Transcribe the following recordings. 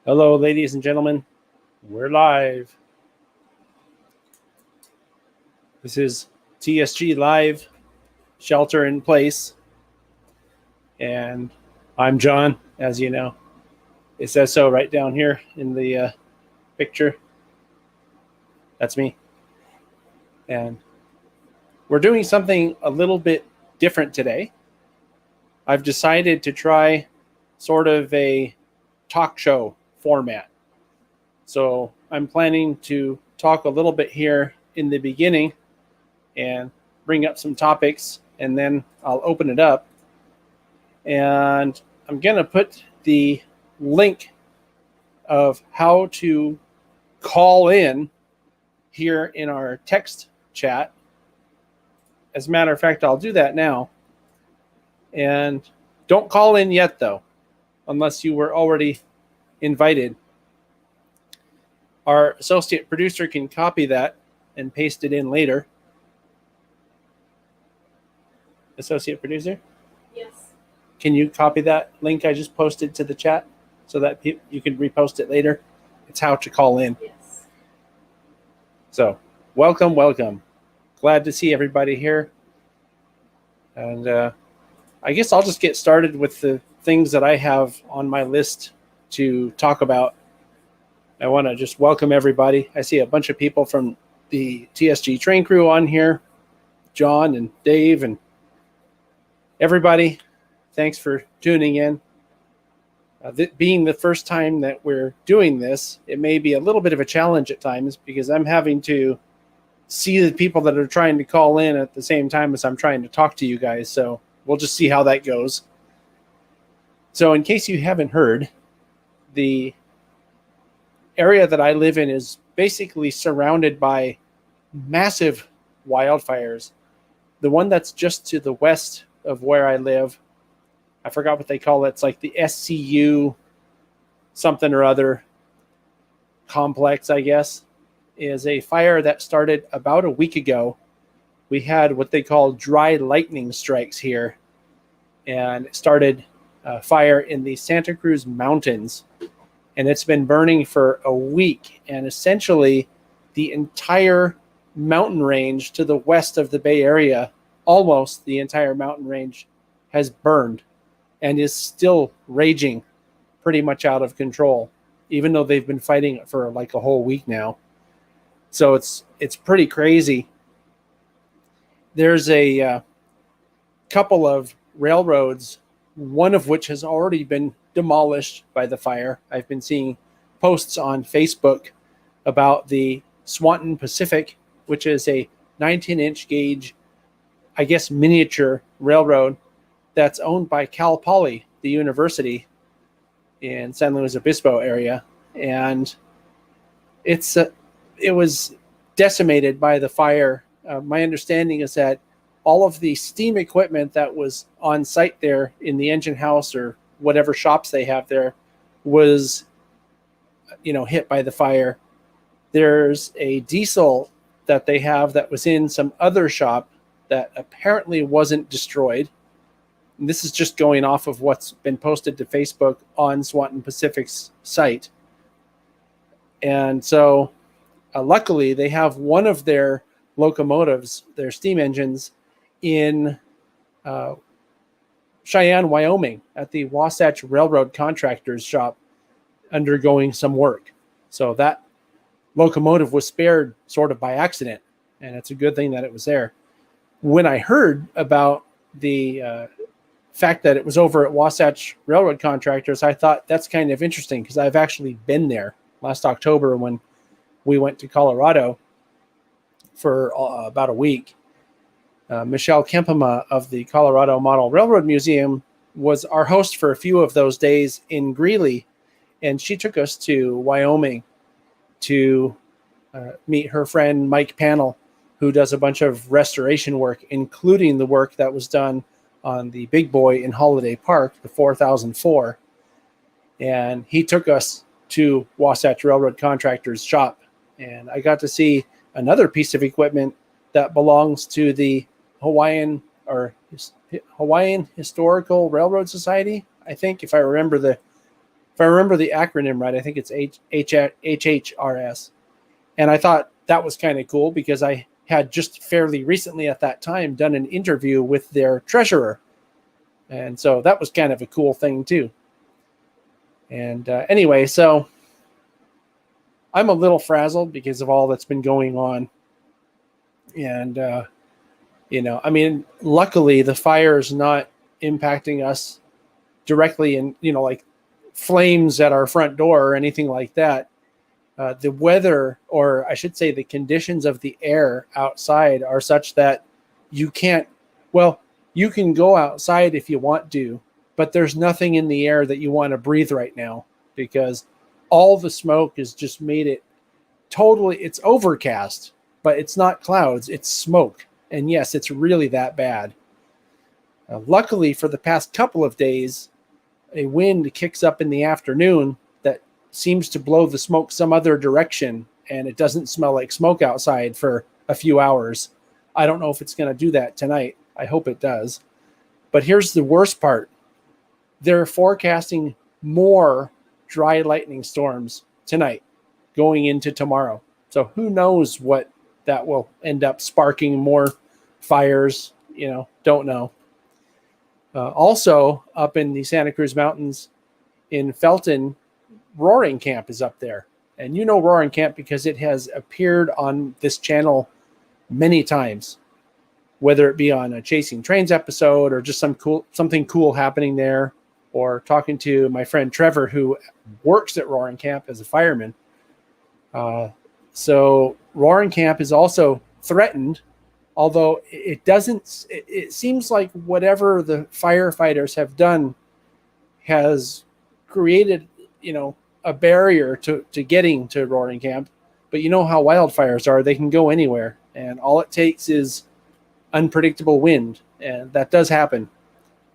Hello, ladies and gentlemen. We're live. This is TSG Live, Shelter in Place. And I'm John, as you know. It says so right down here in the picture. That's me. And we're doing something a little bit different today. I've decided to try sort of a talk show format. So I'm planning to talk a little bit here in the beginning and bring up some topics, and then I'll open it up. And I'm going to put the link of how to call in here in our text chat. As a matter of fact, I'll do that now. And don't call in yet, though, unless you were already invited. Our associate producer can copy that and paste it in later. Associate producer? Yes. Can you copy that link I just posted to the chat so that you can repost it later? It's how to call in. Yes. So, welcome. Glad to see everybody here. And I guess I'll just get started with the things that I have on my list to talk about. I want to just welcome everybody. I see a bunch of people from the TSG train crew on here. John and Dave and everybody. Thanks for tuning in. Being the first time that we're doing this, it may be a little bit of a challenge at times because I'm having to see the people that are trying to call in at the same time as I'm trying to talk to you guys. So we'll just see how that goes. So in case you haven't heard, the area that I live in is basically surrounded by massive wildfires. The one that's just to the west of where I live, I forgot what they call it. It's like the SCU something or other complex, I guess, is a fire that started about a week ago. We had what they call dry lightning strikes here, and it started a fire in the Santa Cruz Mountains, and it's been burning for a week, and essentially the entire mountain range to the west of the Bay Area, almost the entire mountain range, has burned and is still raging pretty much out of control, even though they've been fighting it for like a whole week now. So it's pretty crazy. There's a couple of railroads, one of which has already been demolished by the fire. I've been seeing posts on Facebook about the Swanton Pacific, which is a 19-inch gauge, I guess, miniature railroad that's owned by Cal Poly, the university in San Luis Obispo area. And it was decimated by the fire. My understanding is that all of the steam equipment that was on site there in the engine house or whatever shops they have there was, hit by the fire. There's a diesel that they have that was in some other shop that apparently wasn't destroyed. And this is just going off of what's been posted to Facebook on Swanton Pacific's site. And so luckily they have one of their locomotives, their steam engines, in Cheyenne, Wyoming at the Wasatch Railroad Contractors shop undergoing some work. So that locomotive was spared sort of by accident, and it's a good thing that it was there. When I heard about the fact that it was over at Wasatch Railroad Contractors, I thought that's kind of interesting because I've actually been there last October when we went to Colorado for about a week. Michelle Kempema of the Colorado Model Railroad Museum was our host for a few of those days in Greeley, and she took us to Wyoming to meet her friend Mike Panel, who does a bunch of restoration work, including the work that was done on the Big Boy in Holiday Park, the 4004. And he took us to Wasatch Railroad Contractors shop, and I got to see another piece of equipment that belongs to the Hawaiian Historical Railroad Society, I think, if I if I remember the acronym right, I think it's HHRS. And I thought that was kind of cool because I had just fairly recently at that time done an interview with their treasurer. And so that was kind of a cool thing too. And anyway, so I'm a little frazzled because of all that's been going on. And, I mean, luckily the fire is not impacting us directly in, like flames at our front door or anything like that. The weather, or I should say the conditions of the air outside are such that you can go outside if you want to, but there's nothing in the air that you want to breathe right now because all the smoke has just made it it's overcast, but it's not clouds, it's smoke. And yes, it's really that bad. Luckily for the past couple of days, a wind kicks up in the afternoon that seems to blow the smoke some other direction, and it doesn't smell like smoke outside for a few hours. I don't know if it's going to do that tonight. I hope it does. But here's the worst part. They're forecasting more dry lightning storms tonight going into tomorrow. So who knows what that will end up sparking more fires, don't know. Also up in the Santa Cruz Mountains in Felton, Roaring Camp is up there. And Roaring Camp because it has appeared on this channel many times, whether it be on a Chasing Trains episode or just something cool happening there, or talking to my friend Trevor, who works at Roaring Camp as a fireman. So Roaring Camp is also threatened, although it seems like whatever the firefighters have done has created, a barrier to getting to Roaring Camp. But you know how wildfires are, they can go anywhere. And all it takes is unpredictable wind. And that does happen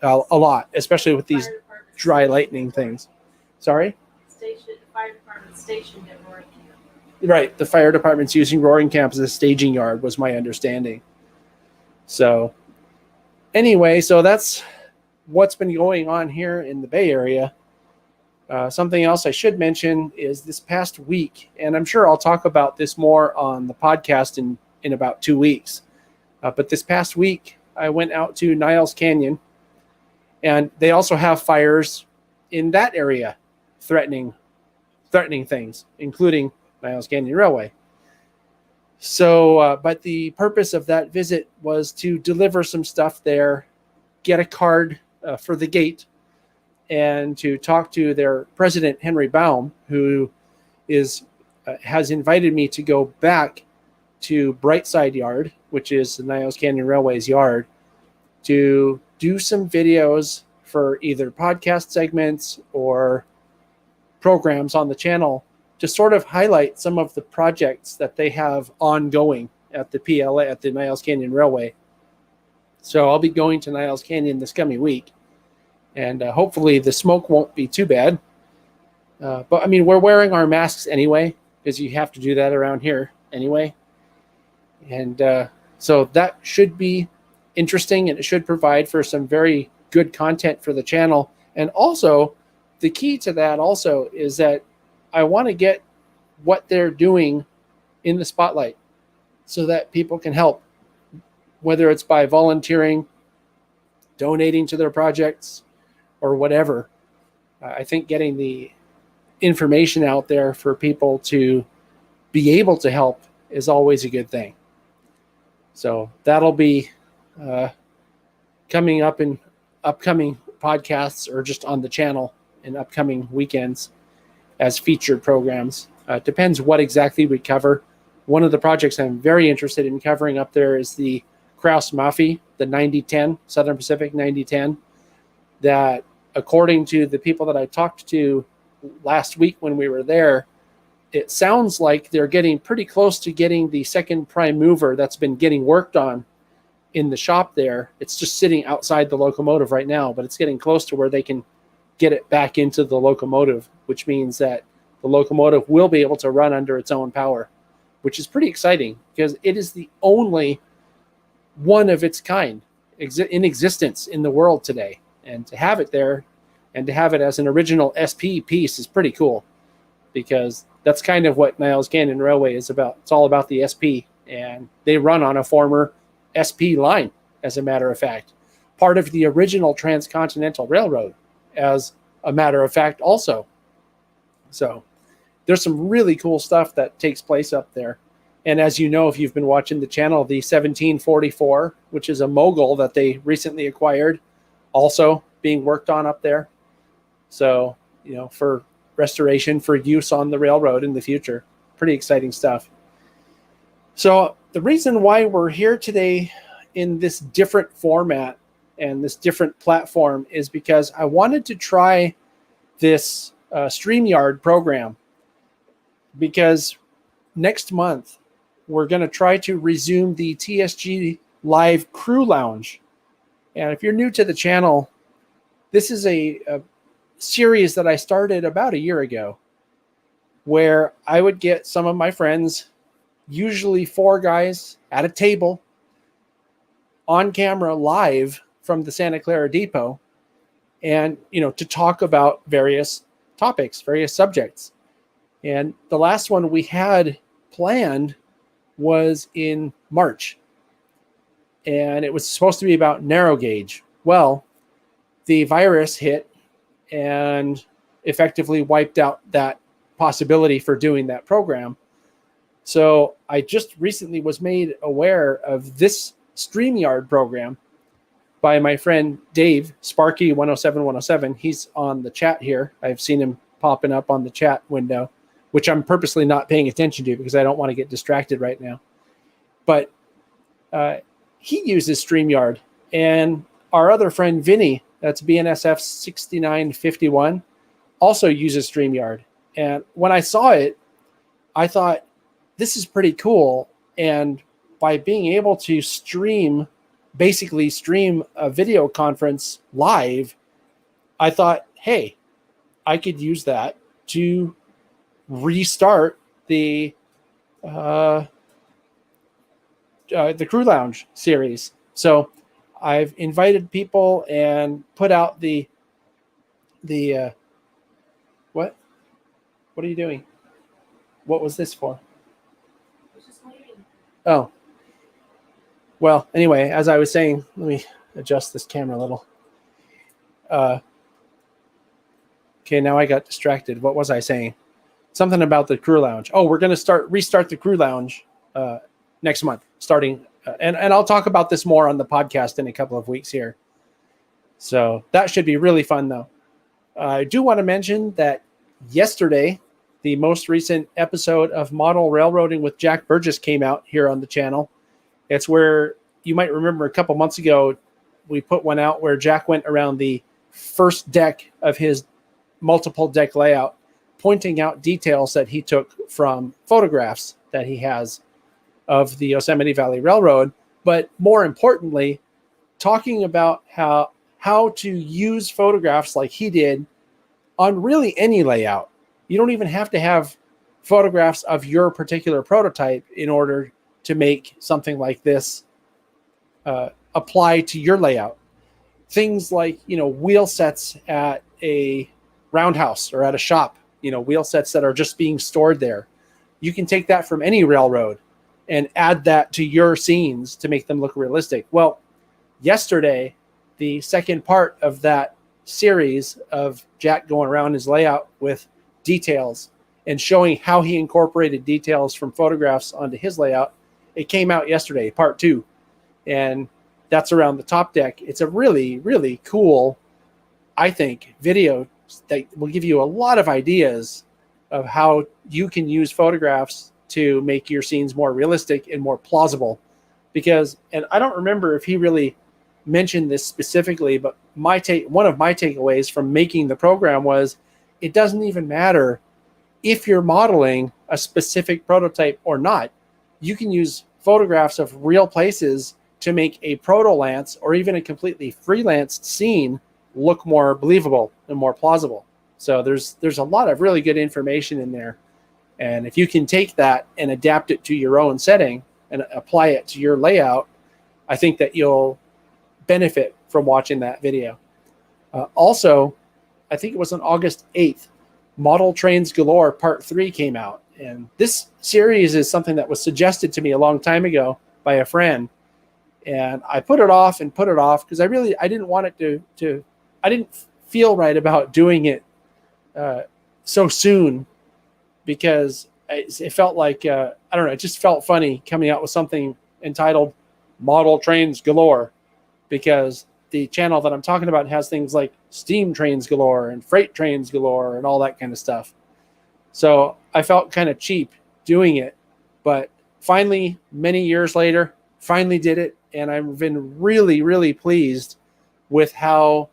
a lot, especially with these dry lightning things. Sorry? Fire department stationed at Roaring Camp. Right. The fire department's using Roaring Camp as a staging yard, was my understanding. So anyway, so that's what's been going on here in the Bay Area. Something else I should mention is this past week, and I'm sure I'll talk about this more on the podcast in about 2 weeks. But this past week, I went out to Niles Canyon, and they also have fires in that area threatening things, including Niles Canyon Railway. So, but the purpose of that visit was to deliver some stuff there, get a card for the gate, and to talk to their president, Henry Baum, who has invited me to go back to Brightside Yard, which is the Niles Canyon Railway's yard, to do some videos for either podcast segments or programs on the channel to sort of highlight some of the projects that they have ongoing at the PLA, at the Niles Canyon Railway. So I'll be going to Niles Canyon this coming week, and hopefully the smoke won't be too bad. But I mean, we're wearing our masks anyway, because you have to do that around here anyway. And so that should be interesting, and it should provide for some very good content for the channel. And also, the key to that also is that I want to get what they're doing in the spotlight so that people can help, whether it's by volunteering, donating to their projects, or whatever. I think getting the information out there for people to be able to help is always a good thing. So that'll be coming up in upcoming podcasts or just on the channel in upcoming weekends as featured programs. Depends what exactly we cover. One of the projects I'm very interested in covering up there is the Kraus Maffei, the 9010, Southern Pacific 9010, that according to the people that I talked to last week when we were there, it sounds like they're getting pretty close to getting the second prime mover that's been getting worked on in the shop there. It's just sitting outside the locomotive right now, but it's getting close to where they can get it back into the locomotive, which means that the locomotive will be able to run under its own power, which is pretty exciting because it is the only one of its kind in existence in the world today. And to have it there And to have it as an original SP piece is pretty cool, because that's kind of what Niles Canyon Railway is about. It's all about the SP, and they run on a former SP line, as a matter of fact. Part of the original Transcontinental Railroad, as a matter of fact, also. So there's some really cool stuff that takes place up there. And as you know, if you've been watching the channel, the 1744, which is a mogul that they recently acquired, also being worked on up there. So, for restoration, for use on the railroad in the future. Pretty exciting stuff. So the reason why we're here today in this different format and this different platform is because I wanted to try this StreamYard program, because next month we're going to try to resume the TSG Live Crew Lounge. And if you're new to the channel, this is a series that I started about a year ago, where I would get some of my friends, usually 4 guys at a table, on camera live from the Santa Clara Depot, and to talk about various topics, various subjects. And the last one we had planned was in March, and it was supposed to be about narrow gauge. Well, the virus hit and effectively wiped out that possibility for doing that program. So I just recently was made aware of this StreamYard program by my friend Dave, Sparky107107. He's on the chat here. I've seen him popping up on the chat window, which I'm purposely not paying attention to because I don't want to get distracted right now. But he uses StreamYard. And our other friend Vinny, that's BNSF 6951, also uses StreamYard. And when I saw it, I thought, this is pretty cool. And by being able to basically stream a video conference live, I thought, hey, I could use that to restart the Crew Lounge series. So I've invited people and put out the what are you doing? What was this for? I was just waiting. Oh, well, anyway, as I was saying, let me adjust this camera a little. Okay, now I got distracted. What was I saying? Something about the Crew Lounge. Oh, we're going to restart the Crew Lounge next month, starting, and I'll talk about this more on the podcast in a couple of weeks here. So that should be really fun, though. I do want to mention that yesterday, the most recent episode of Model Railroading with Jack Burgess came out here on the channel. It's where, you might remember a couple months ago, we put one out where Jack went around the first deck of his multiple deck layout, pointing out details that he took from photographs that he has of the Yosemite Valley Railroad, but more importantly, talking about how to use photographs like he did on really any layout. You don't even have to have photographs of your particular prototype in order to make something like this apply to your layout. Things like, wheel sets at a roundhouse or at a shop, wheel sets that are just being stored there. You can take that from any railroad and add that to your scenes to make them look realistic. Well, yesterday, the second part of that series of Jack going around his layout with details and showing how he incorporated details from photographs onto his layout, it came out yesterday, part 2. And that's around the top deck. It's a really, really cool, I think, video that will give you a lot of ideas of how you can use photographs to make your scenes more realistic and more plausible. Because, and I don't remember if he really mentioned this specifically, but one of my takeaways from making the program was, it doesn't even matter if you're modeling a specific prototype or not. You can use photographs of real places to make a proto-lance or even a completely freelanced scene look more believable and more plausible. So there's a lot of really good information in there. And if you can take that and adapt it to your own setting and apply it to your layout, I think that you'll benefit from watching that video. Also, I think it was on August 8th, Model Trains Galore Part 3 came out. And this series is something that was suggested to me a long time ago by a friend. And I put it off because I didn't want it I didn't feel right about doing it so soon, because it felt like, I don't know, it just felt funny coming out with something entitled Model Trains Galore, because the channel that I'm talking about has things like steam trains galore and freight trains galore and all that kind of stuff. So I felt kind of cheap doing it, but finally, many years later, finally did it. And I've been really, really pleased with how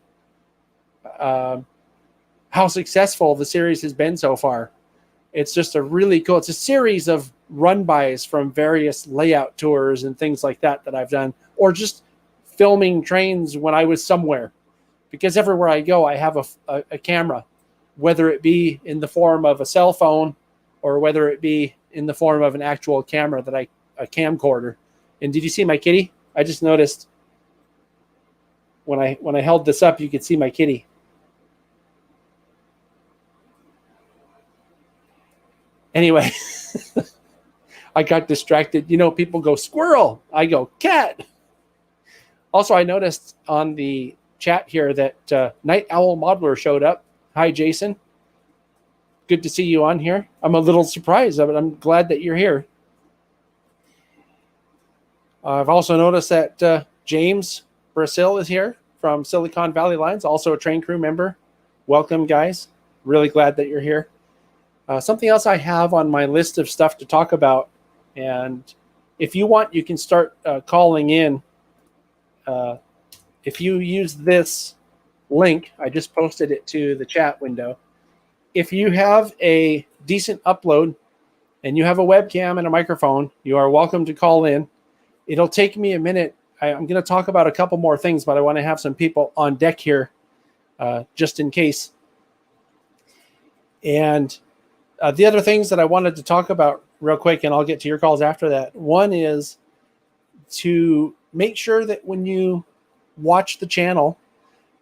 successful the series has been so far. It's just it's a series of run-bys from various layout tours and things like that I've done, or just filming trains when I was somewhere, because everywhere I go, I have a camera, whether it be in the form of a cell phone or whether it be in the form of an actual camera a camcorder. And did you see my kitty? I just noticed when I held this up, you could see my kitty. Anyway, I got distracted. You know, people go squirrel. I go cat. Also, I noticed on the chat here that Night Owl Modeler showed up. Hi, Jason. Good to see you on here. I'm a little surprised, but I'm glad that you're here. I've also noticed that James Brasil is here from Silicon Valley Lines, also a train crew member. Welcome, guys. Really glad that you're here. Something else I have on my list of stuff to talk about, and if you want, you can start calling in. If you use this link, I just posted it to the chat window. If you have a decent upload and you have a webcam and a microphone, you are welcome to call in. It'll take me a minute. I'm going to talk about a couple more things, but I want to have some people on deck here just in case. And the other things that I wanted to talk about real quick, and I'll get to your calls after that. One is to make sure that when you watch the channel,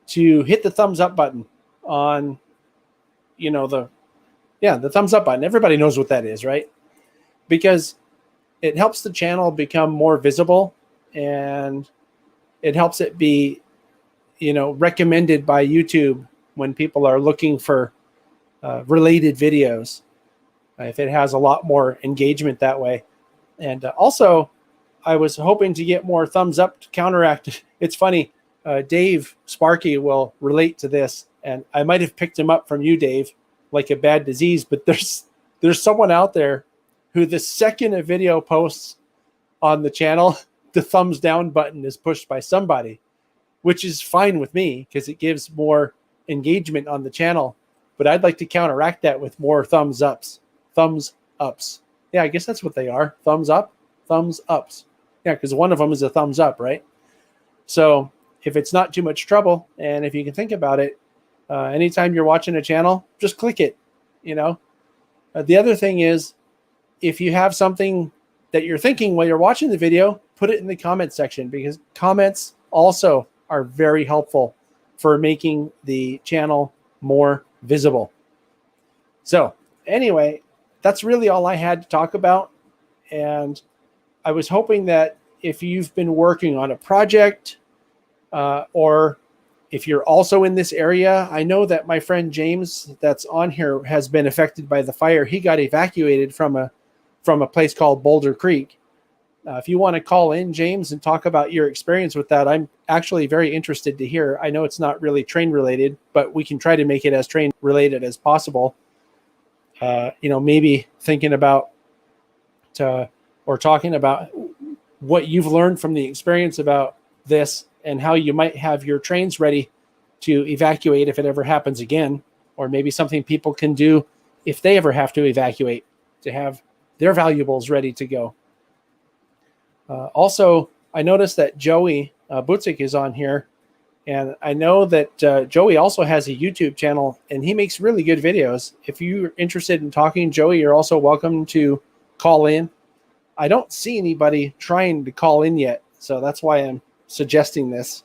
to hit the thumbs up button on, the thumbs up button. Everybody knows what that is, right? Because it helps the channel become more visible, and it helps it be, recommended by YouTube when people are looking for related videos, if it has a lot more engagement that way. And also, I was hoping to get more thumbs up to counteract. It's funny, Dave Sparky will relate to this, and I might have picked him up from you, Dave, like a bad disease, but there's someone out there who the second a video posts on the channel, the thumbs down button is pushed by somebody, which is fine with me because it gives more engagement on the channel. But I'd like to counteract that with more thumbs ups. Thumbs ups. Yeah, I guess that's what they are. Thumbs up, thumbs ups. Yeah, because one of them is a thumbs up, right? So if it's not too much trouble, and if you can think about it, anytime you're watching a channel, just click it, The other thing is, if you have something that you're thinking while you're watching the video, put it in the comment section, because comments also are very helpful for making the channel more visible. So anyway, that's really all I had to talk about. And I was hoping that if you've been working on a project, or if you're also in this area, I know that my friend James that's on here has been affected by the fire. He got evacuated from a place called Boulder Creek. If you want to call in, James, and talk about your experience with that, I'm actually very interested to hear. I know it's not really train related, but we can try to make it as train related as possible. Maybe thinking about or talking about what you've learned from the experience about this, and how you might have your trains ready to evacuate if it ever happens again, or maybe something people can do if they ever have to evacuate, to have their valuables ready to go. Also, I noticed that Joey Butzik is on here, and I know that Joey also has a YouTube channel, and he makes really good videos. If you're interested in talking, Joey, you're also welcome to call in. I don't see anybody trying to call in yet, so that's why I'm suggesting this.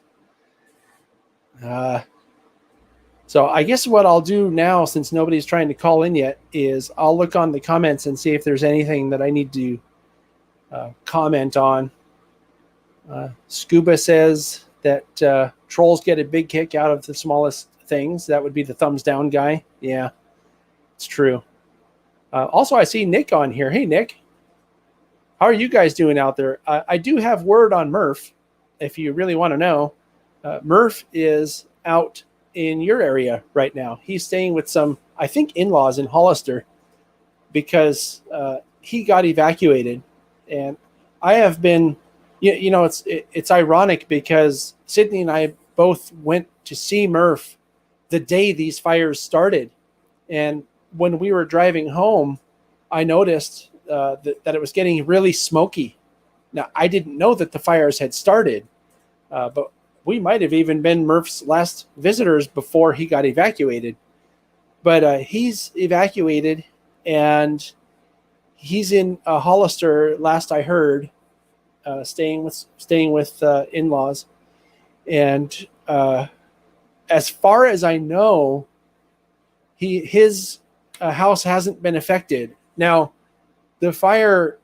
So I guess what I'll do now, since nobody's trying to call in yet, is I'll look on the comments and see if there's anything that I need to comment on. Scuba says that trolls get a big kick out of the smallest things. That would be the thumbs down guy. Yeah, it's true. Also, I see Nick on here. Hey, Nick. How are you guys doing out there? I do have word on Murph, if you really want to know. Murph is out in your area right now. He's staying with some, I think, in-laws in Hollister because he got evacuated. And I have been, it's ironic because Sydney and I both went to see Murph the day these fires started. And when we were driving home, I noticed that it was getting really smoky. Now, I didn't know that the fires had started, but we might have even been Murph's last visitors before he got evacuated. But he's evacuated, and he's in Hollister, last I heard, staying with in-laws. And as far as I know, his house hasn't been affected. Now, the fire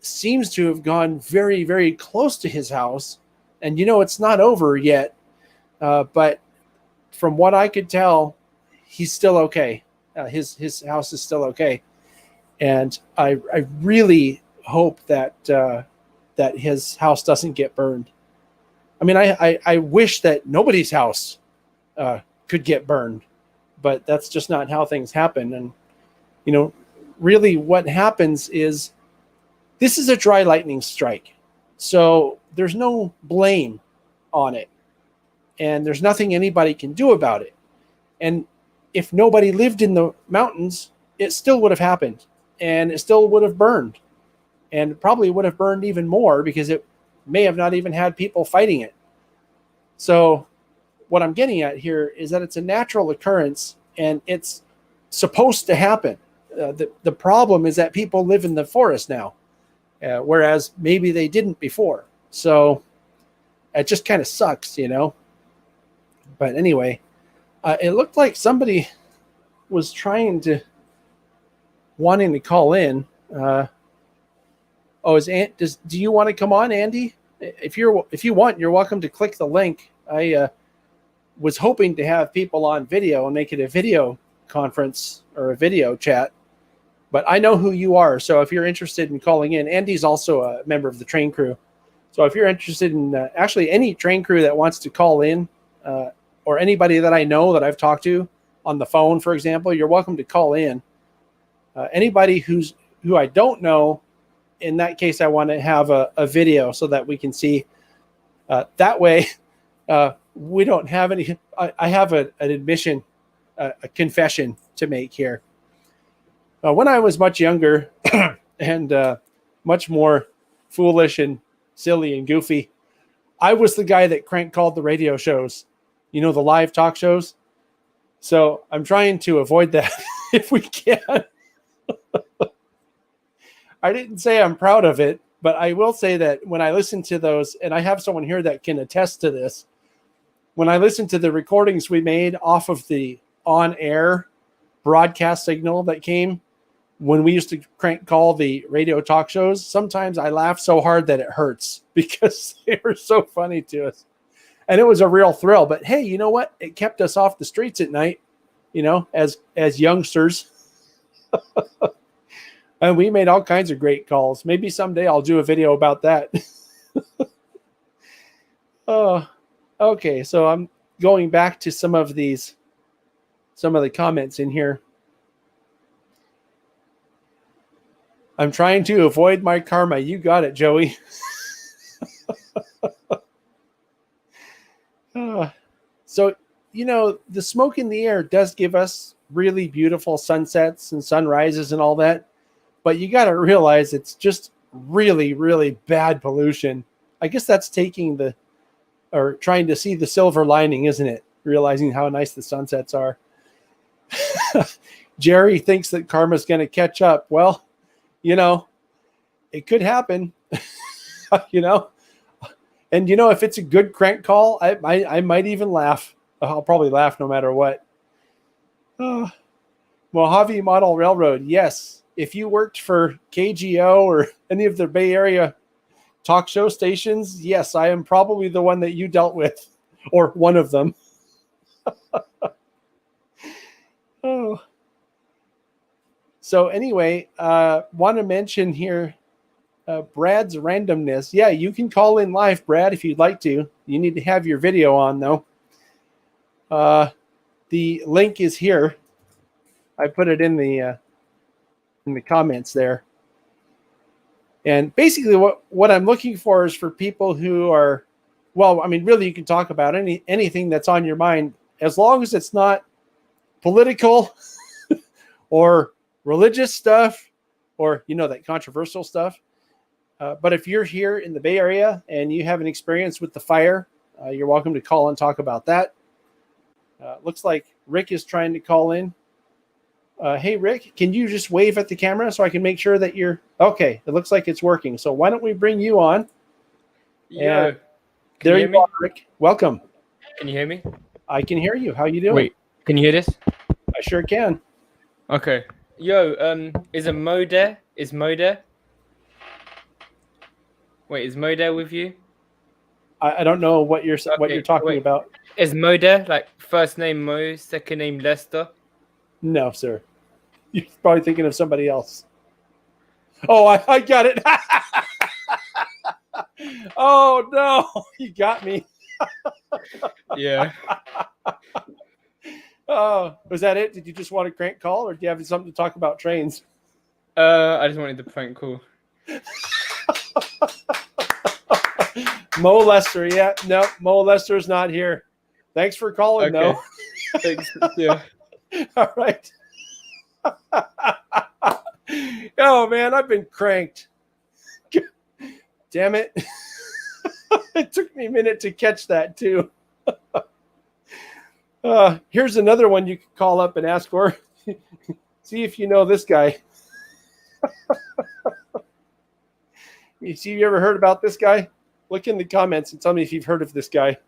seems to have gone very, very close to his house. And, it's not over yet. But from what I could tell, he's still okay. His house is still okay. And I really hope that that his house doesn't get burned. I mean, I wish that nobody's house could get burned. But that's just not how things happen. And, really what happens is this is a dry lightning strike. So there's no blame on it. And there's nothing anybody can do about it. And if nobody lived in the mountains, it still would have happened. And it still would have burned. And probably would have burned even more because it may have not even had people fighting it. So what I'm getting at here is that it's a natural occurrence and it's supposed to happen. The problem is that people live in the forest now, whereas maybe they didn't before. So it just kind of sucks, But anyway, it looked like somebody was wanting to call in. Do you want to come on, Andy? If you want, you're welcome to click the link. I was hoping to have people on video and make it a video conference or a video chat, but I know who you are. So if you're interested in calling in, Andy's also a member of the train crew. So if you're interested in actually any train crew that wants to call in, or anybody that I know that I've talked to on the phone, for example, you're welcome to call in. Anybody who I don't know, in that case, I want to have a video so that we can see. That way, we don't have any. I have an admission, a confession to make here. When I was much younger and much more foolish and silly and goofy, I was the guy that crank called the radio shows, the live talk shows. So I'm trying to avoid that if we can. I didn't say I'm proud of it, but I will say that when I listen to those, and I have someone here that can attest to this, when I listen to the recordings we made off of the on-air broadcast signal that came when we used to crank call the radio talk shows, sometimes I laugh so hard that it hurts because they were so funny to us. And it was a real thrill. But hey, you know what? It kept us off the streets at night, as youngsters. And we made all kinds of great calls. Maybe someday I'll do a video about that. Okay. So I'm going back to some of the comments in here. I'm trying to avoid my karma. You got it, Joey. So, the smoke in the air does give us really beautiful sunsets and sunrises and all that. But you got to realize it's just really, really bad pollution. I guess that's trying to see the silver lining, isn't it? Realizing how nice the sunsets are. Jerry thinks that karma's going to catch up. Well, it could happen, and if it's a good crank call, I might even laugh. I'll probably laugh no matter what. Oh, Mojave Model Railroad. Yes. If you worked for KGO or any of the Bay Area talk show stations, yes, I am probably the one that you dealt with, or one of them. Oh. So anyway, want to mention here Brad's randomness. Yeah, you can call in live, Brad, if you'd like to. You need to have your video on, though. The link is here. I put it in the comments there. And basically, what I'm looking for is for people who are, well, I mean, really, you can talk about anything that's on your mind, as long as it's not political or religious stuff, or that controversial stuff. But if you're here in the Bay Area and you have an experience with the fire, you're welcome to call and talk about that. Looks like Rick is trying to call in. Hey, Rick, can you just wave at the camera so I can make sure that you're okay? It looks like it's working. So why don't we bring you on? Yeah. There you are, Rick. Welcome. Can you hear me? I can hear you. How you doing? Wait, can you hear this? I sure can. Okay. Yo, is a Mo there? Is Mo there? Wait, is Mo there with you? I don't know what you're talking about. Is Mo there? Like first name Mo, second name Lester? No, sir. You're probably thinking of somebody else. Oh, I got it. Oh no, you got me. Yeah. Oh, was that it? Did you just want a crank call, or do you have something to talk about trains? I just wanted the prank call. Mo Lester, yeah. No, Mo Lester's not here. Thanks for calling, Okay. though. Thanks. Yeah. All right. Oh, man, I've been cranked. Damn it. It took me a minute to catch that, too. Here's another one you can call up and ask for. See if you know this guy. You ever heard about this guy? Look in the comments and tell me if you've heard of this guy.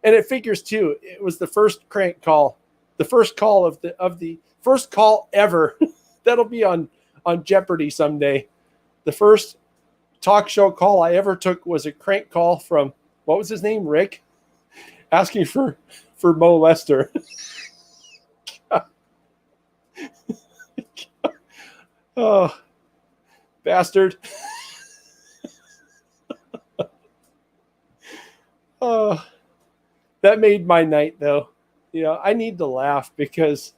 And it figures too. It was the first crank call, the first call of the first call ever. That'll be on Jeopardy someday. The first talk show call I ever took was a crank call from, what was his name? Rick, asking for Mo Lester. Oh, bastard. Oh, that made my night, though. I need to laugh because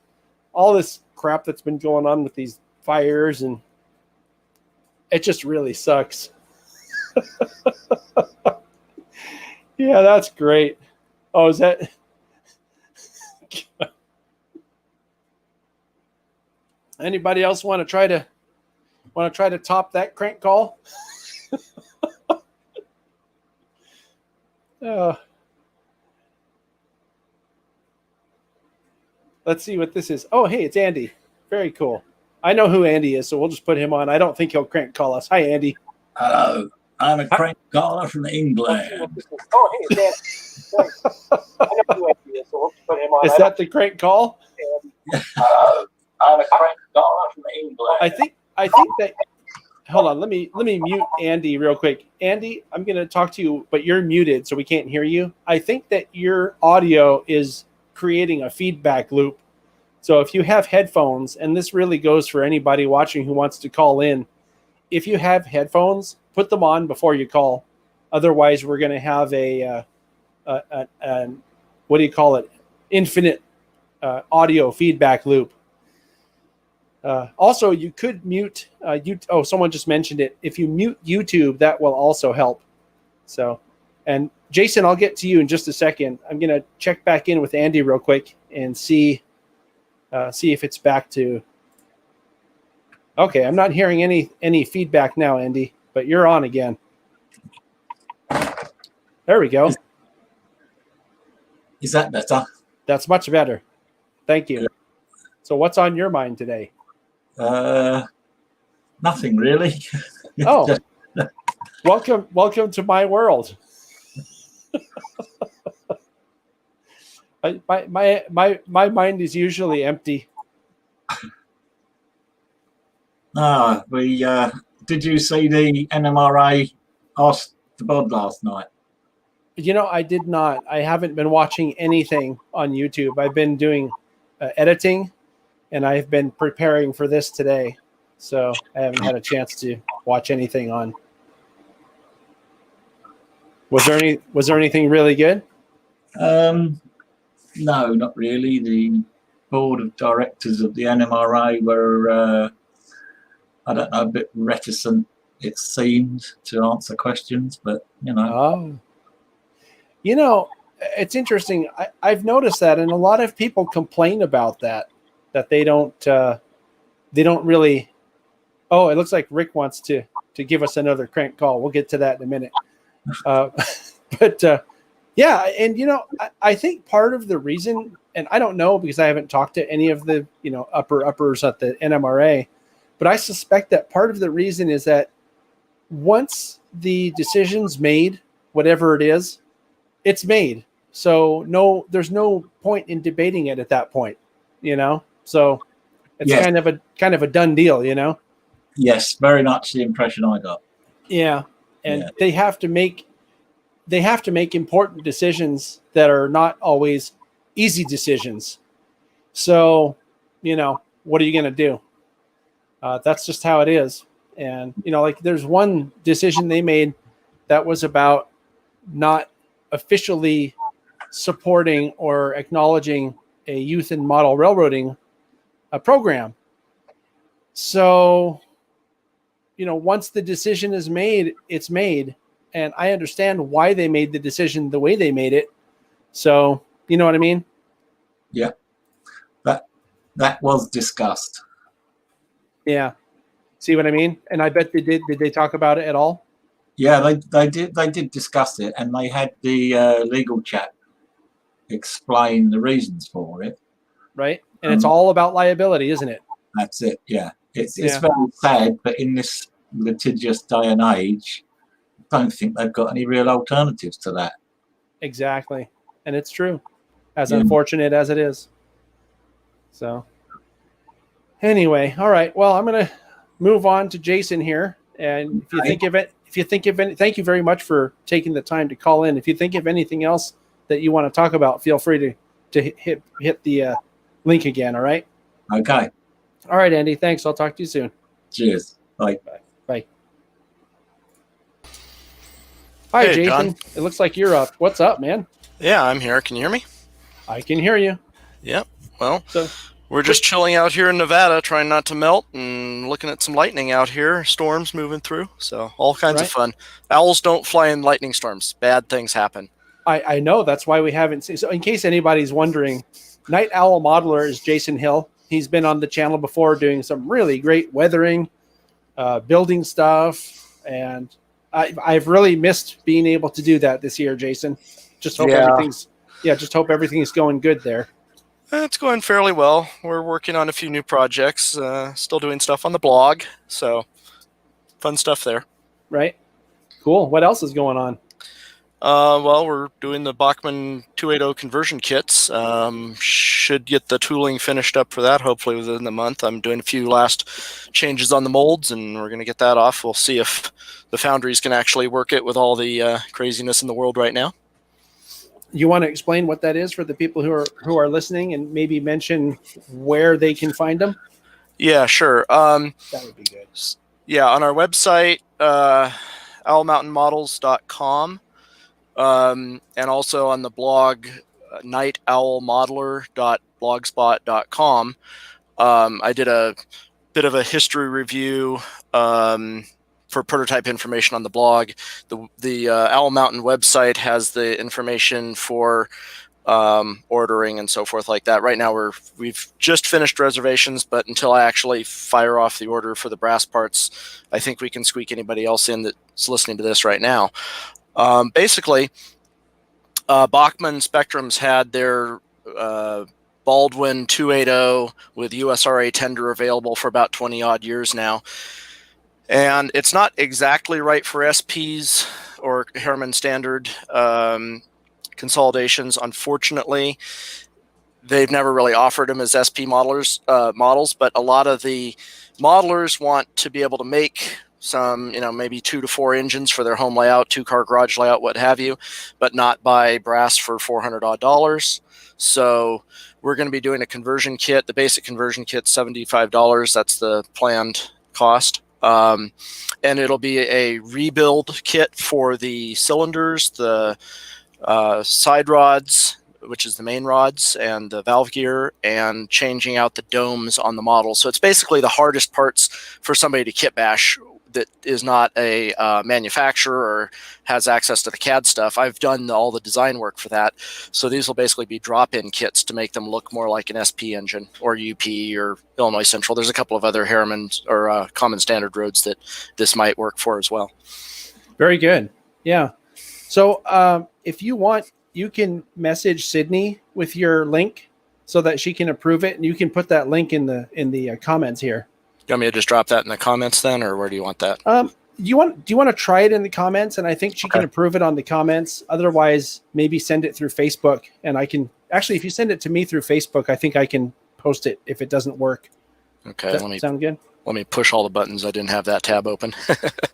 all this crap that's been going on with these fires, and it just really sucks. Yeah, that's great. Oh, is that? Anybody else want to try to top that crank call? Let's see what this is. Oh, hey, it's Andy. Very cool. I know who Andy is, so we'll just put him on. I don't think he'll crank call us. Hi, Andy. Hello, I'm a crank caller from England. Oh, hey, it's Andy. I know who Andy is, so we'll just put him on. Is that the crank call? Hello, I'm a crank caller from England. I think that. Hold on, let me mute Andy real quick. Andy, I'm going to talk to you, but you're muted, so we can't hear you. I think that your audio is creating a feedback loop. So if you have headphones, and this really goes for anybody watching who wants to call in, if you have headphones, put them on before you call. Otherwise, we're going to have a what do you call it? Infinite audio feedback loop. Also, you could mute. Someone just mentioned it. If you mute YouTube, that will also help. So, and Jason, I'll get to you in just a second. I'm gonna check back in with Andy real quick and see if it's back to. Okay, I'm not hearing any feedback now, Andy, but you're on again. There we go. Is that better? That's much better. Thank you. So, what's on your mind today? Nothing really. Oh, welcome to my world. My mind is usually empty. We did you see the NMRA asked the bod last night? I did not. I haven't been watching anything on YouTube. I've been doing editing, and I've been preparing for this today, so I haven't had a chance to watch anything on. Was there anything really good? No, not really. The board of directors of the NMRA were, I don't know, a bit reticent, it seemed, to answer questions, but Oh. It's interesting. I've noticed that, and a lot of people complain about that they don't really. Oh, it looks like Rick wants to give us another crank call. We'll get to that in a minute. But yeah, and I think part of the reason, and I don't know because I haven't talked to any of the uppers at the NMRA, but I suspect that part of the reason is that once the decision's made, whatever it is, it's made. So there's no point in debating it at that point, So it's Yes. kind of a done deal, Yes, very much the impression I got. Yeah, and Yeah. they have to make important decisions that are not always easy decisions. So, what are you going to do? That's just how it is. And like there's one decision they made that was about not officially supporting or acknowledging a youth and model railroading program. So, once the decision is made, it's made. And I understand why they made the decision the way they made it. So, you know what I mean? Yeah, that was discussed. Yeah. See what I mean? And I bet they did. Did they talk about it at all? Yeah, they did discuss it, and they had the legal chap explain the reasons for it. Right. And it's all about liability, isn't it? That's it. Yeah, it's Yeah. very sad, but in this litigious day and age, I don't think they've got any real alternatives to that. Exactly. And it's true, as Yeah. unfortunate as it is. So anyway, all right. Well, I'm going to move on to Jason here. And if you think of it, thank you very much for taking the time to call in. If you think of anything else that you want to talk about, feel free to hit the link again. All right. Okay. All right, Andy. Thanks. I'll talk to you soon. Cheers. Bye. Bye. Hi, Hey, Jason. John. It looks like you're up. What's up, man? Yeah, I'm here. Can you hear me? I can hear you. Yep. Well, So we're just chilling out here in Nevada, trying not to melt and looking at some lightning out here, storms moving through. So all kinds of fun. Owls don't fly in lightning storms. Bad things happen. I know. That's why we haven't seen. So in case anybody's wondering, Night Owl Modeler is Jason Hill. He's been on the channel before doing some really great weathering, building stuff. And I've really missed being able to do that this year, Jason. Just hope everything's going good there. It's going fairly well. We're working on a few new projects, still doing stuff on the blog. So fun stuff there. Right. Cool. What else is going on? Well, we're doing the Bachmann 280 conversion kits. Should get the tooling finished up for that, hopefully within the month. I'm doing a few last changes on the molds, and we're going to get that off. We'll see if the foundries can actually work it with all the craziness in the world right now. You want to explain what that is for the people who are listening, and maybe mention where they can find them? Yeah, sure. That would be good. Yeah, on our website, owlmountainmodels.com. And also on the blog, nightowlmodeler.blogspot.com. I did a bit of a history review for prototype information on the blog. The Owl Mountain website has the information for ordering and so forth like that. Right now we've just finished reservations, but until I actually fire off the order for the brass parts, I think we can squeak anybody else in that's listening to this right now. Basically, Bachmann Spectrums had their Baldwin 280 with USRA tender available for about 20 odd years now. And it's not exactly right for SPs or Harriman standard consolidations. Unfortunately, they've never really offered them as SP models, but a lot of the modelers want to be able to make some, maybe 2 to 4 engines for their home layout, 2-car garage layout, what have you, but not buy brass for $400 odd. So we're going to be doing a conversion kit. The basic conversion kit, $75. That's the planned cost. And it'll be a rebuild kit for the cylinders, the side rods, which is the main rods, and the valve gear, and changing out the domes on the model. So it's basically the hardest parts for somebody to kit bash that is not a manufacturer or has access to the CAD stuff. I've done all the design work for that. So these will basically be drop-in kits to make them look more like an SP engine or UP or Illinois Central. There's a couple of other Harriman or common standard roads that this might work for as well. Very good. Yeah. So if you want, you can message Sydney with your link so that she can approve it, and you can put that link in the comments here. You want me to just drop that in the comments then, or where do you want that? Do you want to try it in the comments? And I think she can approve it on the comments. Otherwise, maybe send it through Facebook, and I can actually, if you send it to me through Facebook, I think I can post it if it doesn't work. Okay. Does that sound good? Let me push all the buttons. I didn't have that tab open.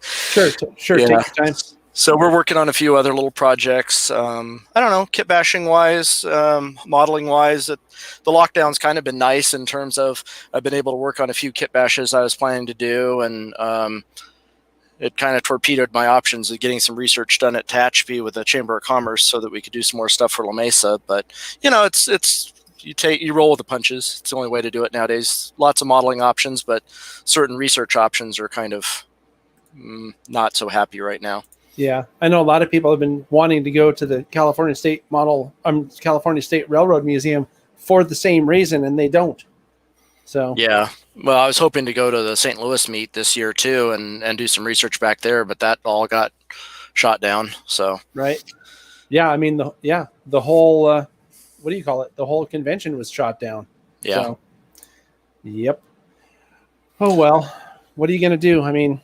Sure. Yeah. Take your time. So we're working on a few other little projects. I don't know, kit bashing wise, modeling wise. The lockdown's kind of been nice in terms of I've been able to work on a few kit bashes I was planning to do, and it kind of torpedoed my options of getting some research done at Tehachapi with the Chamber of Commerce so that we could do some more stuff for La Mesa. But it's you roll with the punches. It's the only way to do it nowadays. Lots of modeling options, but certain research options are kind of not so happy right now. Yeah, I know a lot of people have been wanting to go to the California State Railroad Museum for the same reason, and they don't. So yeah, well, I was hoping to go to the St. Louis meet this year too, and do some research back there, but that all got shot down. So right, yeah, I mean the whole what do you call it? The whole convention was shot down. Yeah. So, yep. Oh well, what are you gonna do? I mean,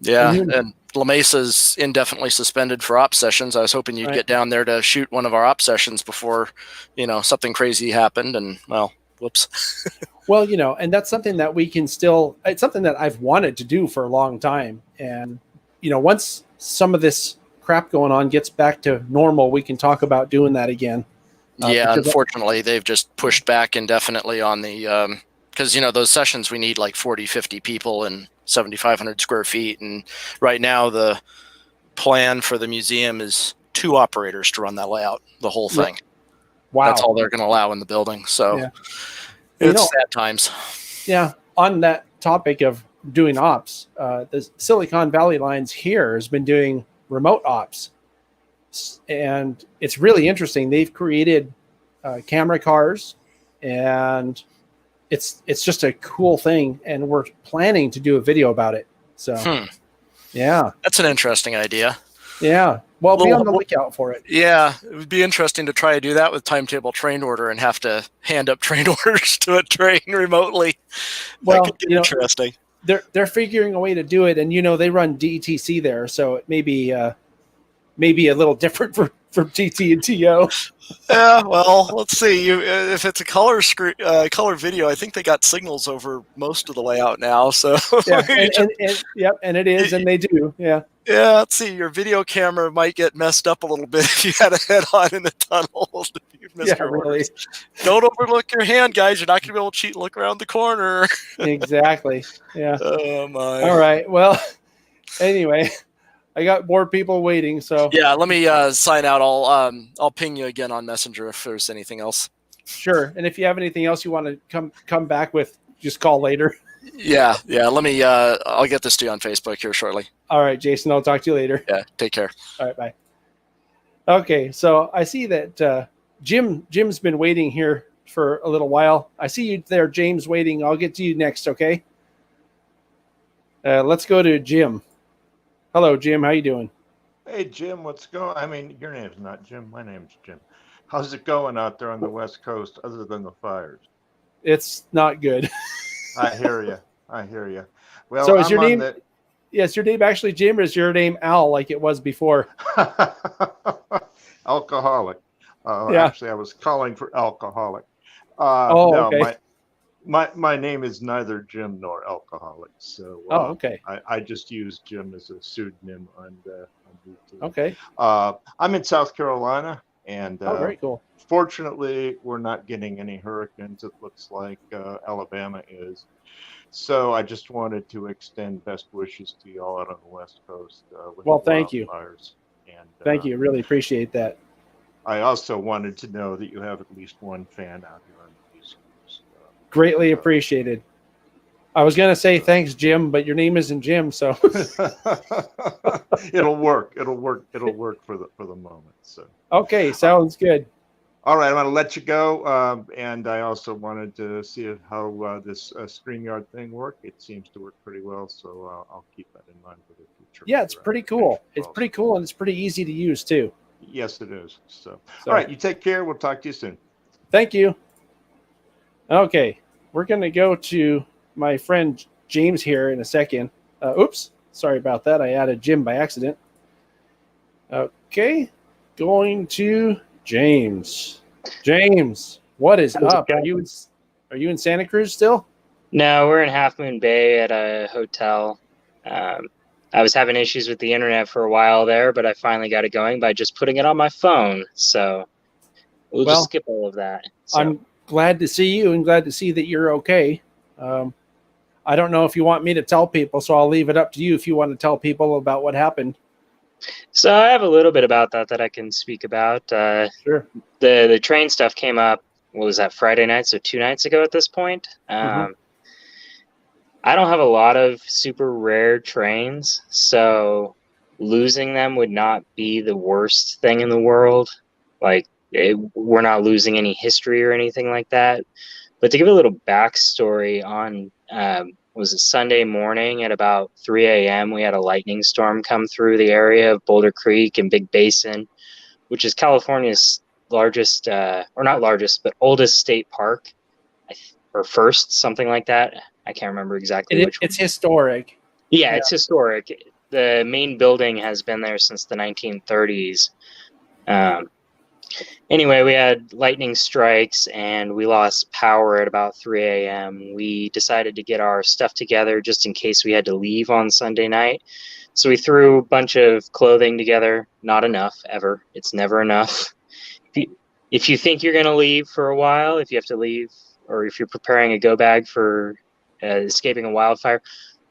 yeah, and La Mesa's indefinitely suspended for op sessions. I was hoping you'd get down there to shoot one of our op sessions before, something crazy happened, and well, whoops. Well, and that's something that we can still, it's something that I've wanted to do for a long time. And, once some of this crap going on gets back to normal, we can talk about doing that again. Yeah, unfortunately, they've just pushed back indefinitely on the, because, those sessions, we need like 40, 50 people and 7,500 square feet. And right now the plan for the museum is 2 operators to run that layout, the whole thing. Wow. That's all they're going to allow in the building. So it's sad times. Yeah. On that topic of doing ops, the Silicon Valley Lines here has been doing remote ops, and it's really interesting. They've created camera cars, and it's just a cool thing, and we're planning to do a video about it. So yeah, that's an interesting idea. Yeah, well, be on the lookout for it. Yeah, it would be interesting to try to do that with timetable train order and have to hand up train orders to a train remotely. Well, that could get interesting. They're figuring a way to do it, and they run DTC there, so it may be a little different for GT and TO. Yeah, well, let's see. If it's a color video, I think they got signals over most of the layout now. So yeah, and it is, and they do. Yeah. Yeah, let's see. Your video camera might get messed up a little bit if you had a head-on in the tunnel. Really. Don't overlook your hand, guys. You're not going to be able to cheat and look around the corner. Exactly. Yeah. Oh my. All right. Well, anyway, I got more people waiting. So yeah, let me sign out. I'll ping you again on Messenger if there's anything else. Sure. And if you have anything else you want to come back with, just call later. Yeah. Let me. I'll get this to you on Facebook here shortly. All right, Jason. I'll talk to you later. Yeah. Take care. All right. Bye. Okay. So I see that Jim's been waiting here for a little while. I see you there, James, waiting. I'll get to you next. Okay. Let's go to Jim. Hello, Jim. How you doing? Hey, Jim. What's going? I mean, your name's not Jim. My name's Jim. How's it going out there on the West Coast, other than the fires? It's not good. I hear you. Well, so is your name? Yes, your name actually Jim, or is your name Al like it was before? Alcoholic. Yeah. Actually, I was calling for alcoholic. Oh, No, okay. my name is neither Jim nor alcoholic. So Oh, okay. I just use Jim as a pseudonym on YouTube. Okay. I'm in South Carolina, and Oh, very cool. fortunately, we're not getting any hurricanes. It looks like Alabama is. So I just wanted to extend best wishes to you all out on the West Coast with Well, the thank you. wildfires. And Thank you. Really appreciate that. I also wanted to know that you have at least one fan out here on the East Coast. Greatly appreciated. I was going to say thanks, Jim, but your name isn't Jim, so It'll work. It'll work for the moment. So okay, sounds good. all right, I'm going to let you go. And I also wanted to see how this StreamYard thing worked. It seems to work pretty well, so I'll keep that in mind for the future. Yeah, it's pretty cool. It's pretty cool, and it's pretty easy to use too. Yes, it is. So all right, you take care. We'll talk to you soon. Thank you. Okay, we're going to go to my friend James here in a second. Oops, sorry about that. I added Jim by accident. Okay, going to James. James, what is up? Are you in Santa Cruz still? No, we're in Half Moon Bay at a hotel. I was having issues with the internet for a while there, but I finally got it going by just putting it on my phone. So we'll just skip all of that. So. I'm glad to see you and glad to see that you're okay. I don't know if you want me to tell people, so I'll leave it up to you if you want to tell people about what happened. So I have a little bit about that I can speak about. Sure. The train stuff came up, what was that, Friday night? So 2 nights ago at this point. I don't have a lot of super rare trains, so losing them would not be the worst thing in the world. Like, we're not losing any history or anything like that. But to give a little backstory on, was it Sunday morning at about 3 a.m., we had a lightning storm come through the area of Boulder Creek and Big Basin, which is California's largest, or not largest, but oldest state park, or first, something like that. I can't remember exactly which one. It's historic. Yeah, it's historic. The main building has been there since the 1930s. Anyway, we had lightning strikes and we lost power at about 3 a.m. We decided to get our stuff together just in case we had to leave on Sunday night. So we threw a bunch of clothing together. Not enough, ever. It's never enough. If you think you're going to leave for a while, if you have to leave, or if you're preparing a go bag for escaping a wildfire,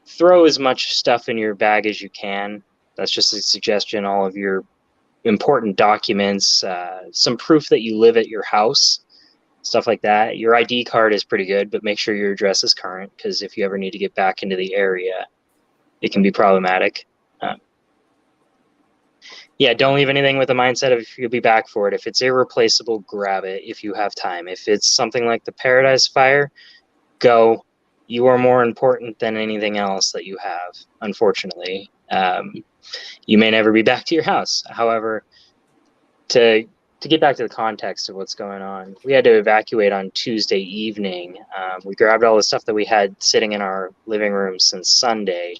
throw as much stuff in your bag as you can. That's just a suggestion. All of your important documents, some proof that you live at your house, stuff like that. Your ID card is pretty good, but make sure your address is current, because if you ever need to get back into the area, it can be problematic. Yeah, don't leave anything with the mindset of you'll be back for it. If it's irreplaceable, grab it if you have time. If it's something like the Paradise Fire, go. You are more important than anything else that you have, unfortunately. You may never be back to your house. However, to get back to the context of what's going on, we had to evacuate on Tuesday evening. We grabbed all the stuff that we had sitting in our living room since Sunday,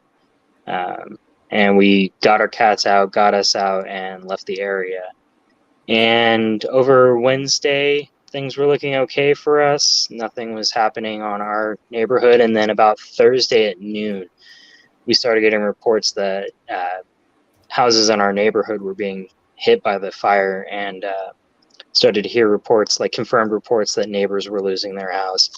and we got our cats out, got us out, and left the area. And over Wednesday, things were looking okay for us. Nothing was happening on our neighborhood. And then about Thursday at noon, we started getting reports that houses in our neighborhood were being hit by the fire, and started to hear reports, like confirmed reports, that neighbors were losing their house.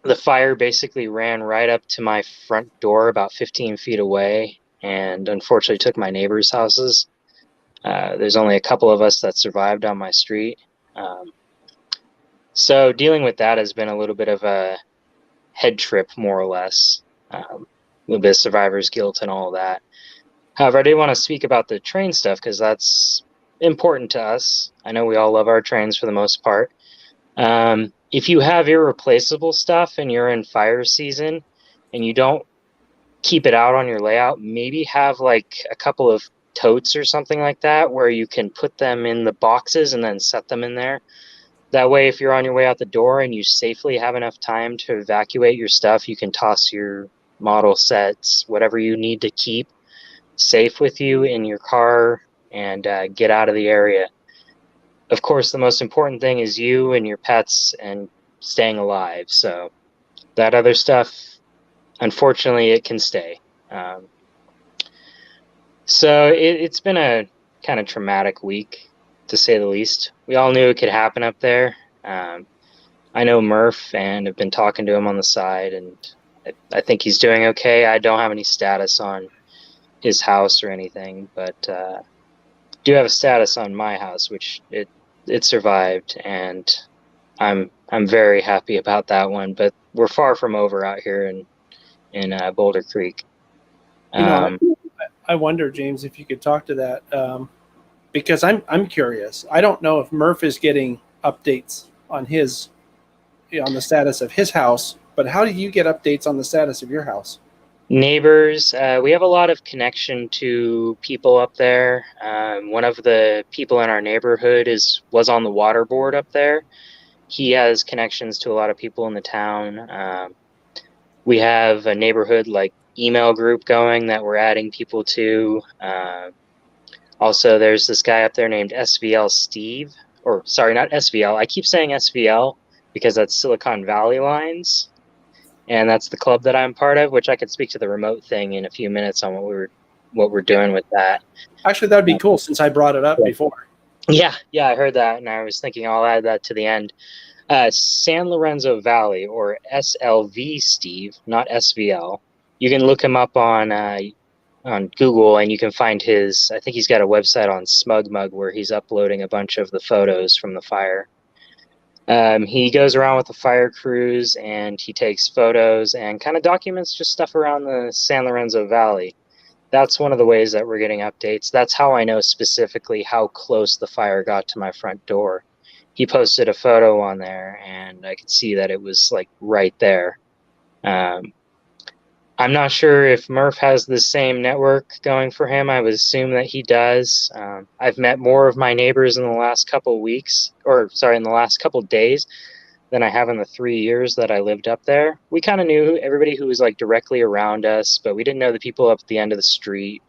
The fire basically ran right up to my front door about 15 feet away, and unfortunately took my neighbors' houses. There's only a couple of us that survived on my street. So dealing with that has been a little bit of a head trip, more or less. A little bit of survivor's guilt and all that. However, I did want to speak about the train stuff, because that's important to us. I know we all love our trains for the most part. If you have irreplaceable stuff and you're in fire season and you don't keep it out on your layout, maybe have like a couple of totes or something like that where you can put them in the boxes and then set them in there. That way, if you're on your way out the door and you safely have enough time to evacuate your stuff, you can toss your model sets, whatever you need to keep safe with you in your car, and get out of the area. of course, the most important thing is you and your pets and staying alive. So that other stuff, unfortunately, it can stay. So it's been a kind of traumatic week, to say the least. We all knew it could happen up there. I know Murph and have been talking to him on the side, and I think he's doing okay. I don't have any status on his house or anything, but do have a status on my house, which it survived, and I'm very happy about that one. But we're far from over out here in Boulder Creek. You know, I wonder, James, if you could talk to that, because I'm curious. I don't know if Murph is getting updates on on the status of his house, but how do you get updates on the status of your house? Neighbors, we have a lot of connection to people up there. One of the people in our neighborhood was on the water board up there. He has connections to a lot of people in the town. We have a neighborhood email group going that we're adding people to. Also, there's this guy up there named SVL Steve, or sorry, not SVL. I keep saying SVL because that's Silicon Valley Lines. And that's the club that I'm part of, which I could speak to the remote thing in a few minutes on what we're doing with that. Actually, that would be cool since I brought it up before. Yeah, I heard that, and I was thinking I'll add that to the end. San Lorenzo Valley, or SLV Steve, not SVL. You can look him up on Google, and you can find I think he's got a website on SmugMug where he's uploading a bunch of the photos from the fire. He goes around with the fire crews and he takes photos and kind of documents just stuff around the San Lorenzo Valley. That's one of the ways that we're getting updates. That's how I know specifically how close the fire got to my front door. He posted a photo on there and I could see that it was right there. I'm not sure if Murph has the same network going for him. I would assume that he does. I've met more of my neighbors in the last couple in the last couple days than I have in the 3 years that I lived up there. We kind of knew everybody who was directly around us, but we didn't know the people up at the end of the street.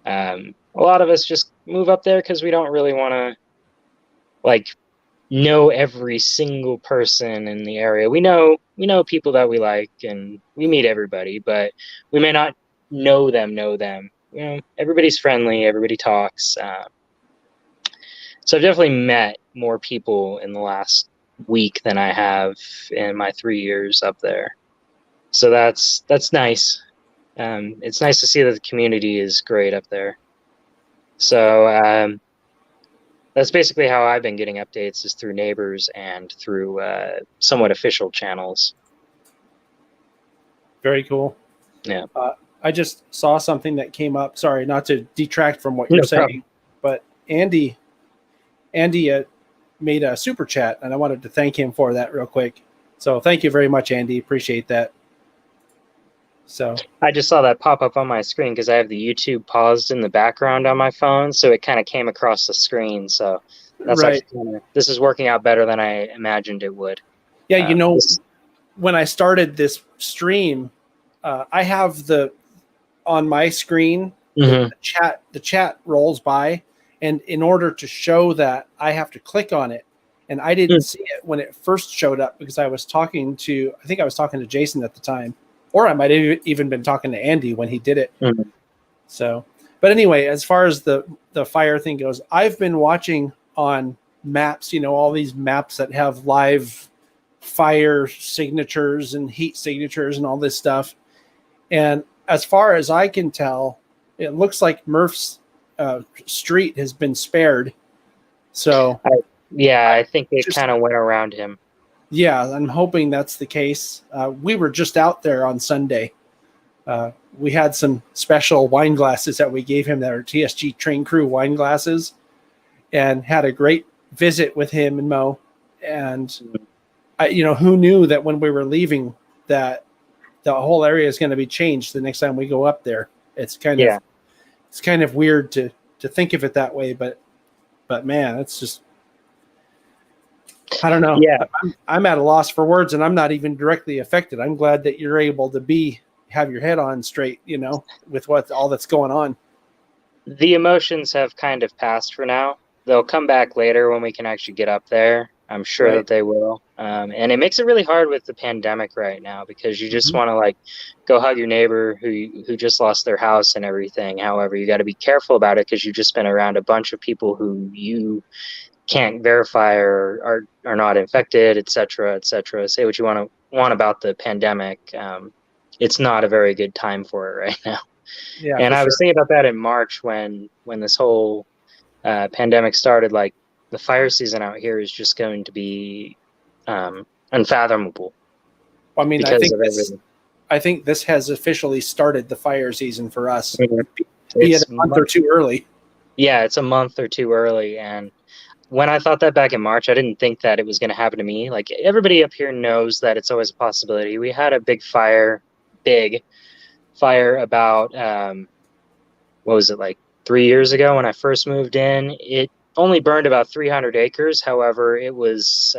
A lot of us just move up there because we don't really want to know every single person in the area. We know people that we like and we meet everybody, but we may not know them. Everybody's friendly, everybody talks. So I've definitely met more people in the last week than I have in my 3 years up there. So that's nice. It's nice to see that the community is great up there. So that's basically how I've been getting updates, is through neighbors and through somewhat official channels. Very cool. Yeah. I just saw something that came up. Sorry, not to detract from what you're saying, but Andy made a super chat, and I wanted to thank him for that real quick. So thank you very much, Andy. Appreciate that. So I just saw that pop up on my screen because I have the YouTube paused in the background on my phone, so it kind of came across the screen. So that's right. This is working out better than I imagined it would. Yeah, when I started this stream, I have on my screen the chat rolls by, and in order to show that, I have to click on it, and I didn't see it when it first showed up because I was talking to Jason at the time. Or I might have even been talking to Andy when he did it. Mm-hmm. So, but anyway, as far as the fire thing goes, I've been watching on maps, all these maps that have live fire signatures and heat signatures and all this stuff. And as far as I can tell, it looks like Murph's street has been spared. So, I think it kind of went around him. Yeah, I'm hoping that's the case. We were just out there on Sunday. We had some special wine glasses that we gave him that are TSG Train Crew wine glasses, and had a great visit with him and Mo. And who knew that when we were leaving that the whole area is going to be changed the next time we go up there. It's kind of weird to think of it that way, but man, it's just, I don't know. Yeah. I'm at a loss for words, and I'm not even directly affected. I'm glad that you're able to have your head on straight, with all that's going on. The emotions have kind of passed for now. they'll come back later when we can actually get up there. I'm sure Right. that they will. And it makes it really hard with the pandemic right now because you just Mhm. want to like go hug your neighbor who just lost their house and everything. However, you got to be careful about it because you've just been around a bunch of people who you can't verify or are not infected, et cetera, et cetera. Say what you want about the pandemic. It's not a very good time for it right now. Yeah, And for I was sure. thinking about that in March when this whole pandemic started. Like the fire season out here is just going to be unfathomable I mean, because of everything. I think this has officially started the fire season for us, Mhm. be it It's a month or two early. Yeah, it's a month or two early. And when I thought that back in March, I didn't think that it was going to happen to me. Like everybody up here knows that it's always a possibility. We had a big fire about what was it, like 3 years ago when I first moved in. It only burned about 300 acres. However, it was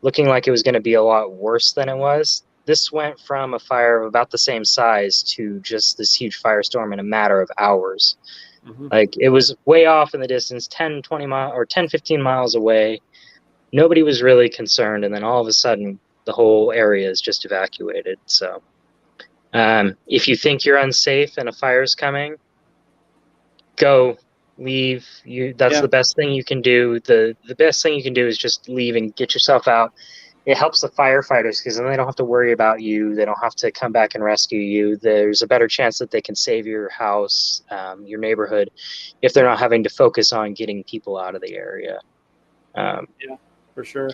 looking like it was going to be a lot worse than it was. This went from a fire of about the same size to just this huge firestorm in a matter of hours. Mhm. Like it was way off in the distance, 10, 20 miles or 10, 15 miles away. Nobody was really concerned. And then all of a sudden, the whole area is just evacuated. So if you think you're unsafe and a fire's coming, go, leave. That's Yeah. the best thing you can do. The best thing you can do is just leave and get yourself out. It helps the firefighters because then they don't have to worry about you. They don't have to come back and rescue you. There's a better chance that they can save your house, your neighborhood, if they're not having to focus on getting people out of the area. For sure.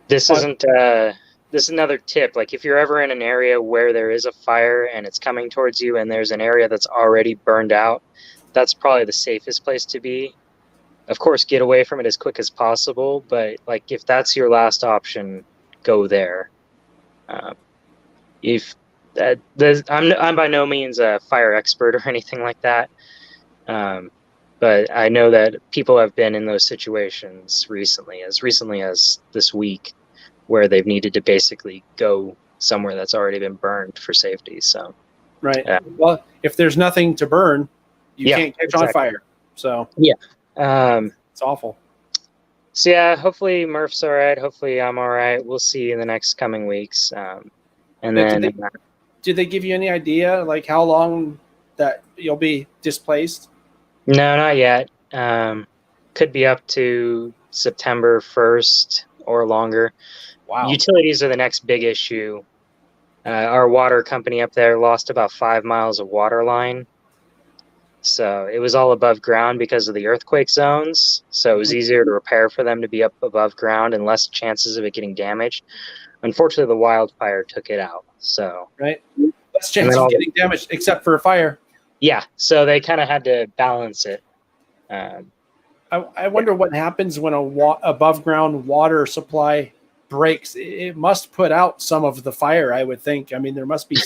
This isn't. This is another tip. Like if you're ever in an area where there is a fire and it's coming towards you, and there's an area that's already burned out, that's probably the safest place to be. Of course, get away from it as quick as possible. But like if that's your last option, go there. I'm by no means a fire expert or anything like that. But I know that people have been in those situations recently as this week, where they've needed to basically go somewhere that's already been burned for safety. So, Right. Yeah. Well, if there's nothing to burn, you Yeah, can't catch on exactly. fire. So um, it's awful. so yeah, hopefully Murph's all right. Hopefully I'm all right. We'll see in the next coming weeks. And But then did they give you any idea like how long that you'll be displaced? no, not yet. Could be up to September 1st or longer. Wow. Utilities are the next big issue. Our water company up there lost about 5 miles of water line. So it was all above ground because of the earthquake zones. So it was easier to repair for them to be up above ground and less chances of it getting damaged. Unfortunately, the wildfire took it out. So Right. Less chance then of getting damaged except for a fire. yeah, so they kind of had to balance it. I wonder what happens when above ground water supply breaks. It must put out some of the fire, I would think. I mean, there must be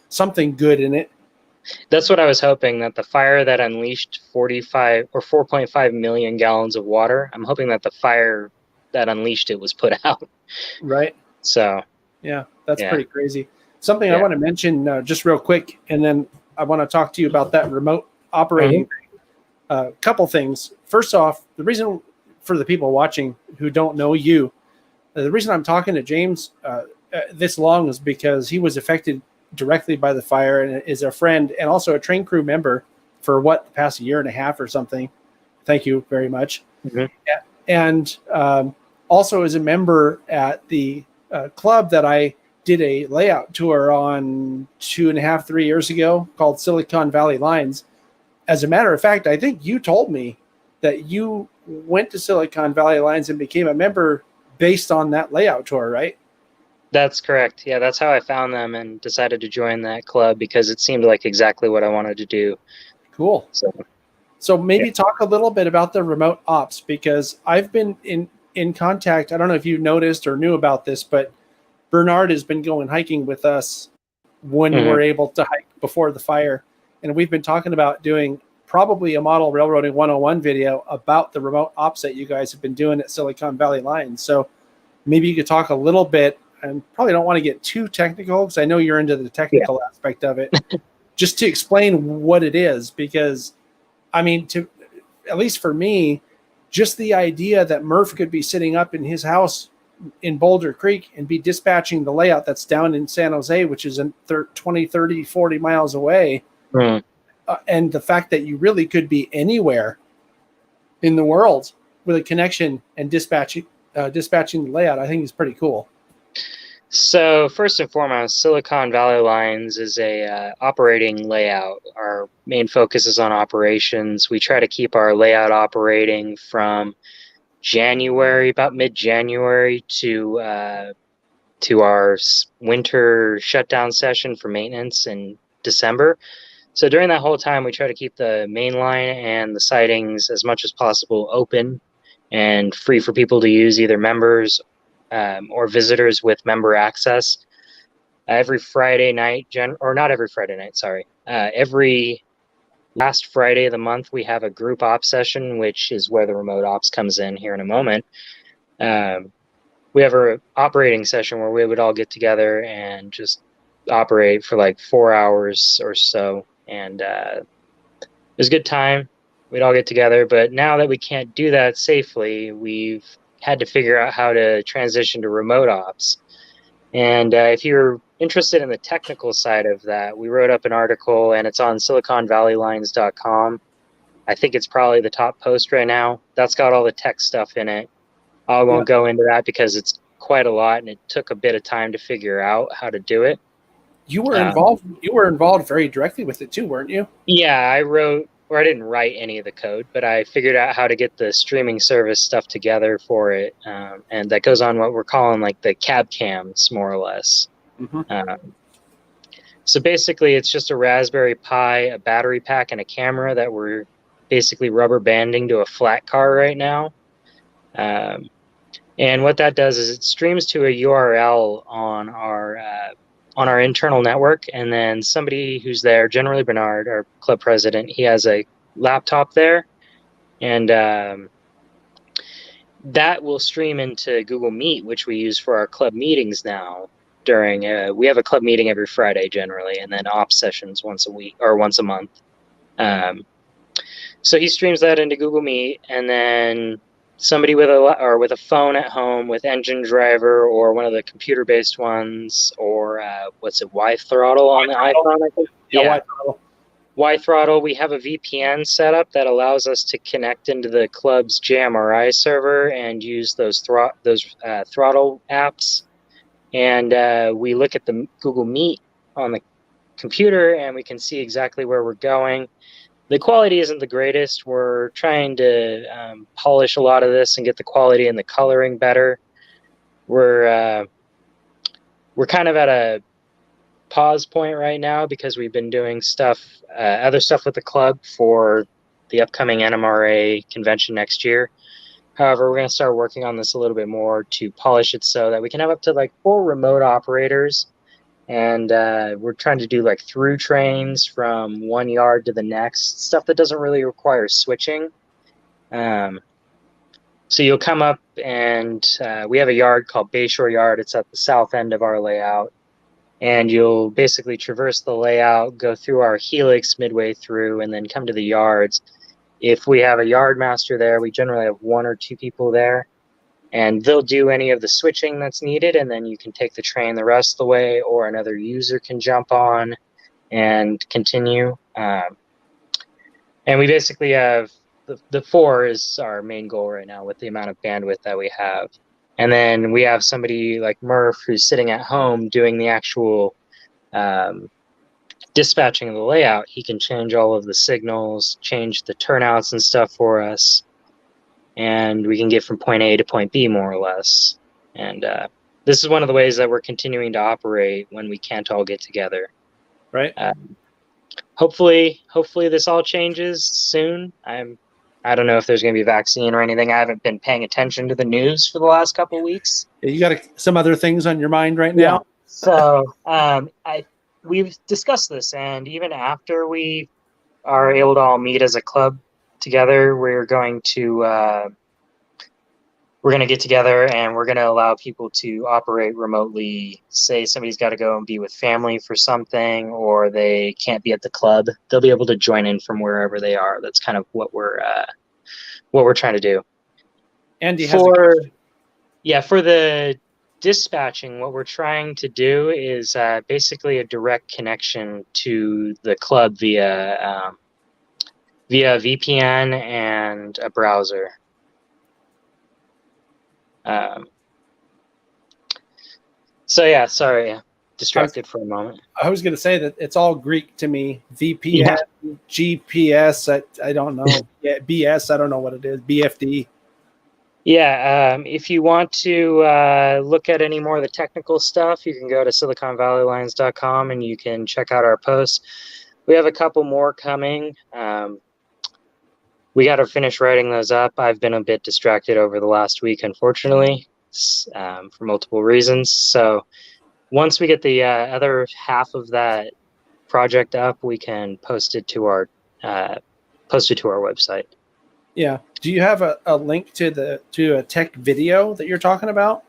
something good in it. That's what I was hoping, that the fire that unleashed 45 or 4.5 million gallons of water, I'm hoping that the fire that unleashed it was put out. Right. So Yeah, that's Yeah. pretty crazy. Something I Yeah. want to mention just real quick, and then I want to talk to you about that remote operating thing. A couple things. First off, the reason for the people watching who don't know you, the reason I'm talking to James this long is because he was affected directly by the fire and is a friend and also a train crew member for the past year and a half or something. Thank you very much. Mhm. And also is a member at the club that I did a layout tour on 2.5, 3 years ago called Silicon Valley Lines. As a matter of fact, I think you told me that you went to Silicon Valley Lines and became a member based on that layout tour, right? That's correct. Yeah, that's how I found them and decided to join that club because it seemed like exactly what I wanted to do. Cool. So maybe talk a little bit about the remote ops, because I've been in contact. I don't know if you noticed or knew about this, but Bernard has been going hiking with us when we're able to hike before the fire. And we've been talking about doing probably a model railroading 101 video about the remote ops that you guys have been doing at Silicon Valley Lines. So maybe you could talk a little bit, and probably don't want to get too technical because I know you're into the technical aspect of it, just to explain what it is. Because I mean, at least for me, just the idea that Murph could be sitting up in his house in Boulder Creek and be dispatching the layout that's down in San Jose, which is 20, 30, 40 miles away. And the fact that you really could be anywhere in the world with a connection and dispatching the layout, I think is pretty cool. So first and foremost, Silicon Valley Lines is a operating layout. Our main focus is on operations. We try to keep our layout operating from January, about mid-January, to our winter shutdown session for maintenance in December. So during that whole time, we try to keep the main line and the sidings as much as possible open and free for people to use, either members or visitors with member access. Every Friday night, or not every Friday night, sorry. Every last Friday of the month, we have a group ops session, which is where the remote ops comes in here in a moment. We have an operating session where we would all get together and just operate for like 4 hours or so. And it was a good time. We'd all get together. But now that we can't do that safely, we've had to figure out how to transition to remote ops. And if you're interested in the technical side of that, we wrote up an article, and it's on siliconvalleylines.com. I think it's probably the top post right now. That's got all the tech stuff in it. I won't go into that because it's quite a lot, and it took a bit of time to figure out how to do it. You were involved. You were involved very directly with it too, weren't you? Yeah, I didn't write any of the code, but I figured out how to get the streaming service stuff together for it, and that goes on what we're calling like the cab cams, more or less. So basically, it's just a Raspberry Pi, a battery pack, and a camera that we're basically rubber banding to a flat car right now. And what that does is it streams to a URL on our internal network, and then somebody who's there, generally Bernard, our club president, he has a laptop there, and that will stream into Google Meet, which we use for our club meetings now. We have a club meeting every Friday generally, and then ops sessions once a week or once a month. So he streams that into Google Meet, and then somebody with a phone at home with Engine Driver or one of the computer-based ones, or Y-Throttle on the iPhone, I think? Yeah, Y-Throttle. Y-Throttle, we have a VPN setup that allows us to connect into the club's JMRI server and use those throttle apps. And we look at the Google Meet on the computer, and we can see exactly where we're going. The quality isn't the greatest. We're trying to polish a lot of this and get the quality and the coloring better. We're kind of at a pause point right now because we've been doing other stuff with the club for the upcoming NMRA convention next year. However, we're going to start working on this a little bit more to polish it so that we can have up to like 4 remote operators. And we're trying to do like through trains from one yard to the next, stuff that doesn't really require switching. So you'll come up, and we have a yard called Bayshore Yard. It's at the south end of our layout. And you'll basically traverse the layout, go through our helix midway through, and then come to the yards. If we have a yard master there, we generally have 1 or 2 people there. And they'll do any of the switching that's needed, and then you can take the train the rest of the way, or another user can jump on and continue. And we basically have the 4 is our main goal right now with the amount of bandwidth that we have. And then we have somebody like Murph who's sitting at home doing the actual dispatching of the layout. He can change all of the signals, change the turnouts and stuff for us. And we can get from point A to point B, more or less. And this is one of the ways that we're continuing to operate when we can't all get together. Right. Hopefully this all changes soon. I don't know if there's going to be a vaccine or anything. I haven't been paying attention to the news for the last couple of weeks. Yeah, you got some other things on your mind right now? So we've discussed this, and even after we are able to all meet as a club together, we're going to get together, and we're going to allow people to operate remotely. Say somebody's got to go and be with family for something, or they can't be at the club, they'll be able to join in from wherever they are. That's kind of what we're trying to do. Andy has a For question. for the dispatching, what we're trying to do is basically a direct connection to the club via VPN and a browser. Sorry, distracted for a moment. I was going to say that it's all Greek to me. VPN, Yeah. GPS, I don't know. Yeah, BS, I don't know what it is. BFD. Yeah, if you want to look at any more of the technical stuff, you can go to siliconvalleylines.com and you can check out our posts. We have a couple more coming. We got to finish writing those up. I've been a bit distracted over the last week, unfortunately, for multiple reasons. So once we get the other half of that project up, we can post it to our website. Yeah. Do you have a link to a tech video that you're talking about?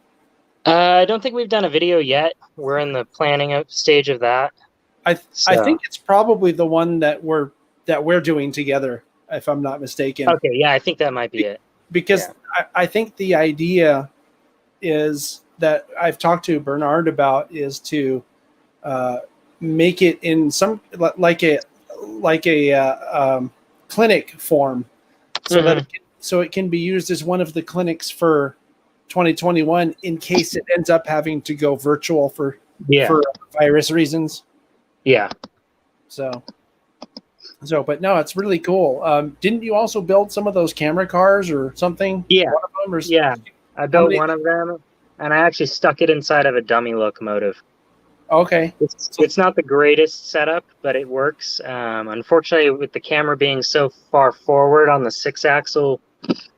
I don't think we've done a video yet. We're in the planning stage of that. I think it's probably the one that we're doing together, if I'm not mistaken. Okay, yeah, I think that might be it. Because I think the idea is that I've talked to Bernard about is to make it in some like a clinic form, so that it can be used as one of the clinics for 2021 in case it ends up having to go virtual for virus reasons. Yeah. So, but no, it's really cool. Didn't you also build some of those camera cars or something? Yeah. One of them, or Yeah. I built one of them, and I actually stuck it inside of a dummy locomotive. Okay. It's not the greatest setup, but it works. Unfortunately, with the camera being so far forward on the 6-axle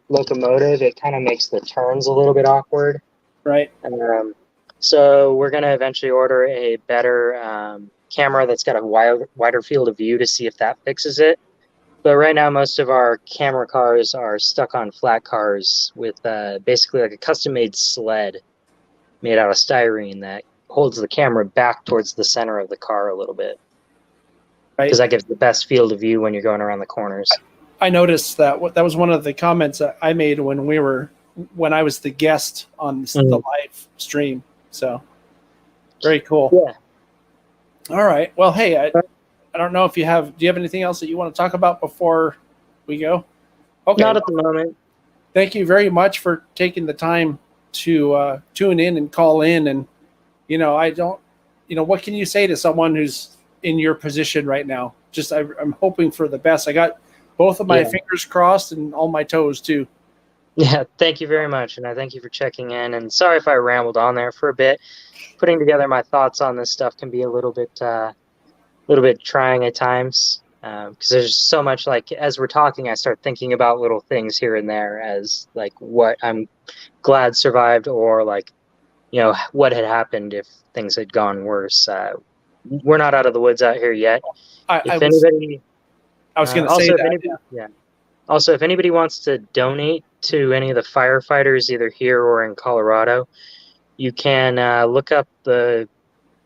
locomotive, it kind of makes the turns a little bit awkward. Right. So we're going to eventually order a better camera that's got a wider field of view to see if that fixes it. But right now, most of our camera cars are stuck on flat cars with basically like a custom-made sled made out of styrene that holds the camera back towards the center of the car a little bit. Right. Because that gives the best field of view when you're going around the corners. I noticed that was one of the comments that I made when I was the guest on the live stream. So very cool. Yeah. All right. Well, hey, I don't know if do you have anything else that you want to talk about before we go? Okay. Not at the moment. Thank you very much for taking the time to tune in and call in. And, what can you say to someone who's in your position right now? Just, I'm hoping for the best. I got both of my fingers crossed and all my toes too. Yeah. Thank you very much. And I thank you for checking in, and sorry if I rambled on there for a bit. Putting together my thoughts on this stuff can be a little bit trying at times. Because there's so much, like, as we're talking, I start thinking about little things here and there as like what I'm glad survived, or like, what had happened if things had gone worse. We're not out of the woods out here yet. I was going to say that. Also, if anybody wants to donate to any of the firefighters, either here or in Colorado, you can look up the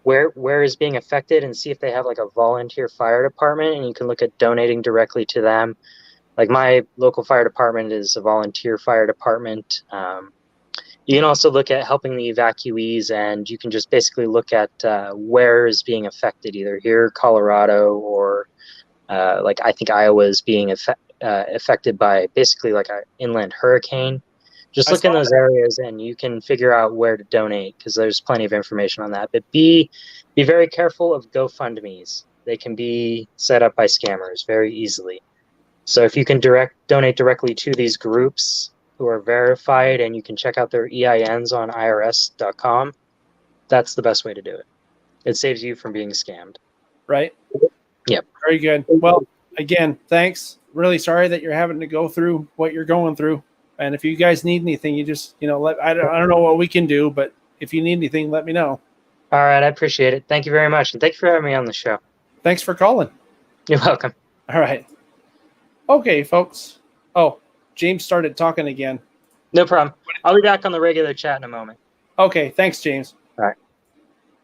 where is being affected and see if they have like a volunteer fire department, and you can look at donating directly to them. Like my local fire department is a volunteer fire department. You can also look at helping the evacuees, and you can just basically look at where is being affected, either here, Colorado, or like I think Iowa is being affected by basically like an inland hurricane. Just look in those areas and you can figure out where to donate, because there's plenty of information on that. But be very careful of GoFundMes. They can be set up by scammers very easily. So if you can donate directly to these groups who are verified, and you can check out their EINs on IRS.com, that's the best way to do it. It saves you from being scammed. Right? Yep. Very good. Well, again, thanks. Really sorry that you're having to go through what you're going through. And if you guys need anything, you just, I don't know what we can do, but if you need anything, let me know. All right. I appreciate it. Thank you very much. And thank you for having me on the show. Thanks for calling. You're welcome. All right. Okay, folks. Oh, James started talking again. No problem. I'll be back on the regular chat in a moment. Okay. Thanks, James. All right.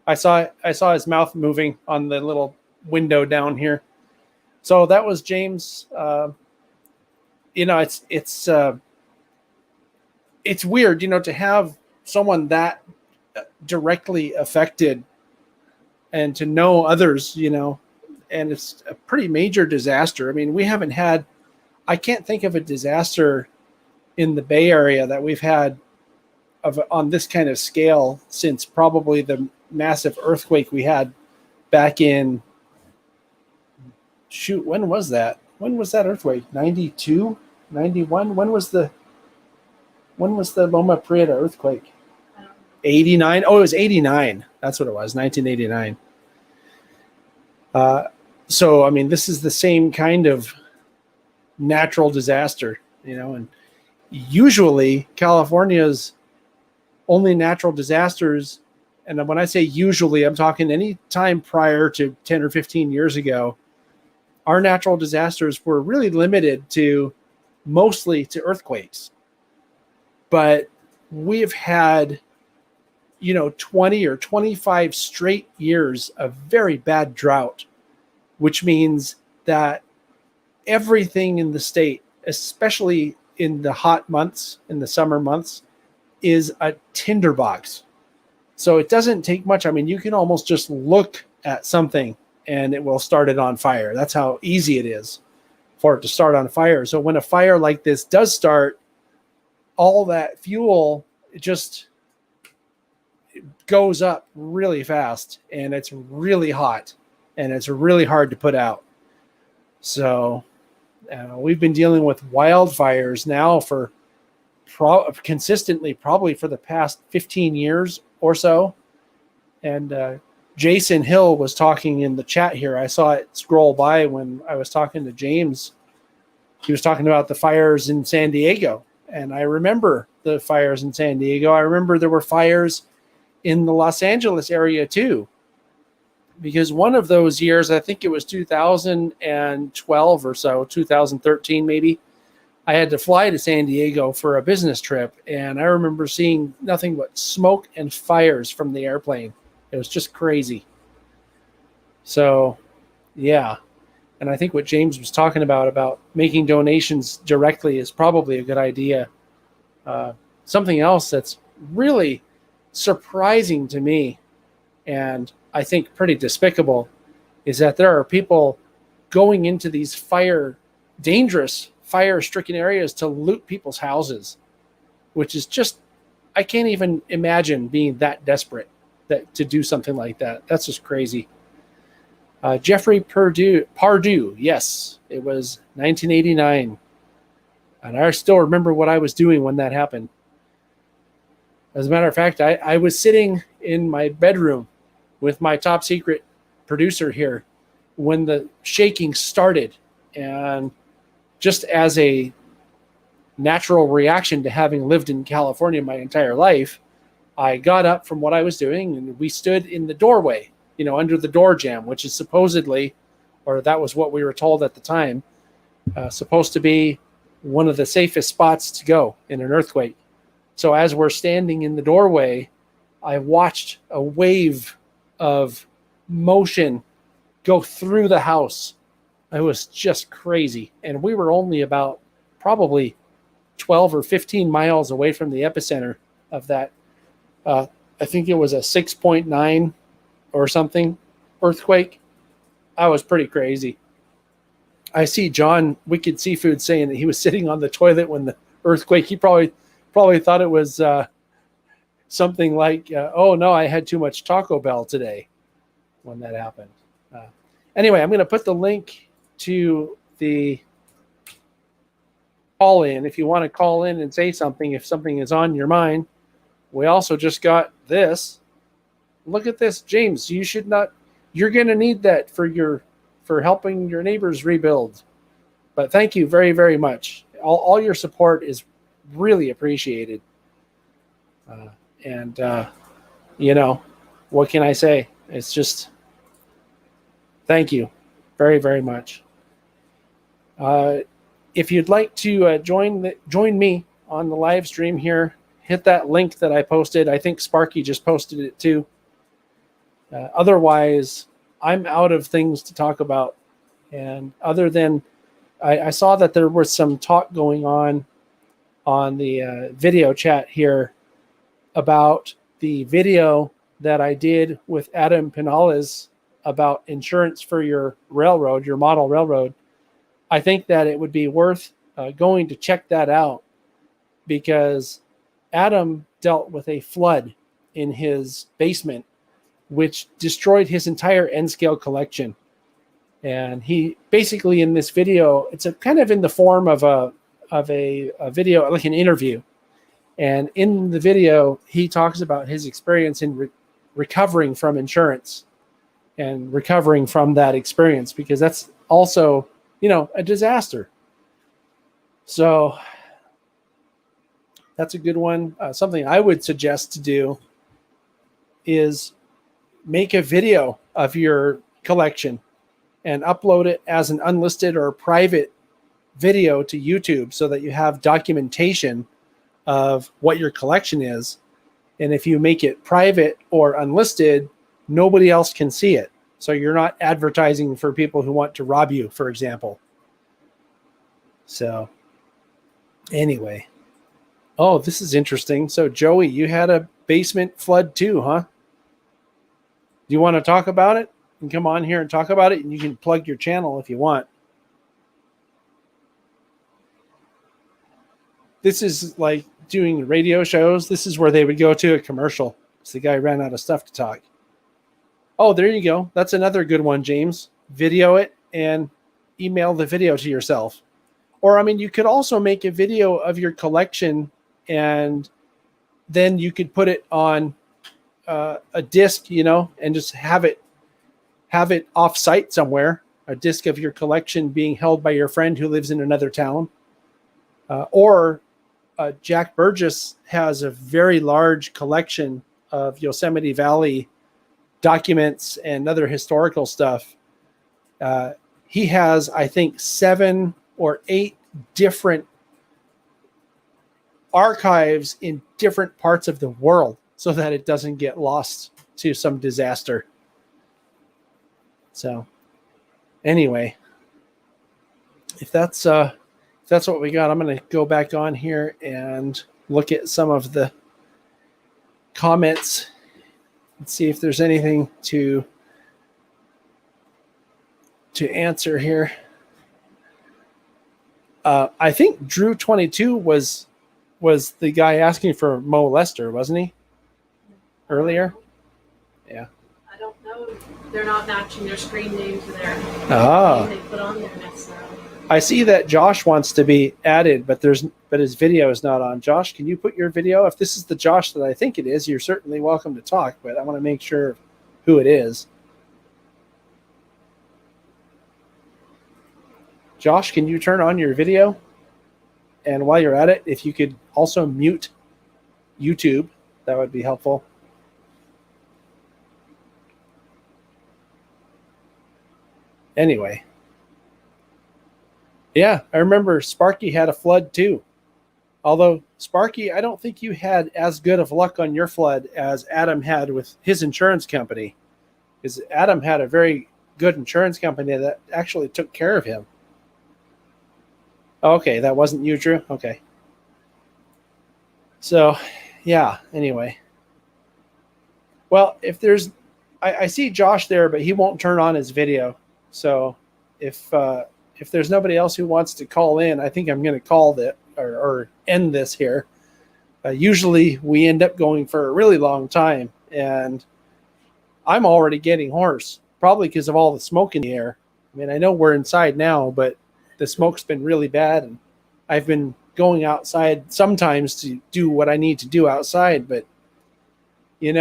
I saw his mouth moving on the little window down here. So that was James. it's weird, to have someone that directly affected and to know others, and it's a pretty major disaster. I mean, I can't think of a disaster in the Bay Area that we've had on this kind of scale since probably the massive earthquake we had back in, when was that? When was that earthquake? 92, 91? When was the Loma Prieta earthquake? 89. Oh, it was 89. That's what it was. 1989. So, I mean, this is the same kind of natural disaster, and usually California's only natural disasters, and when I say usually, I'm talking any time prior to 10 or 15 years ago, our natural disasters were really limited mostly to earthquakes. But we've had, 20 or 25 straight years of very bad drought, which means that everything in the state, especially in the hot months, in the summer months, is a tinderbox. So it doesn't take much. I mean, you can almost just look at something and it will start it on fire. That's how easy it is for it to start on fire. So when a fire like this does start, all that fuel just goes up really fast, and it's really hot, and it's really hard to put out. So we've been dealing with wildfires now for consistently, probably for the past 15 years or so. And Jason Hill was talking in the chat here. I saw it scroll by when I was talking to James. He was talking about the fires in San Diego. And I remember the fires in San Diego. I remember there were fires in the Los Angeles area too. Because one of those years, I think it was 2012 or so, 2013 maybe, I had to fly to San Diego for a business trip. And I remember seeing nothing but smoke and fires from the airplane. It was just crazy. So, yeah. And I think what James was talking about making donations directly is probably a good idea. Something else that's really surprising to me, and I think pretty despicable, is that there are people going into these dangerous fire-stricken areas to loot people's houses, which is just, I can't even imagine being that desperate to do something like that. That's just crazy. Jeffrey Pardue, yes, it was 1989. And I still remember what I was doing when that happened. As a matter of fact, I was sitting in my bedroom with my top secret producer here when the shaking started. And just as a natural reaction to having lived in California my entire life, I got up from what I was doing and we stood in the doorway, under the door jamb, which is supposedly, or that was what we were told at the time, supposed to be one of the safest spots to go in an earthquake. So as we're standing in the doorway, I watched a wave of motion go through the house. It was just crazy. And we were only about probably 12 or 15 miles away from the epicenter of that. I think it was a 6.9 or something earthquake. I was pretty crazy. I see John Wicked Seafood saying that he was sitting on the toilet when the earthquake. He probably thought it was something like, oh no, I had too much Taco Bell today when that happened. Anyway, I'm going to put the link to the call in if you want to call in and say something, if something is on your mind. We also just got this. Look at this, James. You're going to need that for helping your neighbors rebuild. But thank you very, very much. All your support is really appreciated. What can I say? It's just, thank you very, very much. If you'd like to join me on the live stream here, hit that link that I posted. I think Sparky just posted it too. Otherwise, I'm out of things to talk about. And other than, I saw that there was some talk going on on the video chat here about the video that I did with Adam Pinales about insurance for your railroad, your model railroad. I think that it would be worth going to check that out, because Adam dealt with a flood in his basement, which destroyed his entire N-scale collection. And he basically, in this video, it's a kind of in the form of a video, like an interview. And in the video, he talks about his experience in recovering from insurance and recovering from that experience, because that's also, a disaster. So that's a good one. Something I would suggest to do is make a video of your collection and upload it as an unlisted or private video to YouTube, so that you have documentation of what your collection is. And if you make it private or unlisted, nobody else can see it. So you're not advertising for people who want to rob you, for example. So anyway. Oh, this is interesting. So Joey, you had a basement flood too, huh? Do you want to talk about it? You can come on here and talk about it, and you can plug your channel if you want. This is like doing radio shows. This is where they would go to a commercial. So the guy ran out of stuff to talk. Oh, there you go. That's another good one, James. Video it and email the video to yourself. Or, you could also make a video of your collection, and then you could put it on a disc, and just have it off-site somewhere. A disc of your collection being held by your friend who lives in another town. Or Jack Burgess has a very large collection of Yosemite Valley documents and other historical stuff. He has, I think, 7 or 8 different archives in different parts of the world, so that it doesn't get lost to some disaster. So anyway, if that's what we got, I'm going to go back on here and look at some of the comments and see if there's anything to answer here. I think Drew22 was the guy asking for Mo Lester, wasn't he? Earlier? Yeah. I don't know. They're not matching their screen name to their Ah. name they put on there next time. I see that Josh wants to be added, but his video is not on. Josh, can you put your video? If this is the Josh that I think it is, you're certainly welcome to talk, but I want to make sure who it is. Josh, can you turn on your video? And while you're at it, if you could also mute YouTube, that would be helpful. Anyway. Yeah, I remember Sparky had a flood too. Although, Sparky, I don't think you had as good of luck on your flood as Adam had with his insurance company. Because Adam had a very good insurance company that actually took care of him. Okay, that wasn't you, Drew? Okay. So, yeah, anyway. Well, if there's... I see Josh there, but he won't turn on his video. So, if there's nobody else who wants to call in, I think I'm going to call that or end this here. Usually we end up going for a really long time, and I'm already getting hoarse, probably because of all the smoke in the air. I mean, I know we're inside now, but the smoke's been really bad, and I've been going outside sometimes to do what I need to do outside, but I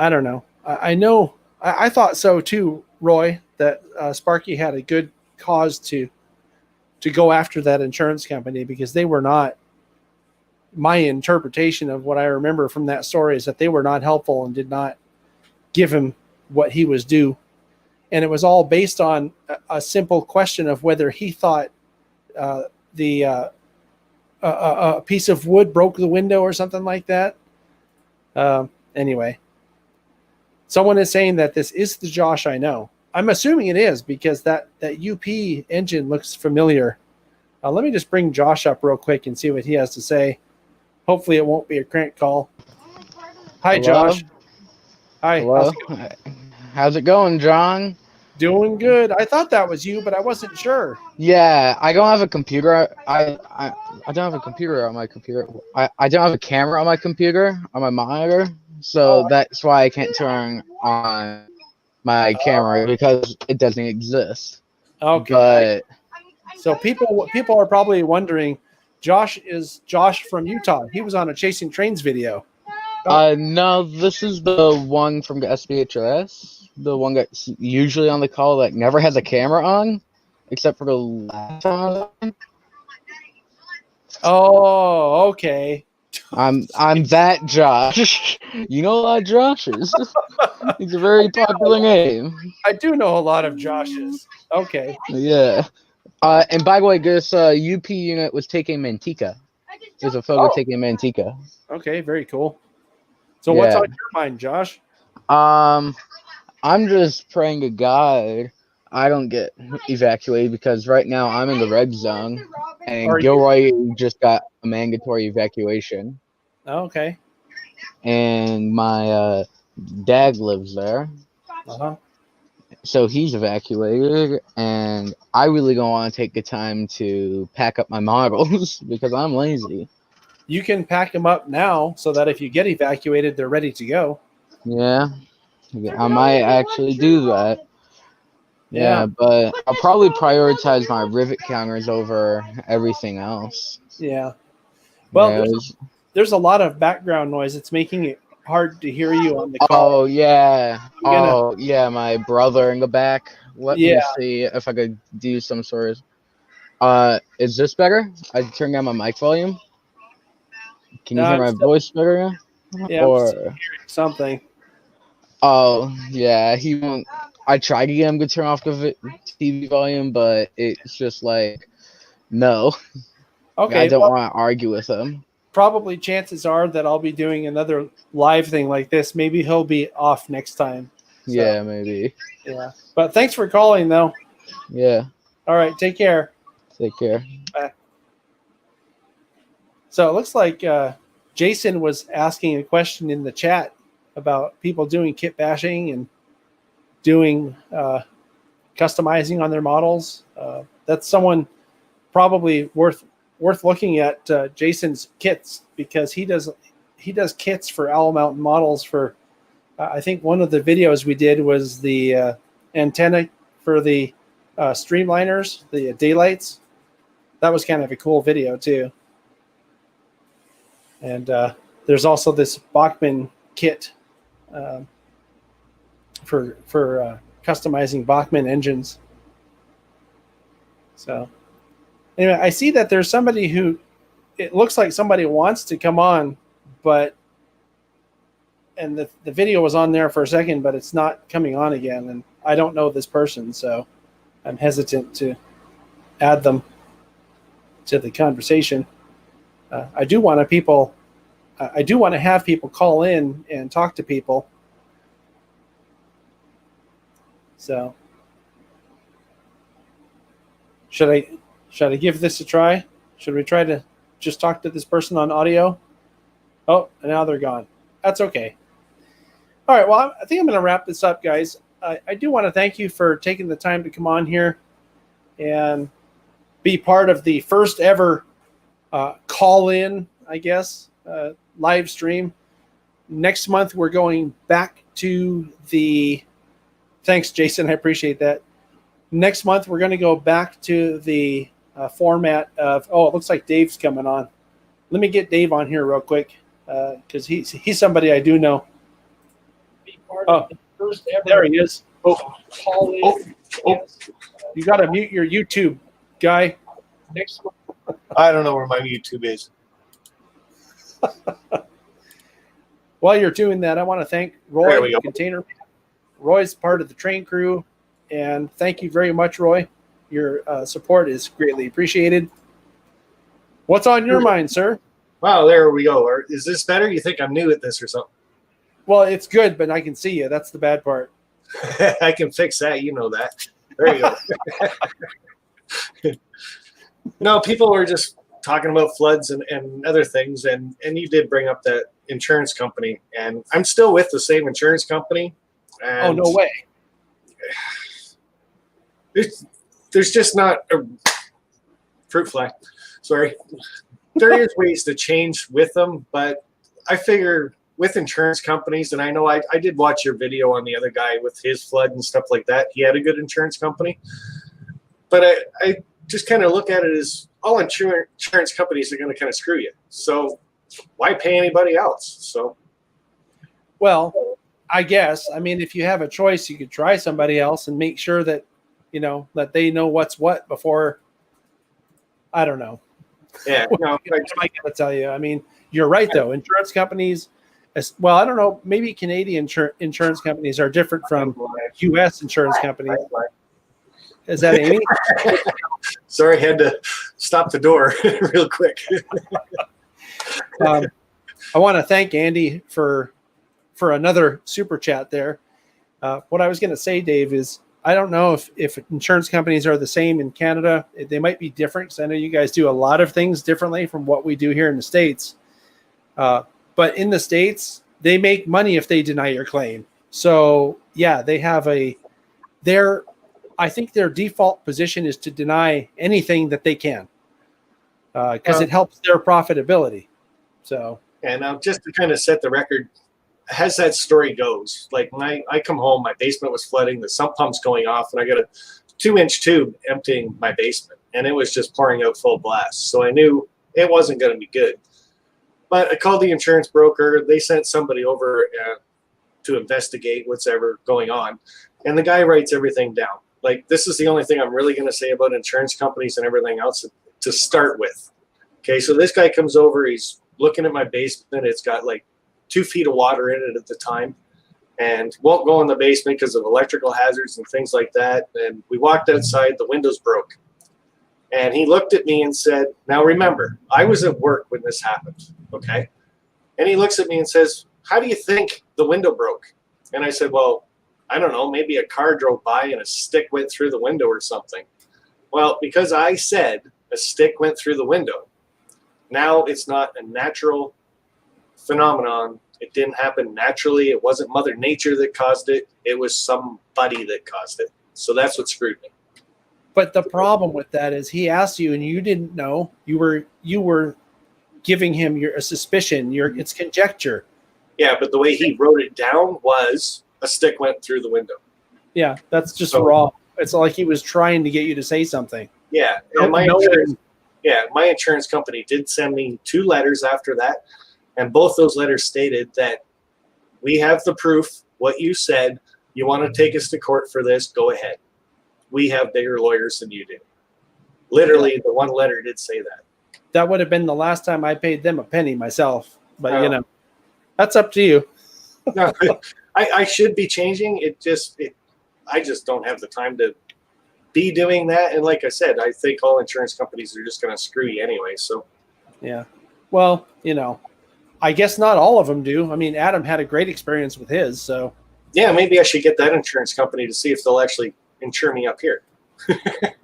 don't know. I know I thought so too, Roy, that Sparky had a good cause to go after that insurance company, because they were not, my interpretation of what I remember from that story is that they were not helpful and did not give him what he was due. And it was all based on a simple question of whether he thought a piece of wood broke the window or something like that. Anyway, someone is saying that this is the Josh I know. I'm assuming it is, because that UP engine looks familiar. Let me just bring Josh up real quick and see what he has to say. Hopefully it won't be a crank call. Hi, Hello? Josh. Hi. Hello. How's it going? How's it going, John? Doing good. I thought that was you, but I wasn't sure. Yeah, I don't have a computer. I don't have a computer on my computer. I don't have a camera on my computer on my monitor, so that's why I can't turn on my camera because it doesn't exist. Okay. So people are probably wondering, Josh is Josh from Utah. He was on a Chasing Trains video. No, this is the one from the SBHRS, the one that's usually on the call that never has a camera on, except for the last time I was on. Oh, okay. I'm that Josh. You know a lot of Joshes. It's a very popular name. I do know a lot of Joshes. Okay. Yeah. And by the way, this UP unit was taking Manteca. There's a photo taking Manteca. Okay, very cool. So what's on your mind, Josh? I'm just praying to God I don't get evacuated because right now I'm in the red zone and Gilroy just got a mandatory evacuation. Okay. And my dad lives there. Uh-huh. So he's evacuated, and I really don't want to take the time to pack up my models because I'm lazy. You can pack them up now so that if you get evacuated, they're ready to go. Yeah, I might actually do that. Yeah, but I'll probably prioritize my rivet counters over everything else. Yeah. Well, there's a lot of background noise. It's making it hard to hear you on the call. Oh, yeah. Yeah, my brother in the back. Let me see if I could do some sort of... is this better? I turned down my mic volume. Can you hear my voice better now? Yeah, I'm still hearing something. Oh, yeah, he won't... I tried to get him to turn off the TV volume, but it's just like, no. Okay. I don't want to argue with him. Probably chances are that I'll be doing another live thing like this. Maybe he'll be off next time. So, yeah, maybe. Yeah. But thanks for calling, though. Yeah. All right. Take care. Take care. Bye. So it looks like Jason was asking a question in the chat about people doing kit bashing and doing customizing on their models. That's someone probably worth looking at, Jason's kits, because he does kits for Owl Mountain models for I think one of the videos we did was the antenna for the streamliners, the daylights. That was kind of a cool video too. And there's also this Bachmann kit for customizing Bachmann engines. So anyway, I see that there's somebody who, it looks like somebody wants to come on, and the video was on there for a second, but it's not coming on again. And I don't know this person, so I'm hesitant to add them to the conversation. I do want to have people call in and talk to people. So should I give this a try? Should we try to just talk to this person on audio? Oh, and now they're gone. That's okay. All right, well, I think I'm going to wrap this up, guys. I do want to thank you for taking the time to come on here and be part of the first ever call-in, I guess, live stream. Next month, we're going back to the... Thanks, Jason. I appreciate that. Next month, we're going to go back to the format of... Oh, it looks like Dave's coming on. Let me get Dave on here real quick because he's somebody I do know. Oh, there he is. Oh, you got to mute your YouTube, guy. Next one. I don't know where my YouTube is. While you're doing that, I want to thank Roy, Container. Roy's part of the train crew, and thank you very much, Roy. Your support is greatly appreciated. What's on your mind, sir? Wow, there we go. Is this better? You think I'm new at this or something? Well, it's good, but I can see you. That's the bad part. I can fix that. You know that. There you go. No, people were just talking about floods and other things, and you did bring up that insurance company, and I'm still with the same insurance company. Oh, And no way. there's just not a fruit fly. Sorry. There is ways to change with them, but I figure with insurance companies, and I know I did watch your video on the other guy with his flood and stuff like that. He had a good insurance company, but I just kind of look at it as all insurance companies are going to kind of screw you. So why pay anybody else? So, Well, I guess, I mean, if you have a choice, you could try somebody else and make sure that, you know, that they know what's what before, I don't know. yeah, no, What am I going to tell you? I mean, you're right, though. Insurance companies, well, I don't know. Maybe Canadian insurance companies are different from U.S. insurance companies. Is that Amy? sorry, had to stop the door real quick. I want to thank Andy for another super chat there. What I was going to say, Dave, is I don't know if insurance companies are the same in Canada. They might be different, because I know you guys do a lot of things differently from what we do here in the States. But in the States, they make money if they deny your claim. So, yeah, they have I think their default position is to deny anything that they can, because it helps their profitability. So, and just to kind of set the record, as that story goes, like when I come home, my basement was flooding, the sump pump's going off, and I got a 2-inch tube emptying my basement, and it was just pouring out full blast. So I knew it wasn't going to be good. But I called the insurance broker. They sent somebody over to investigate what's ever going on, and the guy writes everything down. Like, this is the only thing I'm really going to say about insurance companies and everything else to start with. Okay, so this guy comes over. He's looking at my basement. It's got like 2 feet of water in it at the time, and won't go in the basement because of electrical hazards and things like that. And we walked outside. The windows broke. And he looked at me and said, now remember, I was at work when this happened, okay? And he looks at me and says, how do you think the window broke? And I said, well, I don't know, maybe a car drove by and a stick went through the window or something. Well, because I said a stick went through the window, now it's not a natural phenomenon. It didn't happen naturally. It wasn't Mother Nature that caused it. It was somebody that caused it. So that's what screwed me. but the problem with that is he asked you and you didn't know. You were giving him a suspicion. It's conjecture. Yeah, but the way he wrote it down was a stick went through the window. Yeah, that's just raw. It's like he was trying to get you to say something. Yeah, and my insurance company did send me 2 letters after that, and both those letters stated that we have the proof. What you said, you want to take us to court for this, go ahead. We have bigger lawyers than you do. Literally, the one letter did say that. That would have been the last time I paid them a penny myself. But, that's up to you. No, I should be changing. I just don't have the time to be doing that. And like I said, I think all insurance companies are just going to screw you anyway. So, yeah. Well, I guess not all of them do. I mean, Adam had a great experience with his. So, yeah, maybe I should get that insurance company to see if they'll actually insure me up here.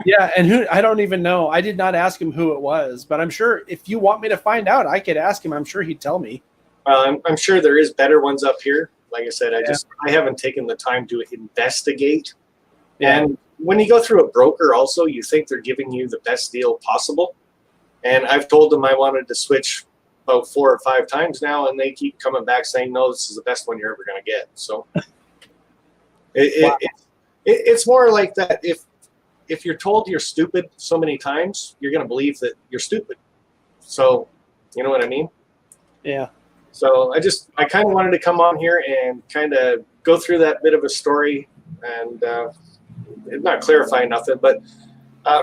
Yeah, and I don't even know. I did not ask him who it was, but I'm sure if you want me to find out, I could ask him. I'm sure he'd tell me. I'm sure there is better ones up here. Like I said, I haven't taken the time to investigate. Yeah. And when you go through a broker also, you think they're giving you the best deal possible. And I've told them I wanted to switch about 4 or 5 times now, and they keep coming back saying, no, this is the best one you're ever going to get. So it's more like that. If you're told you're stupid so many times, you're going to believe that you're stupid. So, you know what I mean? Yeah. So I kind of wanted to come on here and kind of go through that bit of a story and not clarify nothing, but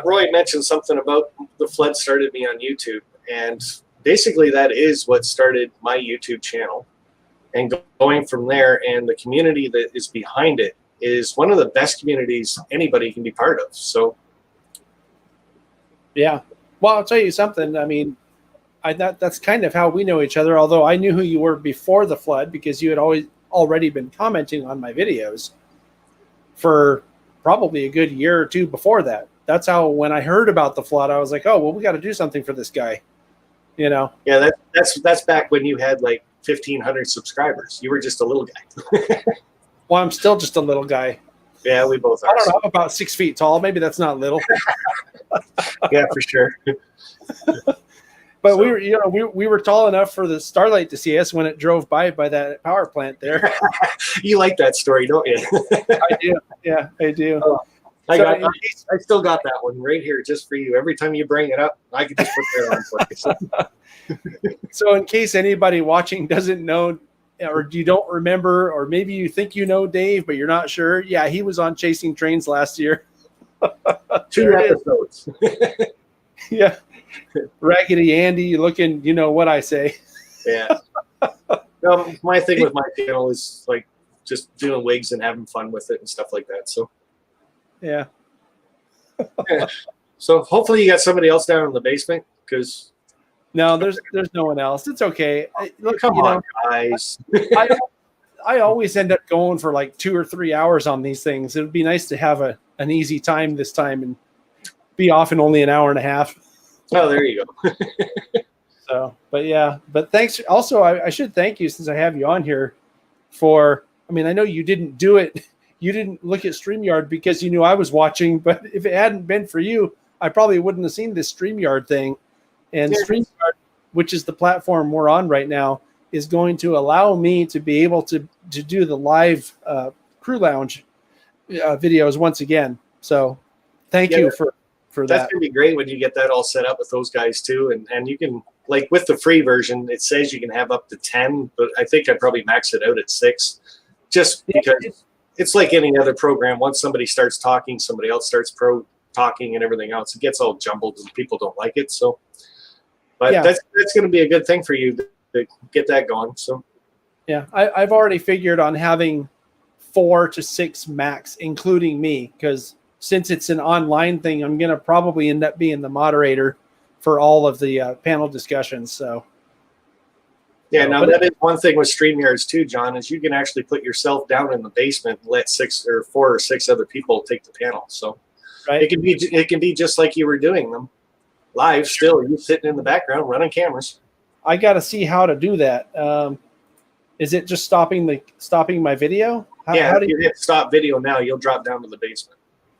Roy mentioned something about the flood started me on YouTube. And basically that is what started my YouTube channel. And going from there, and the community that is behind it is one of the best communities anybody can be part of. So, yeah. Well, I'll tell you something. I mean, that's kind of how we know each other, although I knew who you were before the flood because you had already been commenting on my videos for probably a good year or 2 before that. that's how when I heard about the flood, I was like, oh well, we got to do something for this guy. Yeah, that's back when you had like 1,500 subscribers. You were just a little guy. Well, I'm still just a little guy. Yeah, we both are. I don't know, I'm about 6 feet tall. Maybe that's not little. Yeah, for sure. But we were tall enough for the Starlight to see us when it drove by that power plant there. You like that story, don't you? I do. Yeah, I do. Oh, I So still got that one right here just for you. Every time you bring it up, I can just put that on for you. So in case anybody watching doesn't know, or you don't remember, or maybe you think you know Dave, but you're not sure. Yeah, he was on Chasing Trains last year. 2 episodes. Yeah. Raggedy Andy looking, you know what I say. Yeah. My thing with my channel is like just doing wigs and having fun with it and stuff like that. So Yeah. yeah. So hopefully you got somebody else down in the basement, because No, there's no one else. It's okay. Look, come on, guys. I always end up going for like 2 or 3 hours on these things. It would be nice to have an easy time this time and be off in only an hour and a half. Oh, there you go. So, but thanks. Also, I should thank you, since I have you on here, for, I mean, I know you didn't do it. You didn't look at StreamYard because you knew I was watching, but if it hadn't been for you, I probably wouldn't have seen this StreamYard thing. And StreamYard, which is the platform we're on right now, is going to allow me to be able to do the live Crew Lounge videos once again. So thank you for that. That's going to be great when you get that all set up with those guys too. And you can, like with the free version, it says you can have up to 10, but I think I'd probably max it out at 6, just because it's like any other program. Once somebody starts talking, somebody else starts talking and everything else. It gets all jumbled and people don't like it. So, but that's going to be a good thing for you to get that going. So, yeah, I've already figured on having 4 to 6 max, including me, because since it's an online thing, I'm going to probably end up being the moderator for all of the panel discussions. So, yeah, now that is one thing with StreamYards too, John, is you can actually put yourself down in the basement and let 4 or 6 other people take the panel. So, right, it can be just like you were doing them live. Still, you sitting in the background running cameras. I got to see how to do that. Is it just stopping my video? How do you hit stop video now? You'll drop down to the basement.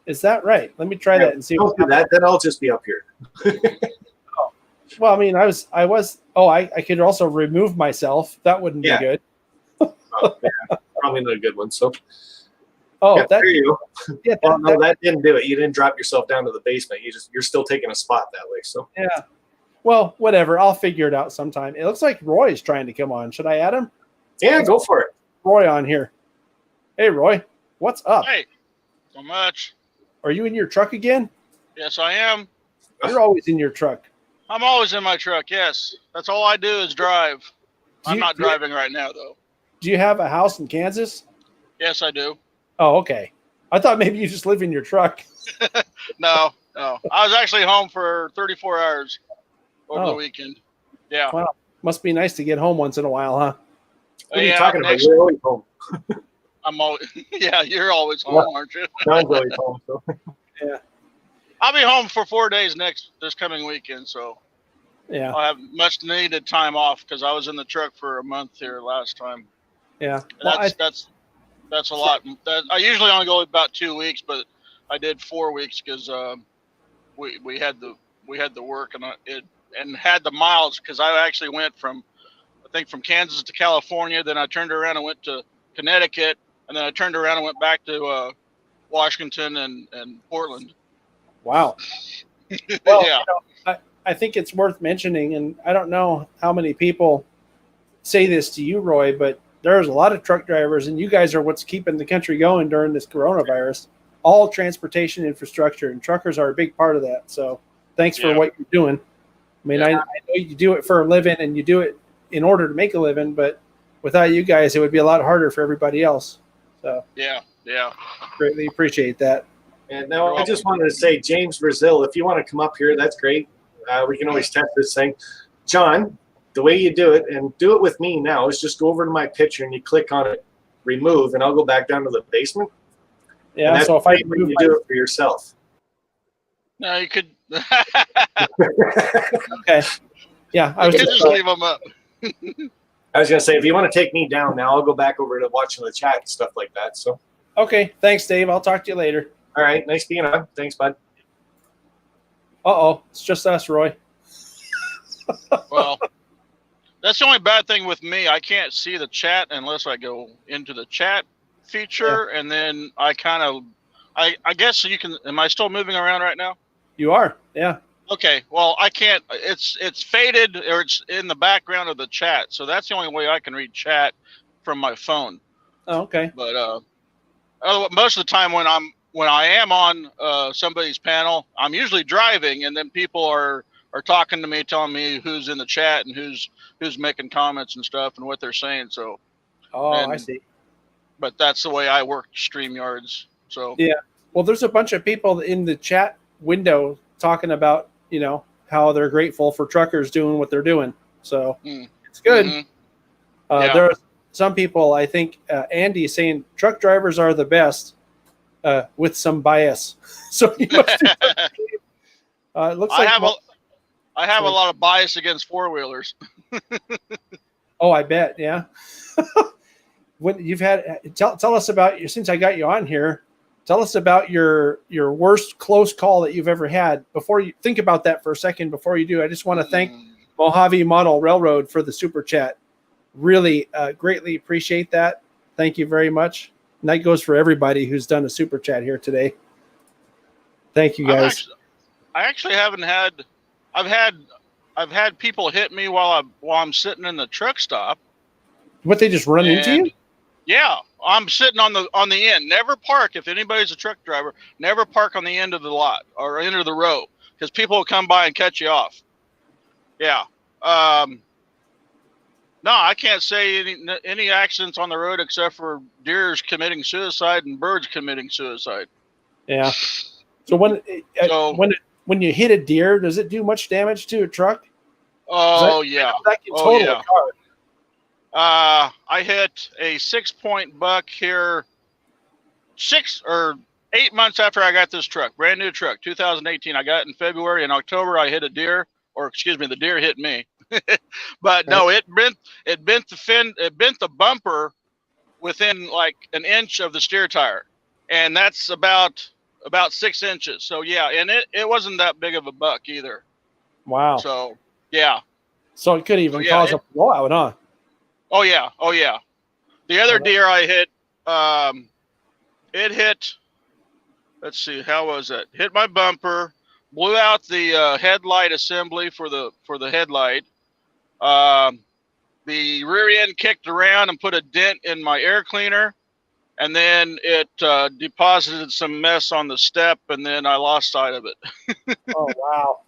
Is that right? Let me try that and see. Don't do that. Then I'll just be up here. Well, I mean, I was. Oh, I could also remove myself. That wouldn't be good. Probably not a good one. So. Oh, there you go. Yeah, that didn't do it. You didn't drop yourself down to the basement. You're still taking a spot that way. So. Yeah. Well, whatever. I'll figure it out sometime. It looks like Roy is trying to come on. Should I add him? Yeah, go for it. Roy on here. Hey, Roy. What's up? Hey, so much. Are you in your truck again? Yes, I am. You're always in your truck. I'm always in my truck, yes. That's all I do is drive. I'm not driving right now, though. Do you have a house in Kansas? Yes, I do. Oh, okay. I thought maybe you just live in your truck. No. I was actually home for 34 hours over the weekend. Yeah. Wow. Must be nice to get home once in a while, huh? What are you talking about? You're always home. I'm always, you're always home, aren't you? John's always home. So. Yeah. I'll be home for 4 days this coming weekend, so yeah, I'll have much needed time off because I was in the truck for a month here last time. Yeah, well, that's a lot. I usually only go about 2 weeks, but I did 4 weeks because we had the work and had the miles because I actually went from Kansas to California, then I turned around and went to Connecticut, and then I turned around and went back to Washington and Portland. Wow. Well, yeah. I think it's worth mentioning, and I don't know how many people say this to you, Roy, but there's a lot of truck drivers, and you guys are what's keeping the country going during this coronavirus. All transportation infrastructure, and truckers are a big part of that. So thanks for what you're doing. I mean, I know you do it for a living, and you do it in order to make a living, but without you guys, it would be a lot harder for everybody else. So yeah, greatly appreciate that. And now I just wanted to say, James Brazil, if you want to come up here, that's great. We can always test this thing. John, the way you do it, and do it with me now, is just go over to my picture and you click on it, remove, and I'll go back down to the basement. Yeah, so if I remove, you do it for yourself. No, you could. Okay. Yeah, I You was could just leave them up. I was gonna say, if you want to take me down now, I'll go back over to watching the chat and stuff like that. So, okay. Thanks, Dave. I'll talk to you later. all right, nice being on. Thanks, bud. Uh-oh, it's just us, Roy. Well, that's the only bad thing with me. I can't see the chat unless I go into the chat feature, and then I kind of, I guess you can. Am I still moving around right now? You are, yeah. Okay. Well, I can't. It's faded, or it's in the background of the chat, so that's the only way I can read chat from my phone. Oh, okay. But most of the time when I am on somebody's panel, I'm usually driving, and then people are talking to me, telling me who's in the chat and who's making comments and stuff and what they're saying. So, I see. But that's the way I work StreamYards. So yeah. Well, there's a bunch of people in the chat window talking about, how they're grateful for truckers doing what they're doing. So it's good. Mm-hmm. There are some people, I think, Andy is saying truck drivers are the best with some bias. So you must do it looks like I have a lot of bias against four-wheelers. Oh, I bet. Yeah. When you've had, tell us about since I got you on here, tell us about your worst close call that you've ever had. Before you think about that for a second, before you do, I just want to thank Mojave Model Railroad for the super chat. Really greatly appreciate that. Thank you very much. And that goes for everybody who's done a super chat here today. Thank you, guys. I actually haven't had. I've had people hit me while I'm sitting in the truck stop. What, they just run into you? Yeah, I'm sitting on the end. Never park if anybody's a truck driver. Never park on the end of the lot or end of the row because people will come by and cut you off. Yeah. No, I can't say any accidents on the road except for deers committing suicide and birds committing suicide. Yeah. So when you hit a deer, does it do much damage to a truck? Oh yeah. That can total a car. I hit a 6-point buck here 6 or 8 months after I got this truck, brand new truck, 2018. I got it in February. In October, I hit a deer, or excuse me, the deer hit me. But no, it bent the bumper within like an inch of the steer tire, and that's about 6 inches. So yeah, and it wasn't that big of a buck either. Wow. So yeah. So it could even cause a blowout, huh? Oh yeah. The other deer I hit, it hit. Let's see, how was it? Hit my bumper, blew out the headlight assembly for the headlight. The rear end kicked around and put a dent in my air cleaner, and then it deposited some mess on the step, and then I lost sight of it. Oh wow.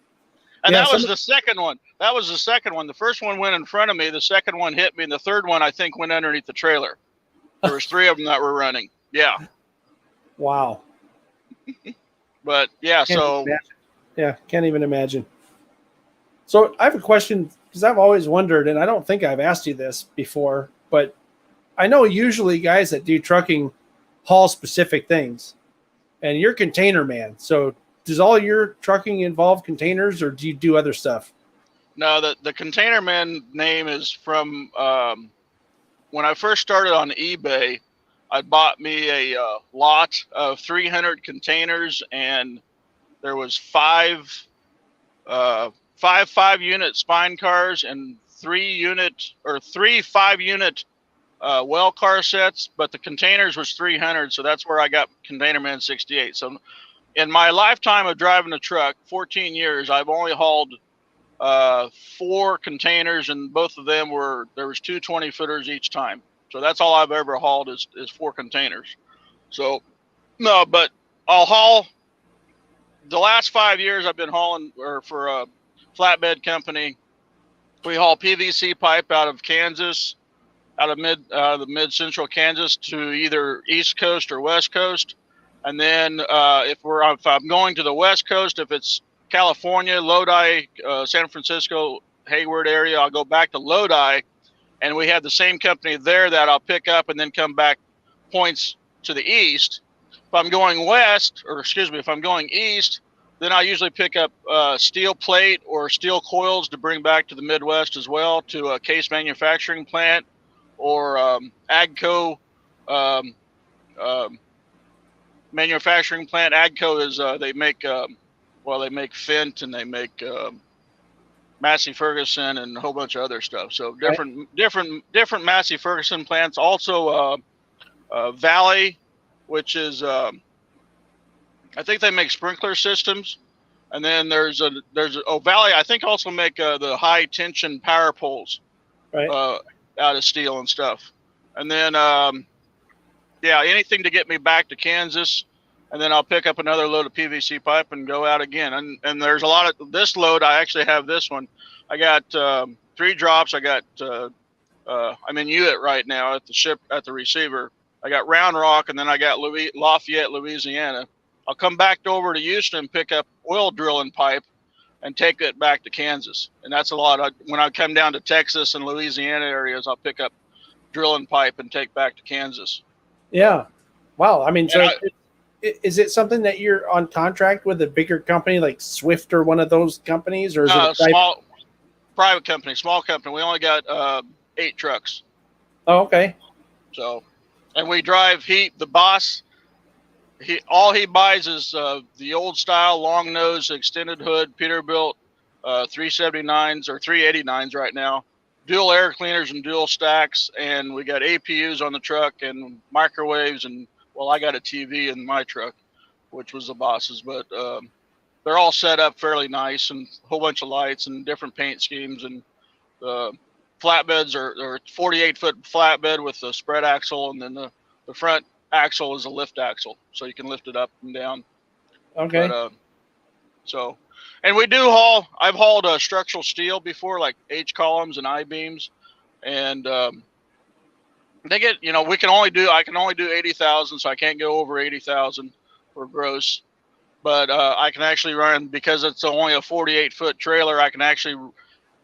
And that was the second one. That was the second one. The first one went in front of me. The second one hit me. And the third one, I think, went underneath the trailer. There was 3 of them that were running. Yeah. Wow. But yeah, can't even imagine. So I have a question, because I've always wondered, and I don't think I've asked you this before, but I know usually guys that do trucking haul specific things, and you're container man. So does all your trucking involve containers, or do you do other stuff? No, the container man name is from when I first started on eBay. I bought me a lot of 300 containers, and there was 5 5-unit spine cars and 3 5-unit well car sets, but the containers was 300, so that's where I got Container Man 68. So in my lifetime of driving a truck, 14 years, I've only hauled 4 containers, and both of them there was 2 20-footers each time. So that's all I've ever hauled is 4 containers. So no, but I'll haul. The last 5 years I've been hauling for a flatbed company. We haul PVC pipe out of Kansas, out of the mid-central Kansas to either East Coast or West Coast. And then if I'm going to the West Coast, if it's California, Lodi, San Francisco, Hayward area, I'll go back to Lodi, and we have the same company there that I'll pick up and then come back points to the east. If I'm going west, or excuse me, if I'm going east, then I usually pick up steel plate or steel coils to bring back to the Midwest as well, to a case manufacturing plant or Agco manufacturing plant. Agco is they make they make Fint, and they make Massey Ferguson and a whole bunch of other stuff. So different Massey Ferguson plants. Also Valley, which is I think they make sprinkler systems, and then there's Valley. I think also make the high tension power poles, out of steel and stuff. And then anything to get me back to Kansas, and then I'll pick up another load of PVC pipe and go out again. And there's a lot of this load. I actually have this one. I got 3 drops. I got I'm in Hewitt right now at the receiver. I got Round Rock, and then I got Lafayette, Louisiana. I'll come back over to Houston and pick up oil drilling pipe and take it back to Kansas. And that's a lot. When I come down to Texas and Louisiana areas, I'll pick up drilling pipe and take back to Kansas. Yeah. Wow. I mean, so is it something that you're on contract with a bigger company like Swift or one of those companies, or is it a small private company, small company? We only got 8 trucks. Oh, okay. So, and we drive the boss. All he buys is the old style long nose extended hood Peterbilt 379s or 389s right now, dual air cleaners and dual stacks, and we got APUs on the truck and microwaves, and I got a TV in my truck, which was the boss's, but they're all set up fairly nice, and a whole bunch of lights and different paint schemes, and flatbeds are 48-foot flatbed with the spread axle, and then the front axle is a lift axle, so you can lift it up and down. Okay. But, and we do haul. I've hauled structural steel before, like H columns and I beams, and they get. I can only do 80,000, so I can't go over 80,000 for gross. But I can actually run, because it's only a 48-foot trailer. I can actually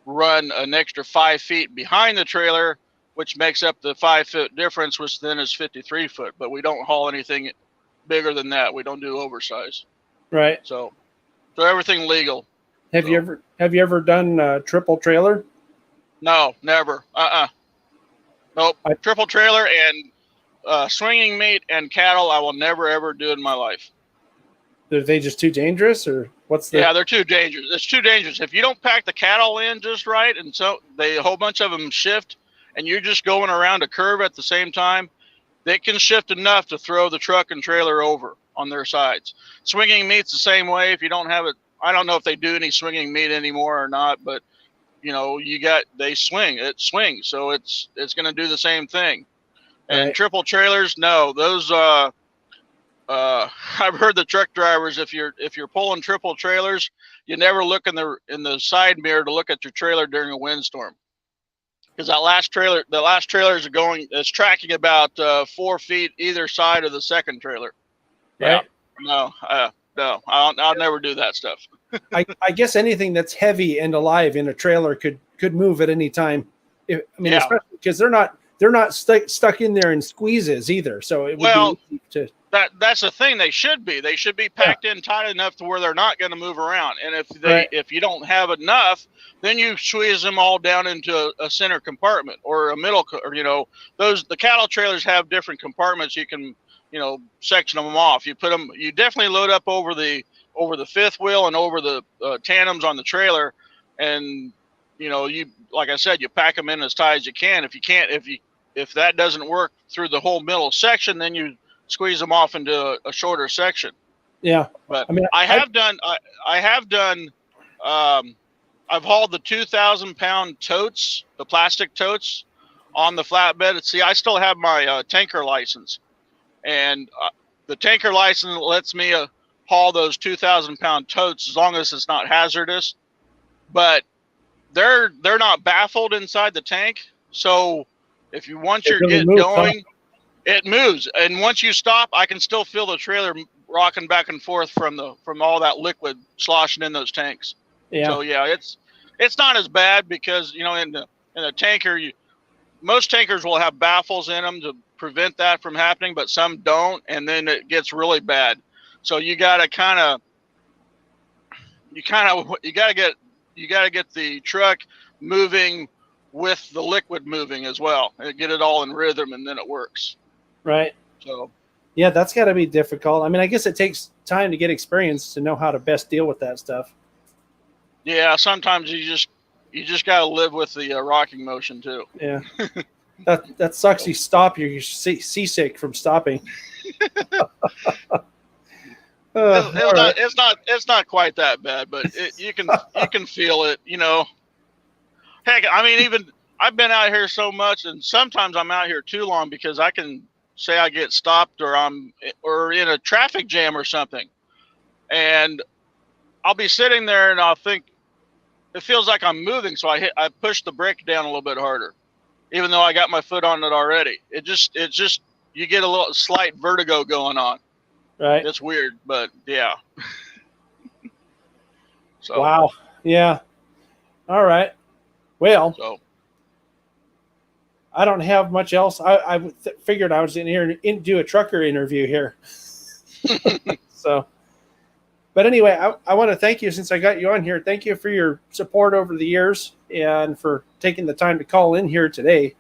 run an extra 5 feet behind the trailer, which makes up the 5-foot difference, which then is 53 foot. But we don't haul anything bigger than that. We don't do oversize. Right. So everything legal. Have you ever done triple trailer? No, never. Nope. Triple trailer and swinging meat and cattle, I will never ever do in my life. Are they just too dangerous, or what's the? Yeah, they're too dangerous. It's too dangerous. If you don't pack the cattle in just right, and so a whole bunch of them shift, and you're just going around a curve at the same time, they can shift enough to throw the truck and trailer over on their sides. Swinging meat's the same way. If you don't have it, I don't know if they do any swinging meat anymore or not, but they swing. It swings, so it's going to do the same thing. And right. Triple trailers, no, those. I've heard the truck drivers, if you're pulling triple trailers, you never look in the side mirror to look at your trailer during a windstorm. Because the last trailer is tracking about 4 feet either side of the second trailer. Right. Yeah. No, I'll never do that stuff. I guess anything that's heavy and alive in a trailer could move at any time. Especially because they're not stuck in there in squeezes either. So it would be easy to. That's the thing. They should be packed in tight enough to where they're not going to move around. And if you don't have enough, then you squeeze them all down into a center compartment or a middle. Or, the cattle trailers have different compartments. You can section them off. You definitely load up over the fifth wheel and over the tandems on the trailer, and like I said, you pack them in as tight as you can. If that doesn't work through the whole middle section, then you squeeze them off into a shorter section. Yeah, but I've hauled the 2,000-pound totes, the plastic totes, on the flatbed. See, I still have my tanker license, and the tanker license lets me haul those 2,000-pound totes as long as it's not hazardous. But they're not baffled inside the tank, so once you're getting going. It moves, and once you stop, I can still feel the trailer rocking back and forth from all that liquid sloshing in those tanks. Yeah. So it's not as bad because in a tanker, most tankers will have baffles in them to prevent that from happening, but some don't, and then it gets really bad. So you got to kind of you gotta get the truck moving with the liquid moving as well, and get it all in rhythm, and then it works. Right. So yeah, that's got to be difficult. I mean, I guess it takes time to get experience to know how to best deal with that stuff. yeah, sometimes you just gotta live with the rocking motion too. Yeah. That sucks. You stop, you're seasick from stopping. It's not quite that bad, but you can feel it, you know. Heck, I mean, even I've been out here so much, and sometimes I'm out here too long because I can say I get stopped or I'm in a traffic jam or something, and I'll be sitting there and I'll think it feels like I'm moving, so I push the brake down a little bit harder, even though I got my foot on it already. It just you get a little slight vertigo going on. Right. It's weird, but yeah. So, wow. Yeah. All right. Well, so I don't have much else. I figured I was in here and do a trucker interview here. So, but anyway, I want to thank you since I got you on here. Thank you for your support over the years and for taking the time to call in here today.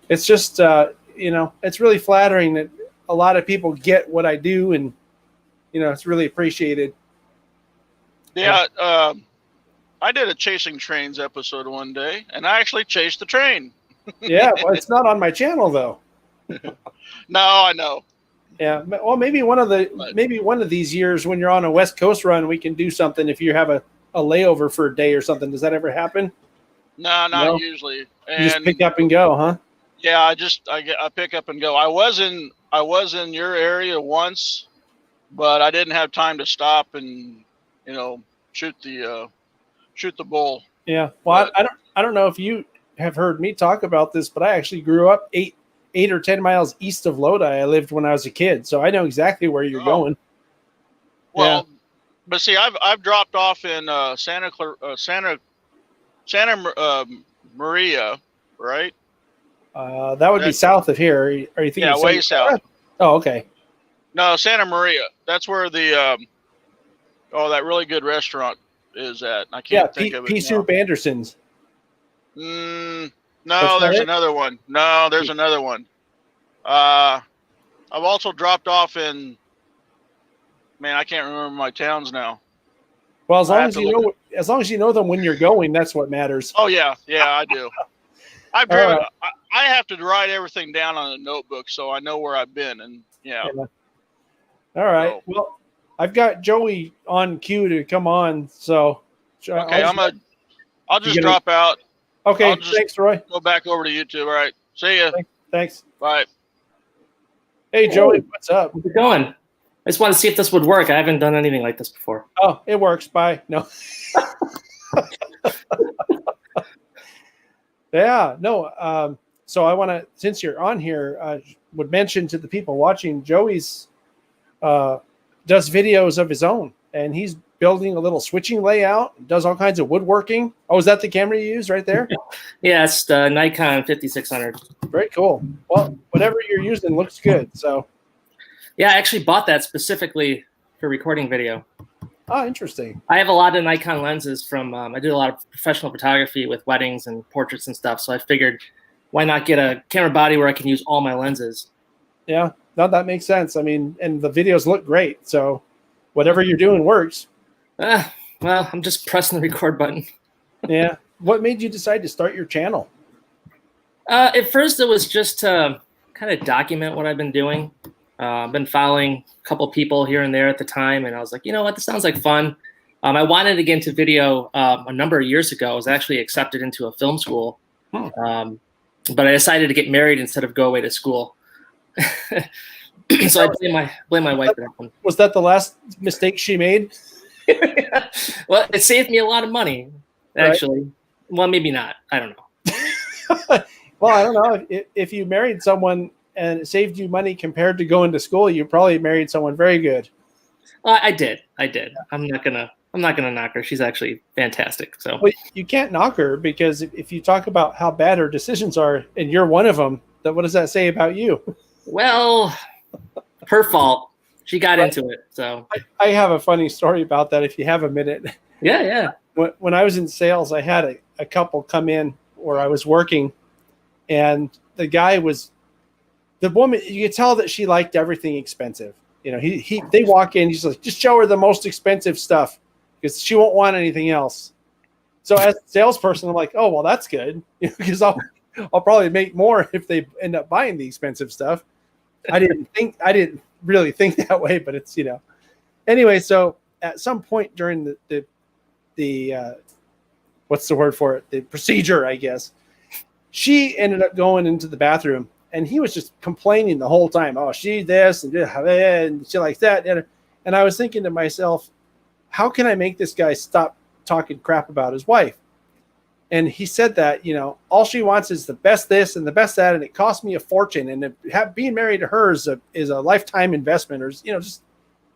It's just, it's really flattering that a lot of people get what I do, and, it's really appreciated. yeah, I did a chasing trains episode one day, and I actually chased the train. Yeah, well, it's not on my channel though. No, I know. Yeah, well, maybe one of these years when you're on a West Coast run, we can do something. If you have a layover for a day or something, does that ever happen? No, not usually. And You just pick up and go, huh? yeah, I pick up and go. I was in your area once, but I didn't have time to stop and shoot the bull. Yeah. Well, I don't know if you have heard me talk about this, but I actually grew up 8 or 10 miles east of Lodi. I lived when I was a kid, so I know exactly where you're going. Well, but see, I've dropped off in Santa Maria, right? That would be south of here. Are you thinking? Yeah, way south. Oh, okay. No, Santa Maria. That's where the that really good restaurant is at. I can't think of it. Pea Soup Anderson's. No, there's another one. No, there's another one. I've also dropped off in. Man, I can't remember my towns now. Well, as long as you know them when you're going, that's what matters. Oh yeah, I do. I've driven. I have to write everything down on a notebook so I know where I've been, and yeah. All right. So, well, I've got Joey on cue to come on, so. Okay, I'll just drop out. Okay, thanks, Roy. Go back over to YouTube. All right. See ya. Thanks. Bye. Hey, Joey, what's up? How's it going? I just want to see if this would work. I haven't done anything like this before. Oh, it works. Bye. No. Yeah, no. So I want to, since you're on here, would mention to the people watching, Joey's does videos of his own, and he's building a little switching layout, does all kinds of woodworking. Oh, is that the camera you use right there? Yeah, it's the Nikon 5600. Very cool. Well, whatever you're using looks good. So. Yeah, I actually bought that specifically for recording video. Oh, interesting. I have a lot of Nikon lenses from, I do a lot of professional photography with weddings and portraits and stuff. So I figured, why not get a camera body where I can use all my lenses? Yeah, no, that makes sense. I mean, and the videos look great. So whatever you're doing works. Well, I'm just pressing the record button. Yeah. What made you decide to start your channel? At first, it was just to kind of document what I've been doing. I've been following a couple people here and there at the time, and I was like, you know what, this sounds like fun. I wanted to get into video a number of years ago. I was actually accepted into a film school, but I decided to get married instead of go away to school. So I blame my wife for that one. Was that the last mistake she made? Well, it saved me a lot of money, actually. Right. Well, maybe not. I don't know. Well, I don't know. If you married someone and it saved you money compared to going to school, you probably married someone very good. I did. I'm not gonna knock her. She's actually fantastic. So well, you can't knock her, because if you talk about how bad her decisions are, and you're one of them, then what does that say about you? Well, her fault. she got into it. So I have a funny story about that if you have a minute. yeah. When I was in sales, I had a couple come in where I was working, and the woman, you could tell that she liked everything expensive. You know, they walk in, he's like, just show her the most expensive stuff because she won't want anything else. So as a salesperson, I'm like, oh, well, that's good, because I'll probably make more if they end up buying the expensive stuff. I didn't really think that way, but it's, anyway. So at some point during the what's the word for it? The procedure, I guess, she ended up going into the bathroom, and he was just complaining the whole time. Oh, she this and she like that. And I was thinking to myself, how can I make this guy stop talking crap about his wife? And he said that, all she wants is the best this and the best that, and it cost me a fortune. And being married to her is a lifetime investment, or just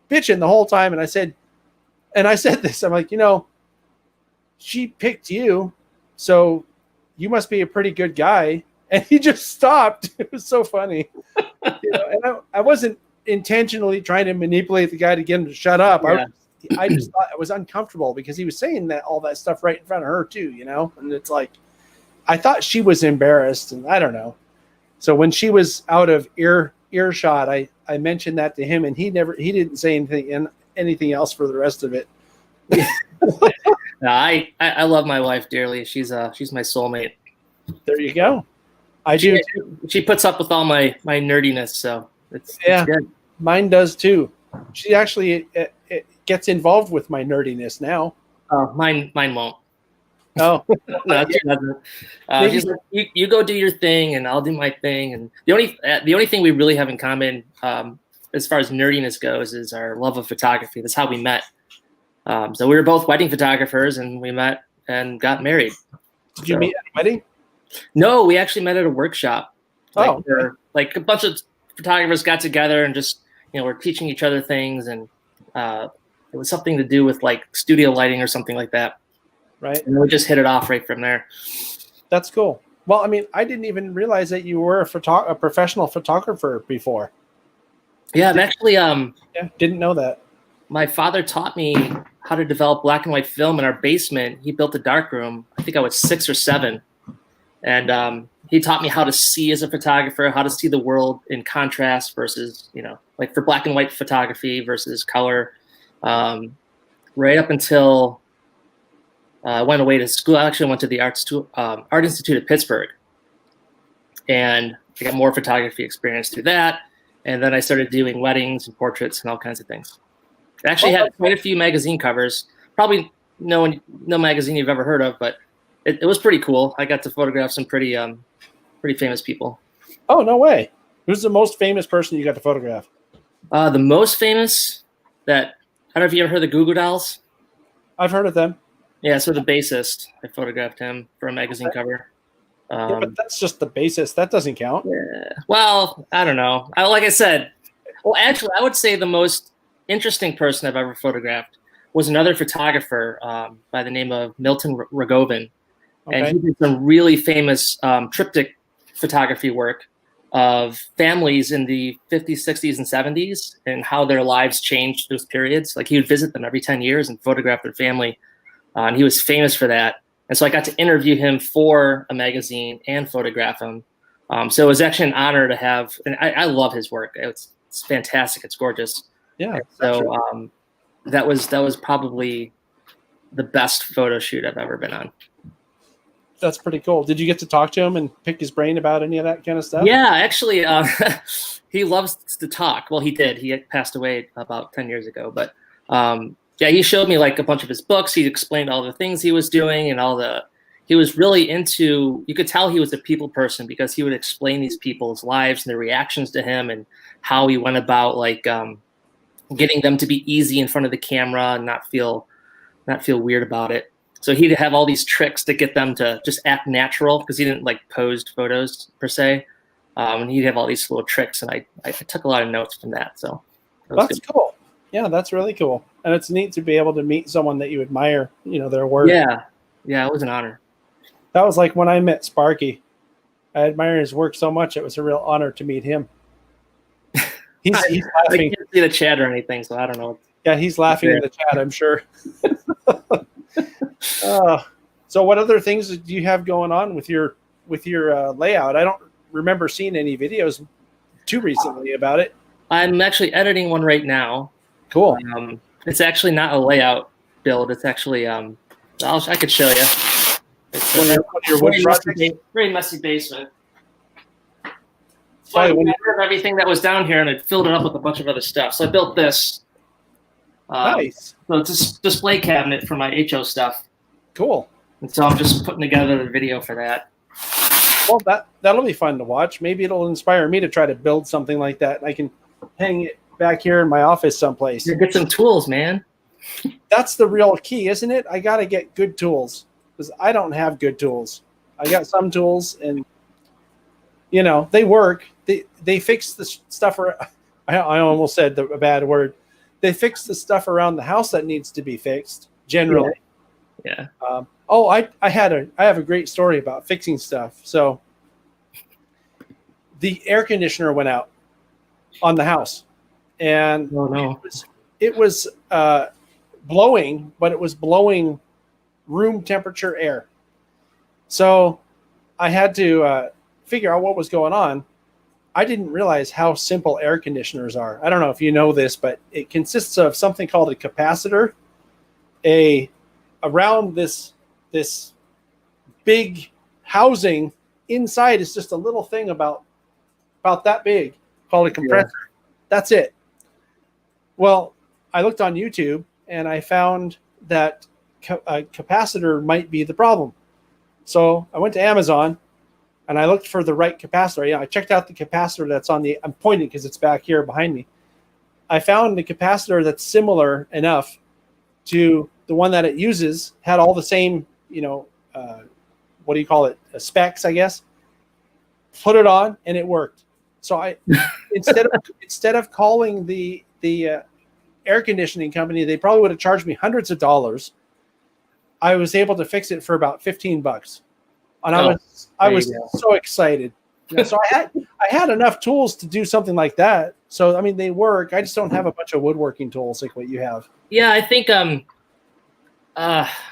bitching the whole time. And I said this, I'm like, she picked you, so you must be a pretty good guy. And he just stopped. It was so funny. And I wasn't intentionally trying to manipulate the guy to get him to shut up. Yeah. I just thought it was uncomfortable because he was saying all that stuff right in front of her too, and it's like, I thought she was embarrassed, and I don't know. So when she was out of earshot, I mentioned that to him, and he didn't say anything else for the rest of it. No, I love my wife dearly. She's my soulmate. There you go. I do. She puts up with all my nerdiness, so it's good. Mine does too. She actually it gets involved with my nerdiness now. Oh, mine won't. Oh, no, she doesn't. She's like, you go do your thing, and I'll do my thing. And the only thing we really have in common, as far as nerdiness goes, is our love of photography. That's how we met. So we were both wedding photographers, and we met and got married. Did you meet at a wedding? No, we actually met at a workshop. Oh, like a bunch of photographers got together and just we're teaching each other things, and it was something to do with like studio lighting or something like that. Right. And we just hit it off right from there. That's cool. Well, I mean, I didn't even realize that you were a professional photographer before. Yeah, I'm actually didn't know that. My father taught me how to develop black and white film in our basement. He built a darkroom. I think I was 6 or 7. And he taught me how to see as a photographer, how to see the world in contrast versus, like for black and white photography versus color. Right up until I went away to school. I actually went to the Art Institute of Pittsburgh. And I got more photography experience through that. And then I started doing weddings and portraits and all kinds of things. I actually had quite a few magazine covers. Probably no magazine you've ever heard of, but it was pretty cool. I got to photograph some pretty famous people. Oh, no way. Who's the most famous person you got to photograph? The most famous I don't know if you ever heard of the Goo Goo Dolls. I've heard of them. Yeah, so the bassist, I photographed him for a magazine cover. Yeah, but that's just the bassist. That doesn't count. Yeah. Well, I don't know. Like I said, actually, I would say the most interesting person I've ever photographed was another photographer by the name of Milton Rogovin. Okay. And he did some really famous triptych photography work of families in the 50s, 60s, and 70s and how their lives changed those periods. Like he would visit them every 10 years and photograph their family. And he was famous for that. And so I got to interview him for a magazine and photograph him. So it was actually an honor to have, and I love his work. It's fantastic. It's gorgeous. Yeah. And so that was probably the best photo shoot I've ever been on. That's pretty cool. Did you get to talk to him and pick his brain about any of that kind of stuff? Yeah, actually, he loves to talk. Well, he did. He had passed away about 10 years ago. But yeah, he showed me like a bunch of his books. He explained all the things he was doing and he was really into, you could tell he was a people person because he would explain these people's lives and their reactions to him and how he went about like getting them to be easy in front of the camera and not feel weird about it. So he'd have all these tricks to get them to just act natural because he didn't like posed photos per se. And he'd have all these little tricks, and I took a lot of notes from that. So that's cool. Yeah, that's really cool. And it's neat to be able to meet someone that you admire, their work. Yeah, it was an honor. That was like when I met Sparky. I admire his work so much. It was a real honor to meet him. He's I laughing. can't see the chat or anything, so I don't know. Yeah, he's laughing in the chat, I'm sure. So what other things do you have going on with your layout? I don't remember seeing any videos too recently about it. I'm actually editing one right now. Cool. It's actually not a layout build. It's actually I could show you. It's One of your wood projects? very messy basement. So Probably I when you- got rid of everything that was down here, and I filled it up with a bunch of other stuff. So I built this. Nice. So it's a display cabinet for my HO stuff. Cool. And so I'm just putting together the video for that. Well, that'll be fun to watch. Maybe it'll inspire me to try to build something like that, and I can hang it back here in my office someplace. You get some tools, man. That's the real key, isn't it? I got to get good tools because I don't have good tools. I got some tools, and they work. They fix the stuff. I almost said a bad word. They fix the stuff around the house that needs to be fixed. Generally, yeah. I have a great story about fixing stuff. So the air conditioner went out on the house, and it was blowing, but it was blowing room temperature air. So I had to figure out what was going on. I didn't realize how simple air conditioners are. I don't know if you know this, but it consists of something called a capacitor. Around this big housing inside is just a little thing about that big called a compressor. Yeah. That's it. Well, I looked on YouTube and I found that a capacitor might be the problem. So I went to Amazon and I looked for the right capacitor. Yeah, I checked out the capacitor that's I'm pointing because it's back here behind me. I found the capacitor that's similar enough to the one that it uses, had all the same, what do you call it? Specs, I guess. Put it on and it worked. So I instead of calling the air conditioning company, they probably would have charged me hundreds of dollars. I was able to fix it for about $15. And I was so excited. So I had enough tools to do something like that. So I mean, they work. I just don't have a bunch of woodworking tools like what you have. Yeah, I think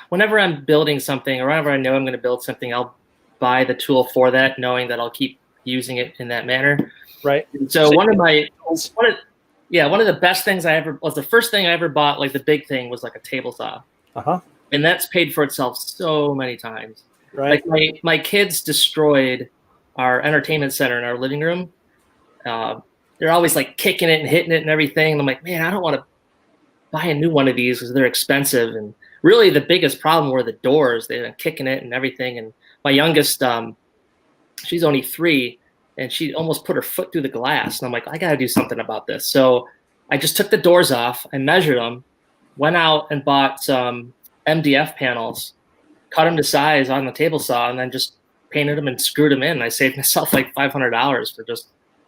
whenever I'm building something or whenever I know I'm going to build something, I'll buy the tool for that, knowing that I'll keep using it in that manner. Right. So one of the best things I ever was the first thing I ever bought, like the big thing, was like a table saw. And that's paid for itself so many times. Right. Like my kids destroyed our entertainment center in our living room. They're always like kicking it and hitting it and everything. And I'm like, man, I don't want to buy a new one of these because they're expensive. And really the biggest problem were the doors. They've been kicking it and everything. And my youngest, she's only 3, and she almost put her foot through the glass. And I'm like, I got to do something about this. So I just took the doors off. I measured them, went out and bought some MDF panels, cut them to size on the table saw, and then just painted them and screwed them in. I saved myself like $500 for just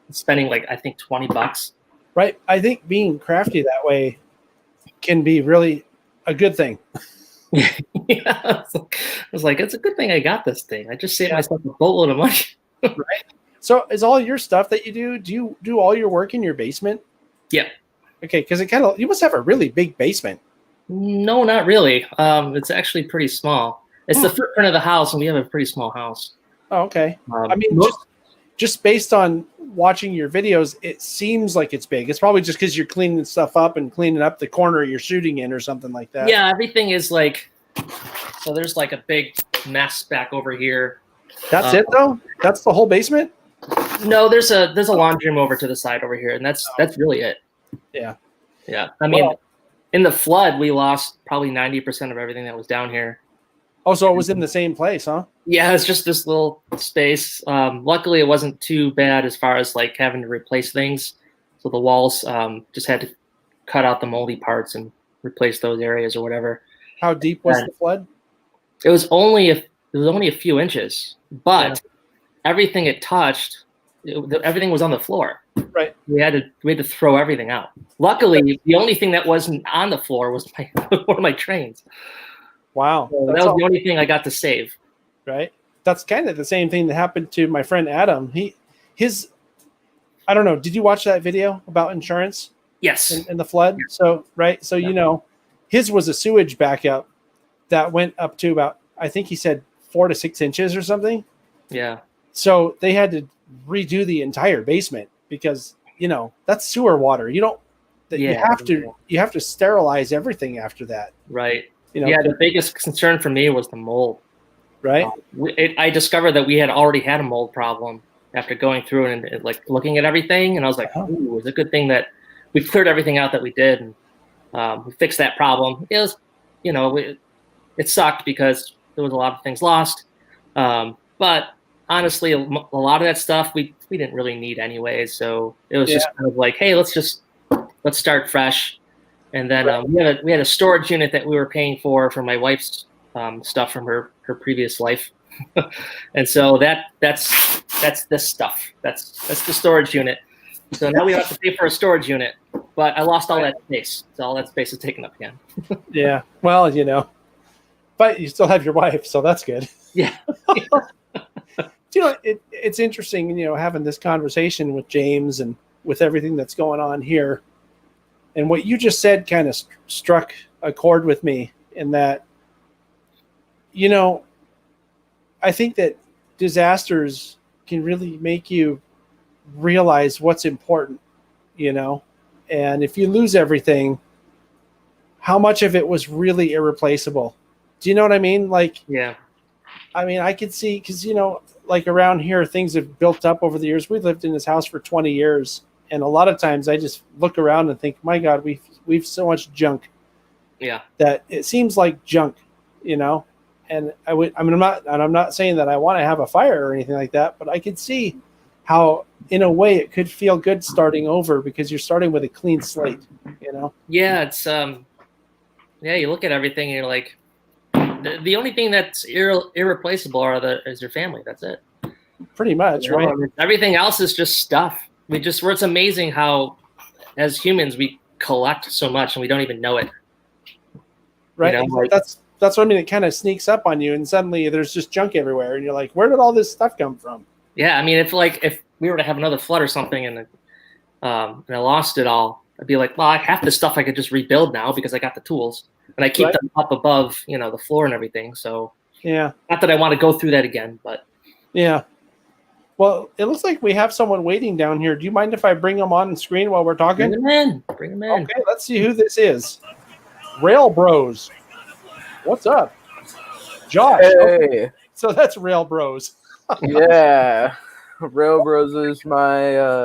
spending like, I think, $20. Right. I think being crafty that way can be really a good thing. Yeah, I was like, it's a good thing I got this thing. I just saved myself a boatload of money. Right. So is all your stuff that you do do all your work in your basement? Yeah. Okay, because you must have a really big basement. No, not really. It's actually pretty small. It's the footprint of the house, and we have a pretty small house. Oh, okay. I mean, just based on watching your videos, it seems like it's big. It's probably just because you're cleaning stuff up and cleaning up the corner you're shooting in or something like that. Yeah, everything is like, so there's like a big mess back over here. That's it though? That's the whole basement? No, there's a laundry room over to the side over here, and that's really it. Yeah. Yeah. I mean, in the flood, we lost probably 90% of everything that was down here. Oh, so it was in the same place, huh? Yeah, it's just this little space. Luckily, it wasn't too bad as far as like having to replace things. So the walls just had to cut out the moldy parts and replace those areas or whatever. How deep was the flood? It was only a few inches, but everything it touched, everything was on the floor. Right. We had to throw everything out. Luckily, the only thing that wasn't on the floor was one of my trains. Wow. So that was the only thing I got to save. Right. That's kind of the same thing that happened to my friend Adam. I I don't know. Did you watch that video about insurance Yes. and the flood? So, right. So, you know, his was a sewage backup that went up to about, I think he said 4 to 6 inches or something. Yeah. So they had to redo the entire basement because, you know, that's sewer water. You don't, you have to sterilize everything after that. Right. You know, yeah. The biggest concern for me was the mold. Right. I discovered that we had already had a mold problem after going through and like looking at everything. And I was like, ooh, it's a good thing that we cleared everything out that we did. And we fixed that problem. It was, you know, it sucked because there was a lot of things lost. But honestly, a lot of that stuff we didn't really need anyway. So it was just kind of like, hey, let's start fresh. And then we had a storage unit that we were paying for my wife's stuff from her previous life. And so that's this stuff. That's the storage unit. So now we have to pay for a storage unit. But I lost all that space. So all that space is taken up again. Yeah. Well, you know, but you still have your wife, so that's good. Yeah. You know, it's interesting, you know, having this conversation with James and with everything that's going on here. And what you just said kind of struck a chord with me in that, you know, I think that disasters can really make you realize what's important, you know, and if you lose everything, how much of it was really irreplaceable? Do you know what I mean? Like, yeah, I mean, I could see, because, you know, like around here, things have built up over the years. We've lived in this house for 20 years. And a lot of times I just look around and think, my God, we've so much junk. Yeah. That it seems like junk, you know? And I'm not saying that I want to have a fire or anything like that, but I could see how, in a way, it could feel good starting over because you're starting with a clean slate, you know? Yeah, it's you look at everything and you're like, the only thing that's irreplaceable is your family. That's it. Pretty much, you know? right? I mean, everything else is just stuff. It's amazing how, as humans, we collect so much and we don't even know it. Right. You know, like, that's what I mean. It kind of sneaks up on you, and suddenly there's just junk everywhere, and you're like, "Where did all this stuff come from?" Yeah, I mean, if we were to have another flood or something, and I lost it all, I'd be like, well, half the stuff I could just rebuild now because I got the tools, and I keep them up above, you know, the floor and everything. So yeah, not that I want to go through that again, but yeah. Well, it looks like we have someone waiting down here. Do you mind if I bring them on the screen while we're talking? Bring them in. Bring them in. Okay, let's see who this is. Rail Bros. What's up? Josh. Hey. Okay. So that's Rail Bros. Yeah. Rail Bros is my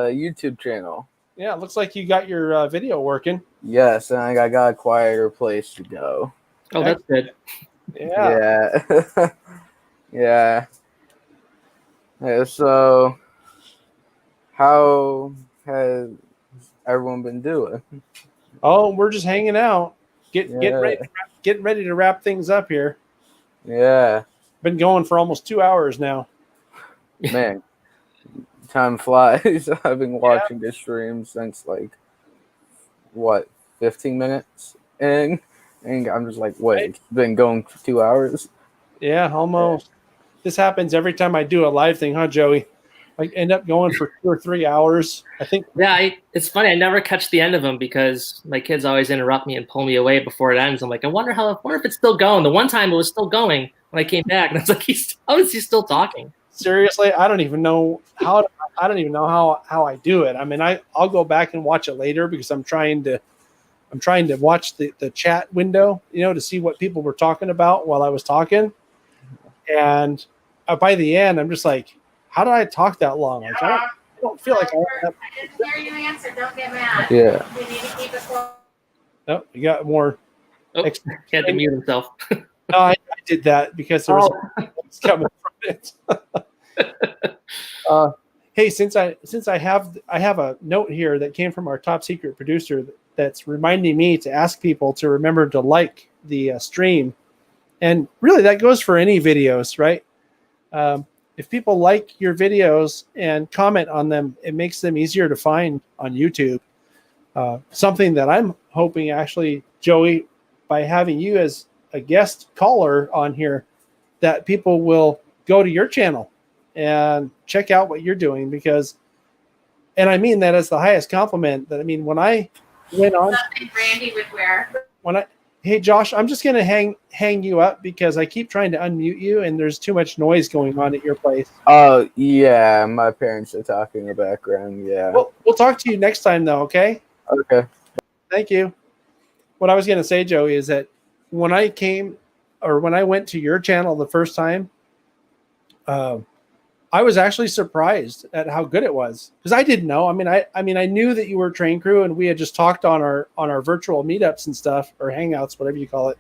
YouTube channel. Yeah, it looks like you got your video working. Yes, and I got a quieter place to go. Oh, that's good. Yeah. Yeah. Yeah. Yeah, so how has everyone been doing? Oh, we're just hanging out. Getting ready to wrap things up here. Yeah. Been going for almost 2 hours now. Man, time flies. I've been watching this stream since 15 minutes and I'm just like, wait, it's been going for 2 hours? Yeah, almost. This happens every time I do a live thing, huh, Joey? I end up going for 2 or 3 hours. I think. Yeah, it's funny. I never catch the end of them because my kids always interrupt me and pull me away before it ends. I'm like, I wonder if it's still going. The one time it was still going when I came back, and I was like, how is he still talking? Seriously, I don't even know how I do it. I mean, I'll go back and watch it later because I'm trying to watch the chat window, you know, to see what people were talking about while I was talking. And by the end, I'm just like, how did I talk that long? Like, I don't feel like I didn't hear you answer. Don't get mad. Yeah. We need to keep it close. Oh, you got more. Oh, he had to mute himself. No, I did that because there was coming from it. Hey, since I have a note here that came from our top secret producer that's reminding me to ask people to remember to like the stream, and really that goes for any videos, right? If people like your videos and comment on them, it makes them easier to find on YouTube. Something that I'm hoping actually, Joey, by having you as a guest caller on here, that people will go to your channel and check out what you're doing, because and I mean that as the highest compliment. That I mean, when I went on, Something Brandy would wear. hey Josh, I'm just gonna hang you up because I keep trying to unmute you, and there's too much noise going on at your place. Oh, yeah, my parents are talking in the background, yeah. We'll talk to you next time, though. Okay. Okay. Thank you. What I was gonna say, Joey, is that when I went to your channel the first time, I was actually surprised at how good it was because I didn't know. I mean, I knew that you were train crew, and we had just talked on our virtual meetups and stuff, or hangouts, whatever you call it.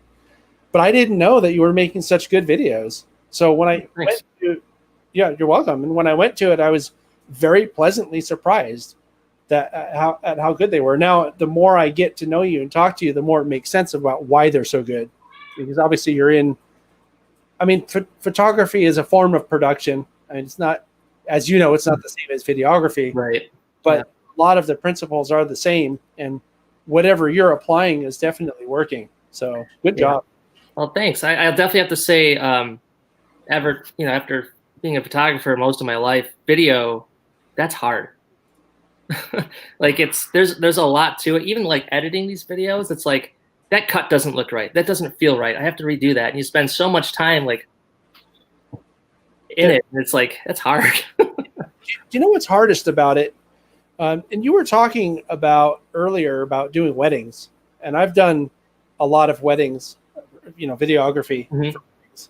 But I didn't know that you were making such good videos. So when I went to, yeah, you're welcome. And when I went to it, I was very pleasantly surprised that at how good they were. Now, the more I get to know you and talk to you, the more it makes sense about why they're so good. Because obviously you're in. I mean, photography is a form of production. I mean, it's not, as you know, it's not the same as videography. Right. But a lot of the principles are the same, and whatever you're applying is definitely working. So good job. Well, thanks. I'll definitely have to say, after being a photographer most of my life, video, that's hard. Like there's a lot to it. Even like editing these videos, it's like that cut doesn't look right. That doesn't feel right. I have to redo that. And you spend so much time like in it. And it's like, that's hard. You know what's hardest about it? And you were talking about earlier about doing weddings, and I've done a lot of weddings, videography. Mm-hmm. For weddings.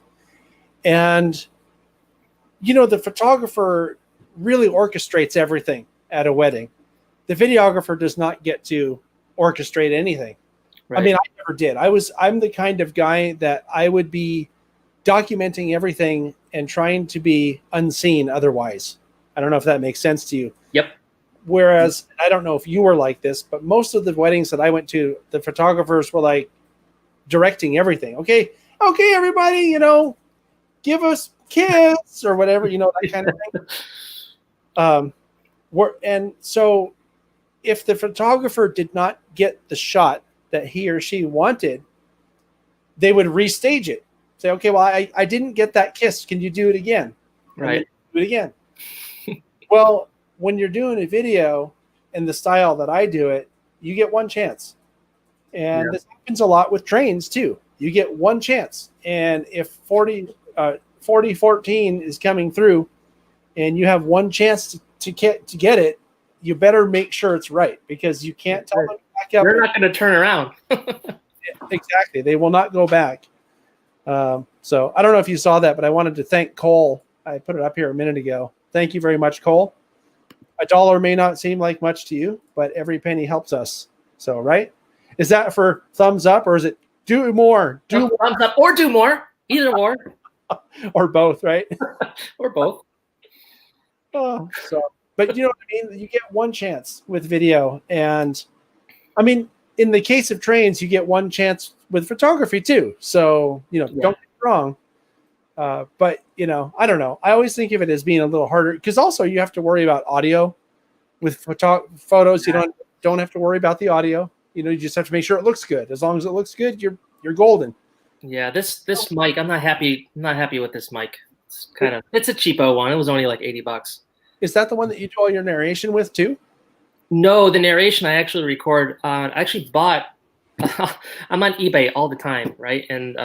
And, the photographer really orchestrates everything at a wedding. The videographer does not get to orchestrate anything. Right. I mean, I never did. I'm the kind of guy that I would be documenting everything and trying to be unseen otherwise. I don't know if that makes sense to you. Yep. Whereas, I don't know if you were like this, but most of the weddings that I went to, the photographers were like directing everything. Okay, everybody, give us kiss or whatever, that kind of thing. And so if the photographer did not get the shot that he or she wanted, they would restage it. Say, okay, well, I didn't get that kiss. Can you do it again? Right. Do it again. Well, when you're doing a video in the style that I do it, you get one chance. And this happens a lot with trains too. You get one chance. And if 4014 is coming through and you have one chance to get it, you better make sure it's right, because you can't tell them to back up. They're not going to turn around. Exactly. They will not go back. So I don't know if you saw that, but I wanted to thank Cole. I put it up here a minute ago. Thank you very much, Cole. $1 may not seem like much to you, but every penny helps us. So, right? Is that for thumbs up, or is it do more? Thumbs up or do more. Either or. Or both, right? Or both. But you know what I mean? You get one chance with video. And I mean, in the case of trains, you get one chance with photography too. So, don't get me wrong. But, I don't know. I always think of it as being a little harder, because also you have to worry about audio with photos. You don't have to worry about the audio. You just have to make sure it looks good. As long as it looks good, you're golden. Yeah, this mic, I'm not happy with this mic. It's a cheapo one. It was only like $80. Is that the one that you do all your narration with too? No, the narration I actually record on. I actually bought. I'm on eBay all the time, right? And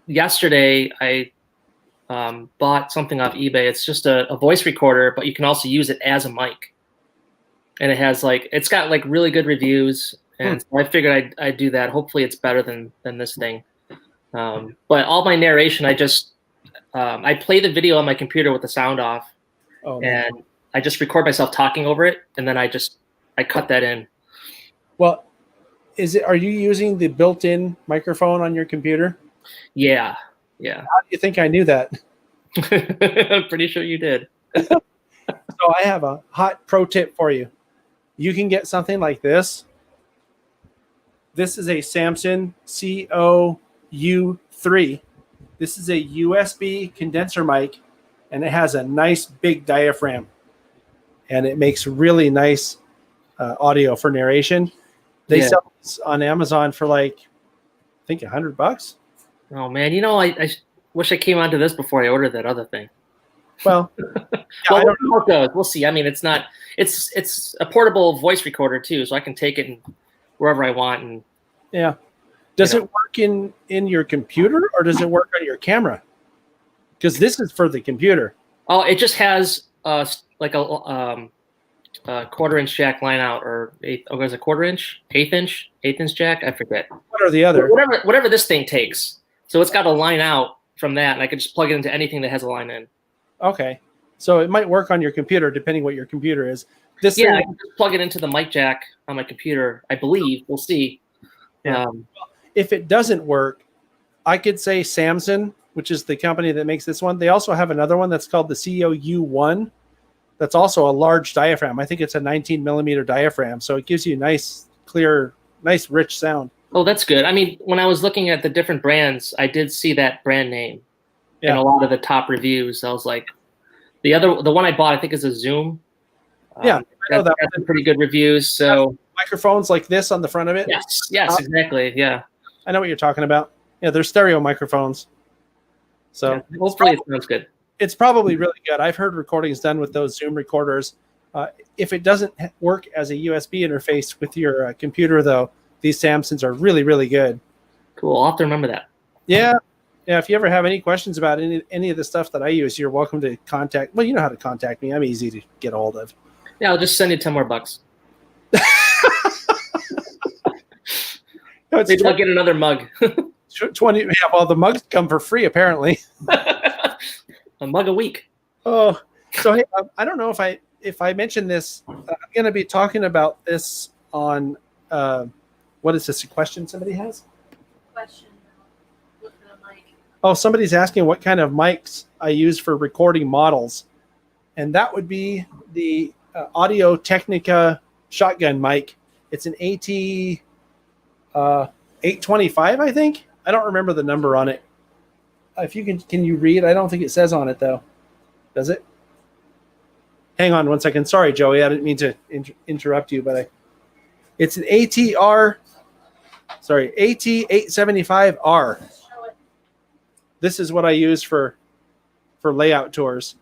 yesterday I bought something off eBay. It's just a voice recorder, but you can also use it as a mic. And it's got like really good reviews, and so I figured I'd do that. Hopefully, it's better than this thing. But all my narration, I play the video on my computer with the sound off. Oh, and I just record myself talking over it, and then I cut that in. Well, are you using the built-in microphone on your computer? Yeah. How do you think I knew that? I'm pretty sure you did. So I have a hot pro tip for you. You can get something like this. This is a Samson COU3. This is a USB condenser mic, and it has a nice big diaphragm, and it makes really nice audio for narration. They sell this on Amazon for like, I think $100. Oh man, I wish I came onto this before I ordered that other thing. Well, Well, we'll see how it goes. We'll see. I mean, it's not. It's a portable voice recorder too, so I can take it wherever I want. And yeah, does it work in your computer or does it work on your camera? Because this is for the computer. Oh, it just has like a quarter-inch jack line out, or was it quarter-inch, eighth-inch jack? I forget. What are the other? Whatever this thing takes. So it's got a line out from that, and I can just plug it into anything that has a line in. Okay, so it might work on your computer depending what your computer is. I can just plug it into the mic jack on my computer. I believe. We'll see. Yeah. If it doesn't work, I could say Samson, which is the company that makes this one. They also have another one that's called the COU1. That's also a large diaphragm. I think it's a 19 millimeter diaphragm, so it gives you nice, clear, nice, rich sound. Oh, that's good. I mean, when I was looking at the different brands, I did see that brand name in a lot of the top reviews. I was like, the one I bought, I think, is a Zoom. I know that got some pretty good reviews. So microphones like this on the front of it. Yes, exactly. Yeah, I know what you're talking about. Yeah, they're stereo microphones. So hopefully it sounds good. It's probably really good. I've heard recordings done with those Zoom recorders. If it doesn't work as a USB interface with your computer, though, these Samsons are really, really good. Cool. I'll have to remember that. Yeah. If you ever have any questions about any of the stuff that I use, you're welcome to contact. Well, you know how to contact me. I'm easy to get a hold of. Yeah, I'll just send you $10 more. Maybe I'll get another mug. 20. Yeah, well, the mugs come for free apparently. A mug a week. Oh, so hey, I don't know if I mentioned this. I'm going to be talking about this on what is this? A question somebody has? Question. Look at the mic. Oh, somebody's asking what kind of mics I use for recording models, and that would be the Audio Technica shotgun mic. It's an AT 825, I think. I don't remember the number on it. If you can you read? I don't think it says on it though. Does it? Hang on one second. Sorry, Joey. I didn't mean to interrupt you, but it's an AT875R. This is what I use for layout tours.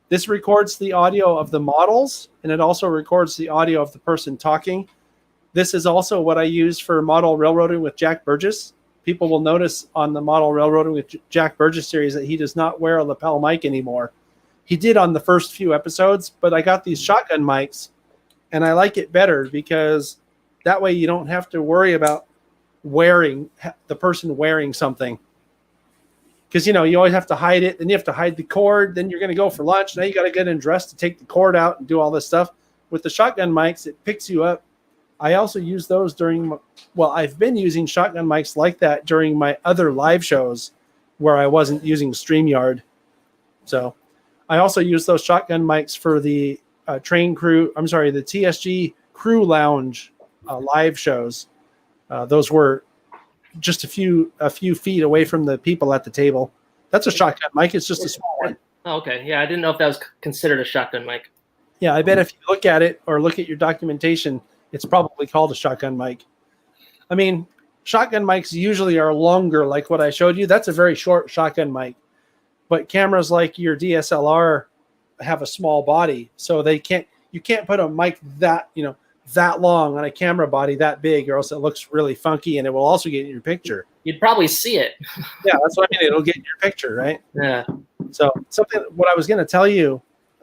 This records the audio of the models, and it also records the audio of the person talking. This is also what I use for model railroading with Jack Burgess. People will notice on the model railroading with Jack Burgess series that he does not wear a lapel mic anymore. He did on the first few episodes, but I got these shotgun mics, and I like it better because that way you don't have to worry about the person wearing something. Because, you always have to hide it. Then you have to hide the cord. Then you're going to go for lunch. Now you got to get undressed to take the cord out and do all this stuff. With the shotgun mics, it picks you up. I also use those I've been using shotgun mics like that during my other live shows where I wasn't using StreamYard. So I also use those shotgun mics for the the TSG Crew Lounge live shows. Those were just a few feet away from the people at the table. That's a shotgun mic. It's just a small one. Oh, okay. Yeah, I didn't know if that was considered a shotgun mic. Yeah, I bet if you look at it or look at your documentation, it's probably called a shotgun mic. I mean, shotgun mics usually are longer, like what I showed you. That's a very short shotgun mic. But cameras like your DSLR have a small body, so you can't put a mic that long on a camera body that big, or else it looks really funky, and it will also get in your picture. You'd probably see it. Yeah, that's what I mean. It'll get in your picture, right? Yeah. So what I was going to tell you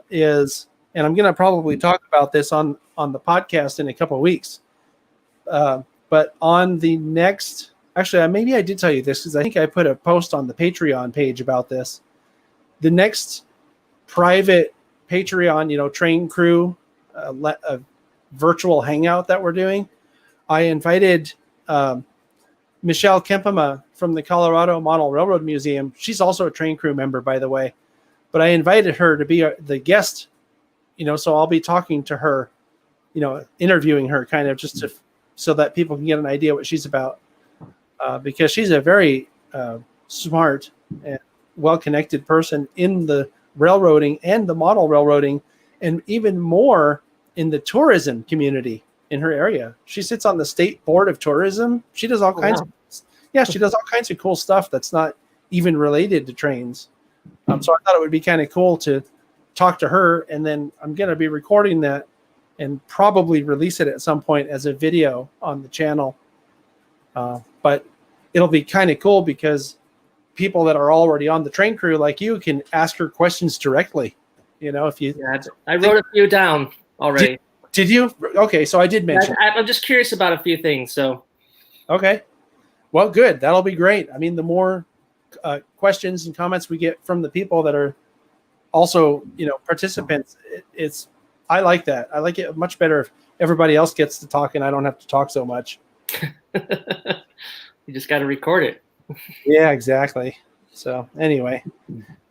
is, and I'm going to probably talk about this on the podcast in a couple of weeks, but on the next, actually, maybe I did tell you this because I think I put a post on the Patreon page about this. The next private Patreon, train crew, a virtual hangout that we're doing, I invited Michelle Kempema from the Colorado Model Railroad Museum. She's also a train crew member, by the way, but I invited her to be the guest, so I'll be talking to her, interviewing her kind of so that people can get an idea what she's about, because she's a very smart and well-connected person in the railroading and the model railroading, and even more in the tourism community in her area. She sits on the state board of tourism. She does all kinds of, she does all kinds of cool stuff that's not even related to trains. So I thought it would be kind of cool to talk to her, and then I'm going to be recording that and probably release it at some point as a video on the channel. But it'll be kind of cool because people that are already on the train crew like you can ask her questions directly. You know, if you... Yeah, I wrote a few down already. Did you? Okay, so I did mention. I'm just curious about a few things. So, okay, well, good. That'll be great. I mean, the more questions and comments we get from the people that are also, you know, participants, I like that. I like it much better if everybody else gets to talk and I don't have to talk so much. You just got to record it. Yeah, exactly. So anyway,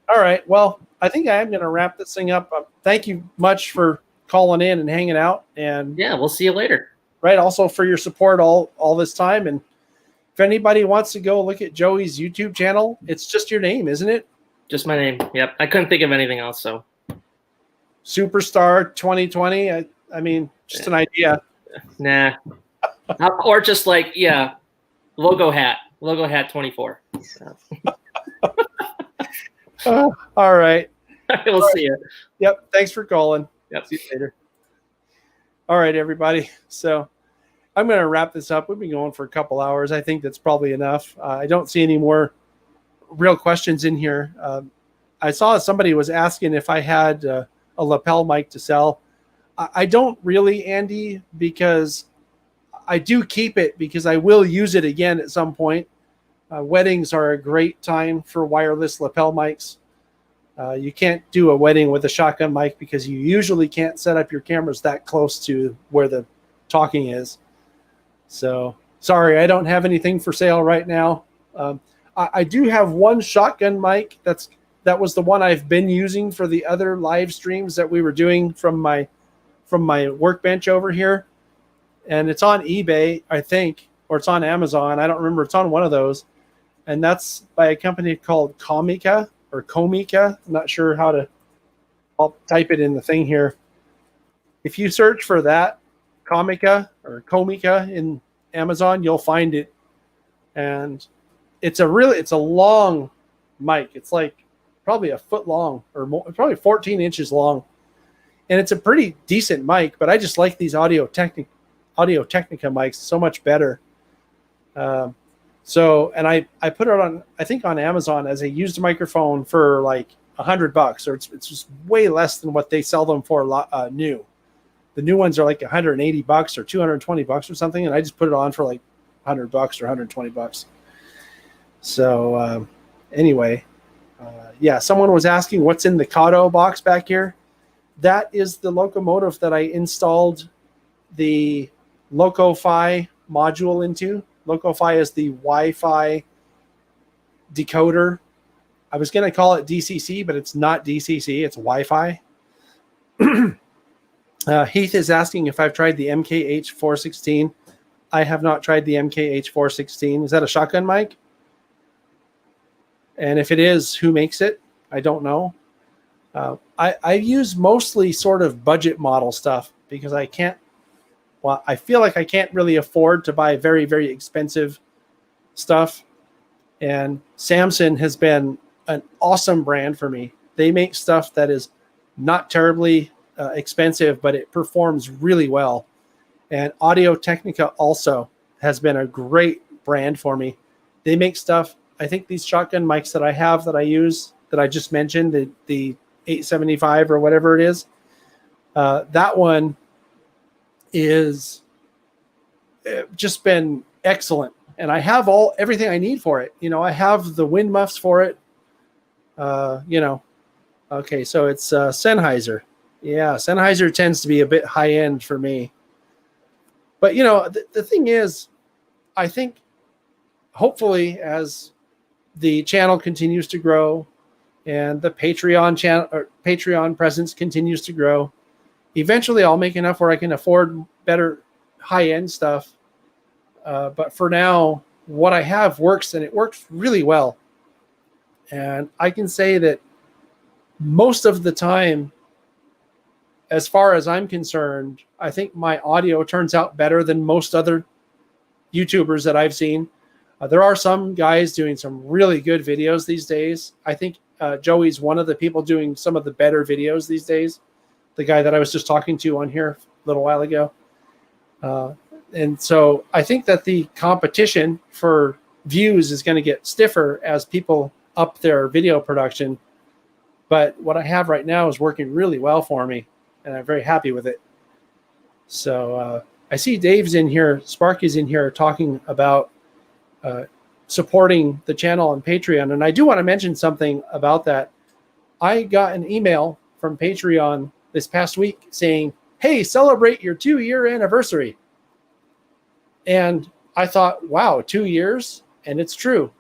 all right. Well, I think I am going to wrap this thing up. Thank you much for calling in and hanging out. And yeah, we'll see you later. Right. Also for your support all this time. And if anybody wants to go look at Joey's YouTube channel, it's just your name, isn't it? Just my name. Yep. I couldn't think of anything else. So Superstar 2020. I mean, just an idea. Nah. Or just like, yeah, logo hat 24. So. All right. We'll see you. Yep. Thanks for calling. Yep. See you later. All right, everybody. So I'm going to wrap this up. We've been going for a couple hours. I think that's probably enough. I don't see any more real questions in here. I saw somebody was asking if I had a lapel mic to sell. I don't really, Andy, because I do keep it because I will use it again at some point. Weddings are a great time for wireless lapel mics. You can't do a wedding with a shotgun mic because you usually can't set up your cameras that close to where the talking is. So sorry, I don't have anything for sale right now. I do have one shotgun mic. That was the one I've been using for the other live streams that we were doing from my workbench over here. And it's on eBay, I think, or it's on Amazon. I don't remember. It's on one of those. And that's by a company called Comica or Comica. I'm not sure how to, I'll type it in the thing here. If you search for that, Comica or Comica in Amazon, you'll find it. And it's a long mic. It's like probably a foot long or more, probably 14 inches long. And it's a pretty decent mic, but I just like these Audio Technica mics so much better. And I put it on, I think on Amazon as a used microphone for like $100, or it's just way less than what they sell them for new. The new ones are like $180 or $220 or something. And I just put it on for like $100 or $120. So anyway, yeah, someone was asking what's in the Kato box back here. That is the locomotive that I installed the LocoFi module into. LocoFi is the Wi-Fi decoder. I was going to call it DCC, but it's not DCC. It's Wi-Fi. Heath is asking if I've tried the MKH416. I have not tried the MKH416. Is that a shotgun mic? And if it is, who makes it? I don't know. I use mostly sort of budget model stuff because I feel like I can't really afford to buy very, very expensive stuff. And Samson has been an awesome brand for me. They make stuff that is not terribly expensive, but it performs really well. And Audio Technica also has been a great brand for me. They make stuff. I think these shotgun mics that I have that I use, that I just mentioned, the 875 or whatever it is, that one is just been excellent. And I have everything I need for it. You know, I have the wind muffs for it. Okay, so it's Sennheiser. Yeah, Sennheiser tends to be a bit high end for me. But, you know, the thing is, I think hopefully as the channel continues to grow and the Patreon presence continues to grow, eventually I'll make enough where I can afford better high-end stuff. But for now, what I have works, and it works really well. And I can say that most of the time, as far as I'm concerned, I think my audio turns out better than most other YouTubers that I've seen. There are some guys doing some really good videos these days. I think Joey's one of the people doing some of the better videos these days. The guy that I was just talking to on here a little while ago. And so I think that the competition for views is going to get stiffer as people up their video production. But what I have right now is working really well for me, and I'm very happy with it. So I see Dave's in here, Sparky's in here talking about supporting the channel on Patreon. And I do want to mention something about that. I got an email from Patreon this past week saying, hey, celebrate your 2-year anniversary. And I thought, wow, 2 years? And it's true.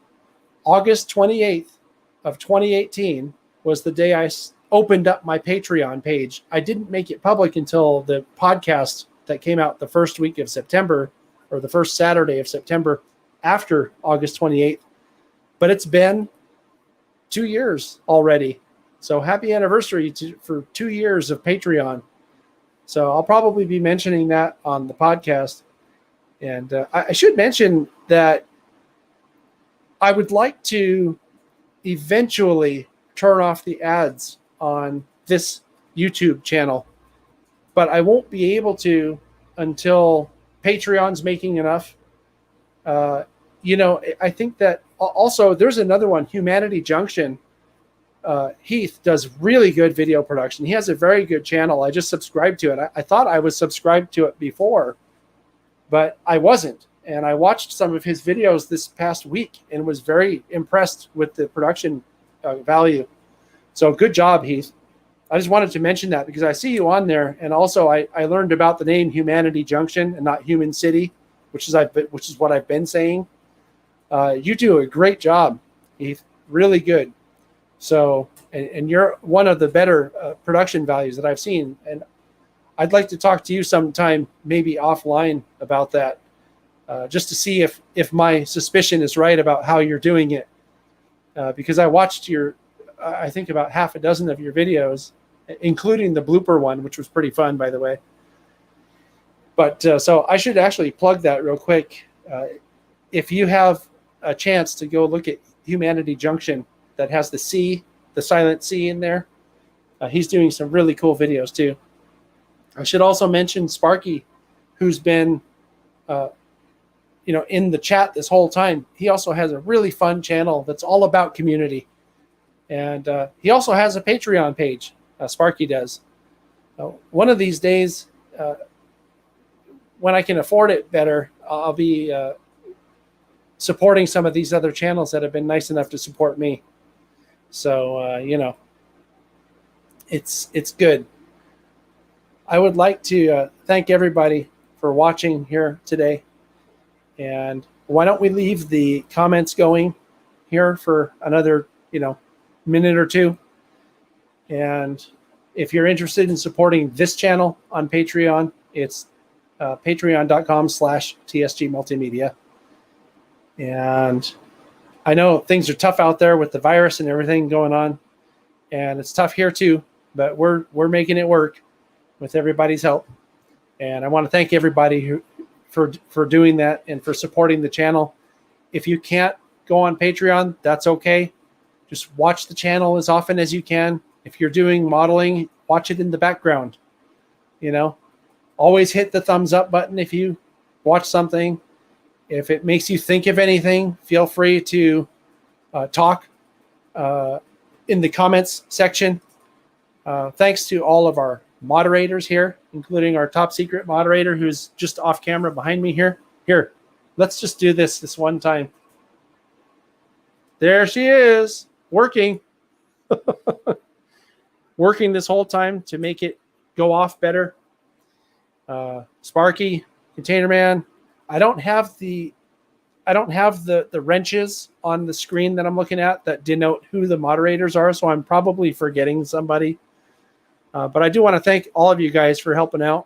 August 28th of 2018 was the day I opened up my Patreon page. I didn't make it public until the podcast that came out the first week of September, or the first Saturday of September after August 28th. But it's been 2 years already. So happy anniversary for 2 years of Patreon. So I'll probably be mentioning that on the podcast. And I should mention that I would like to eventually turn off the ads on this YouTube channel, but I won't be able to until Patreon's making enough. I think that also there's another one, Humanity Junction. Heath does really good video production. He has a very good channel. I just subscribed to it. I thought I was subscribed to it before, but I wasn't. And I watched some of his videos this past week and was very impressed with the production value. So good job, Heath. I just wanted to mention that because I see you on there. And also I learned about the name Humanity Junction and not Human City, which is what I've been saying. You do a great job, Heath. Really good. So, and you're one of the better production values that I've seen. And I'd like to talk to you sometime, maybe offline, about that, just to see if my suspicion is right about how you're doing it. Because I watched I think about half a dozen of your videos, including the blooper one, which was pretty fun, by the way. But so I should actually plug that real quick. If you have a chance to go look at Humanity Junction, that has the C, the silent C in there. He's doing some really cool videos too. I should also mention Sparky, who's been, in the chat this whole time. He also has a really fun channel that's all about community. And he also has a Patreon page, Sparky does. One of these days, when I can afford it better, I'll be supporting some of these other channels that have been nice enough to support me. So, it's good. I would like to thank everybody for watching here today. And why don't we leave the comments going here for another, minute or two. And if you're interested in supporting this channel on Patreon, it's patreon.com/TSG Multimedia. And I know things are tough out there with the virus and everything going on, and it's tough here too, but we're making it work with everybody's help. And I want to thank everybody for doing that and for supporting the channel. If you can't go on Patreon, that's okay. Just watch the channel as often as you can. If you're doing modeling, watch it in the background. Always hit the thumbs up button if you watch something. If it makes you think of anything, feel free to talk in the comments section. Thanks to all of our moderators here, including our top secret moderator who's just off camera behind me here. Here, let's just do this one time. There she is, working. Working this whole time to make it go off better. Sparky, Container Man. I don't have the wrenches on the screen that I'm looking at that denote who the moderators are, so I'm probably forgetting somebody. But I do want to thank all of you guys for helping out.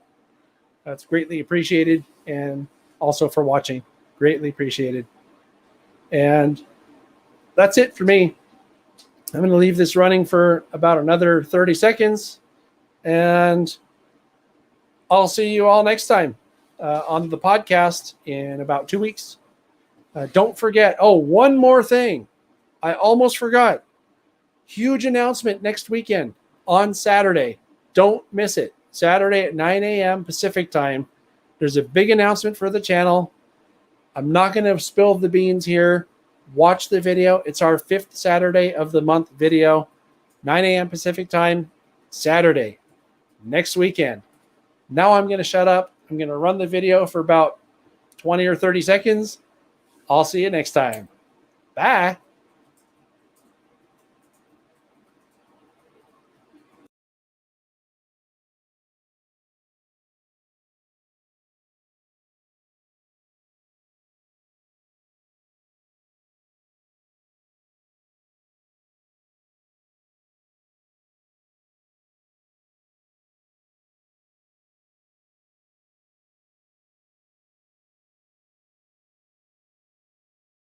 That's greatly appreciated, and also for watching. Greatly appreciated. And that's it for me. I'm going to leave this running for about another 30 seconds, and I'll see you all next time on the podcast in about 2 weeks. Don't forget. Oh, one more thing. I almost forgot. Huge announcement next weekend on Saturday. Don't miss it. Saturday at 9 a.m. Pacific time. There's a big announcement for the channel. I'm not going to spill the beans here. Watch the video. It's our 5th Saturday of the month video. 9 a.m. Pacific time, Saturday, next weekend. Now I'm going to shut up. I'm going to run the video for about 20 or 30 seconds. I'll see you next time. Bye.